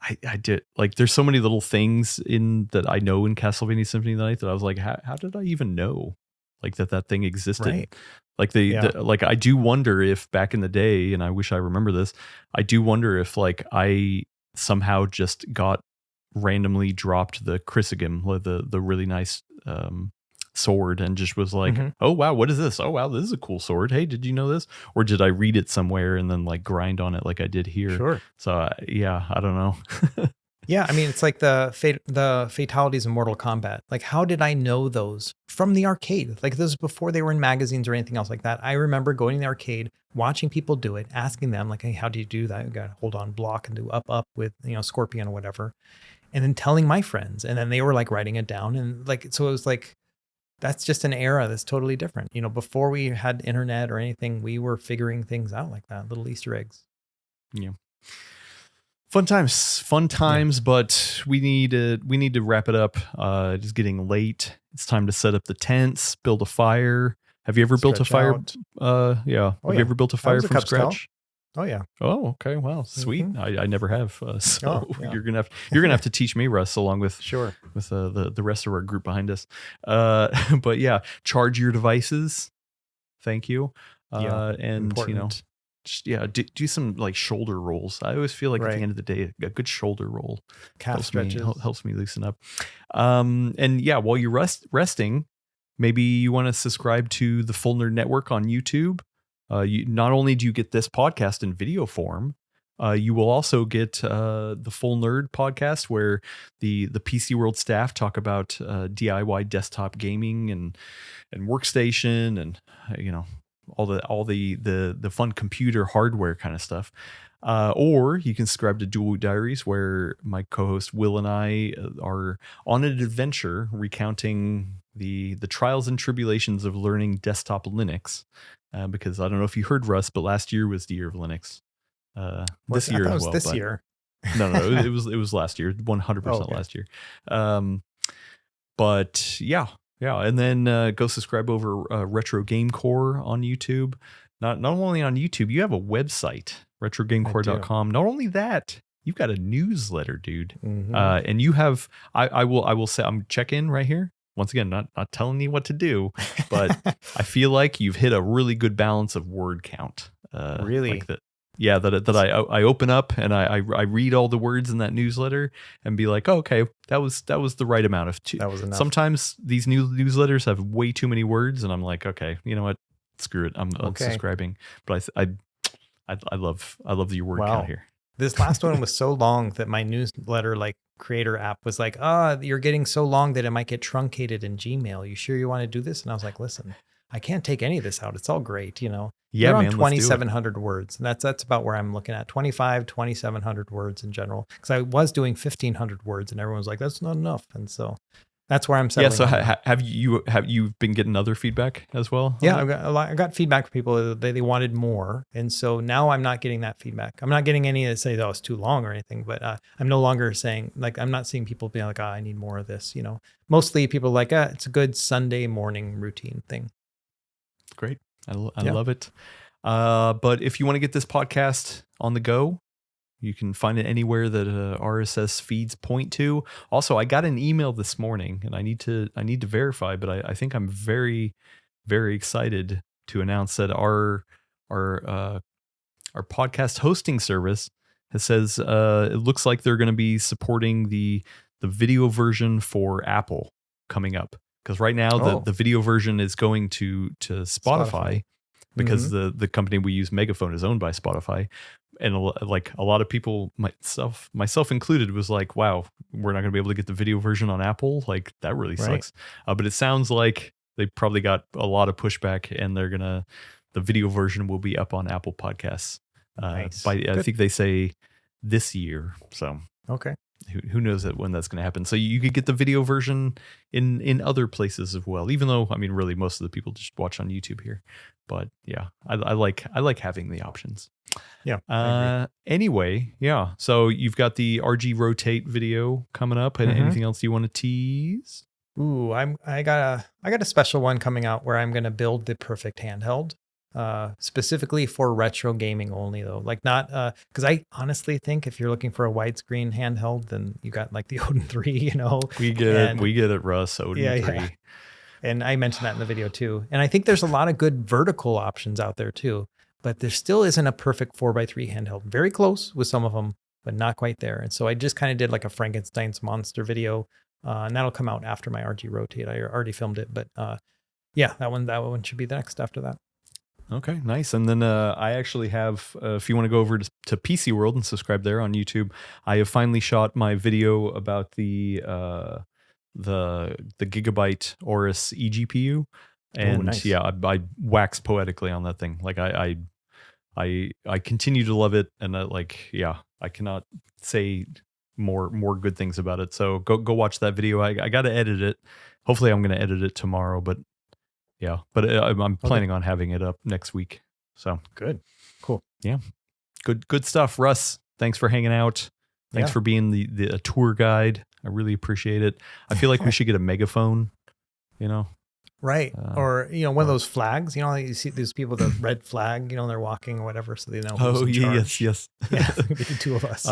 I did like there's so many little things in that I know in Castlevania Symphony of the Night that I was like, how did I even know like that thing existed? Right. Like like I do wonder if back in the day, and I wish I remember this, I do wonder if like I somehow just got randomly dropped the Chrysaligm, the really nice sword, and just was like, Mhm. oh wow, what is this? Oh wow, this is a cool sword. Hey, did you know this? Or did I read it somewhere and then like grind on it like I did here? Sure. So yeah, I don't know. Yeah, I mean, it's like the fatalities in Mortal Kombat. Like, how did I know those from the arcade? Like, this is before they were in magazines or anything else like that. I remember going to the arcade, watching people do it, asking them, like, hey, how do you do that? You got to hold on, block, and do up with, Scorpion or whatever. And then telling my friends. And then they were like writing it down. And like, so it was like, that's just an era that's totally different. Before we had internet or anything, we were figuring things out like that, little Easter eggs. Yeah. Fun times, but we need to wrap it up. It is getting late. It's time to set up the tents, build a fire. Have you ever built a Stretch fire? out. Yeah. Oh, Have you yeah. ever built a I fire was a from Cub Scout. scratch? Oh, yeah. Oh, okay. Wow, sweet. Mhm. I never have. So Oh, yeah. you're gonna have to teach me, Russ, along with Sure. the rest of our group behind us. But yeah, charge your devices. Thank you. Yeah, And important. just do some like shoulder rolls. I always feel like at Right. the end of the day, a good shoulder roll Calf stretches. helps me loosen up. And yeah, while you're resting, maybe you want to subscribe to the Full Nerd Network on YouTube. You not only do you get this podcast in video form, you will also get the Full Nerd podcast, where the PCWorld staff talk about DIY desktop gaming and workstation and all the fun computer hardware kind of stuff. Or you can subscribe to Dual Diaries, where my co-host Will and I are on an adventure recounting the trials and tribulations of learning desktop Linux. Because I don't know if you heard, Russ, but last year was the year of Linux. This I year thought it as was well. this but year. no, it was last year, 100% Okay. last year. But yeah, and then go subscribe over Retro Game Core on YouTube. not only on YouTube, you have a website, retrogamecore.com. Not only that, you've got a newsletter, dude. And you have, I will say, I'm check in right here. Once again, not telling you what to do, but I feel like you've hit a really good balance of word count. Really? Like that. Yeah, that I open up and I read all the words in that newsletter and be like, oh, okay, that was the right amount of two. That was enough. Sometimes these new newsletters have way too many words, and I'm like, okay, you know what? Screw it. I'm unsubscribing. But I love your word count here. This last one was so long that my newsletter creator app was like, you're getting so long that it might get truncated in Gmail. You sure you want to do this? And I was like, listen, I can't take any of this out. It's all great, Yeah, they're on 2,700 words. And that's about where I'm looking at 2,700 words in general. Because I was doing 1,500 words and everyone was like, that's not enough. And so that's where I'm settling. Yeah. So have you been getting other feedback as well? Yeah, I got feedback from people that they wanted more, and so now I'm not getting that feedback. I'm not getting any that say, "Oh, it's too long" or anything. But I'm no longer saying I'm not seeing people being like, I need more of this." Mostly people are like, it's a good Sunday morning routine thing. Great, I love it. But if you want to get this podcast on the go, you can find it anywhere that RSS feeds point to. Also, I got an email this morning, and I need to verify, but I think I'm very, very excited to announce that our podcast hosting service says it looks like they're going to be supporting the video version for Apple coming up, because right now the video version is going to Spotify. Because the company we use, Megaphone, is owned by Spotify. And a lot of people, myself included, was like, wow, we're not going to be able to get the video version on Apple. Like, that really sucks. But it sounds like they probably got a lot of pushback, and the video version will be up on Apple Podcasts. Nice. I think they say this year. So okay. Who knows when that's going to happen. So you could get the video version in other places as well, even though, I mean, really most of the people just watch on YouTube here. But yeah, I like having the options. Yeah. Anyway, yeah. So you've got the RG Rotate video coming up. And anything else you want to tease? Ooh, I got a special one coming out where I'm going to build the perfect handheld. Specifically for retro gaming only, though. Not because I honestly think if you're looking for a widescreen handheld, then you got the Odin 3. We get it, Russ. Odin 3. Yeah. And I mentioned that in the video too. And I think there's a lot of good vertical options out there too, but there still isn't a perfect 4x3 handheld. Very close with some of them, but not quite there. And so I just kind of did a Frankenstein's monster video, and that'll come out after my RG Rotate. I already filmed it, but yeah, that one should be the next after that. Okay, nice. And then I actually have, if you want to go over to PCWorld and subscribe there on YouTube, I have finally shot my video about the Gigabyte Aorus eGPU, and nice. yeah, I wax poetically on that thing. I continue to love it, and I cannot say more good things about it. So go watch that video. I got to edit it. Hopefully, I'm going to edit it tomorrow, but. Yeah, but I'm planning on having it up next week. So good, cool. Yeah, good stuff, Russ. Thanks for hanging out. Thanks for being the tour guide. I really appreciate it. I feel like we should get a megaphone. Right, or one of those flags. You see these people with a red flag. They're walking or whatever, so they know. Who's in charge. Yes. Yeah, maybe the two of us.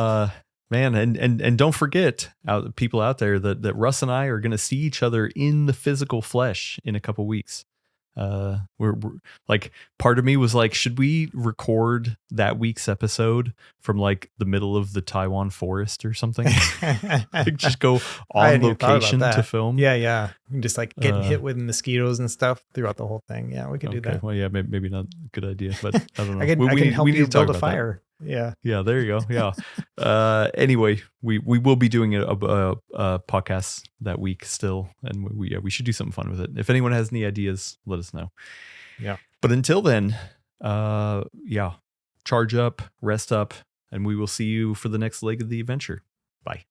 Man, and don't forget, people out there, that Russ and I are going to see each other in the physical flesh in a couple weeks. We're part of me was like, should we record that week's episode from the middle of the Taiwan forest or something? Just go on location to film. Yeah. Just getting hit with mosquitoes and stuff throughout the whole thing. Yeah, we could do that. Well, yeah, maybe not a good idea, but I don't know. I can help you build a fire. Yeah, there you go. Yeah. Anyway, we will be doing a podcast that week still, and we should do something fun with it. If anyone has any ideas, let us know. Yeah. But until then, charge up, rest up, and we will see you for the next leg of the adventure. Bye.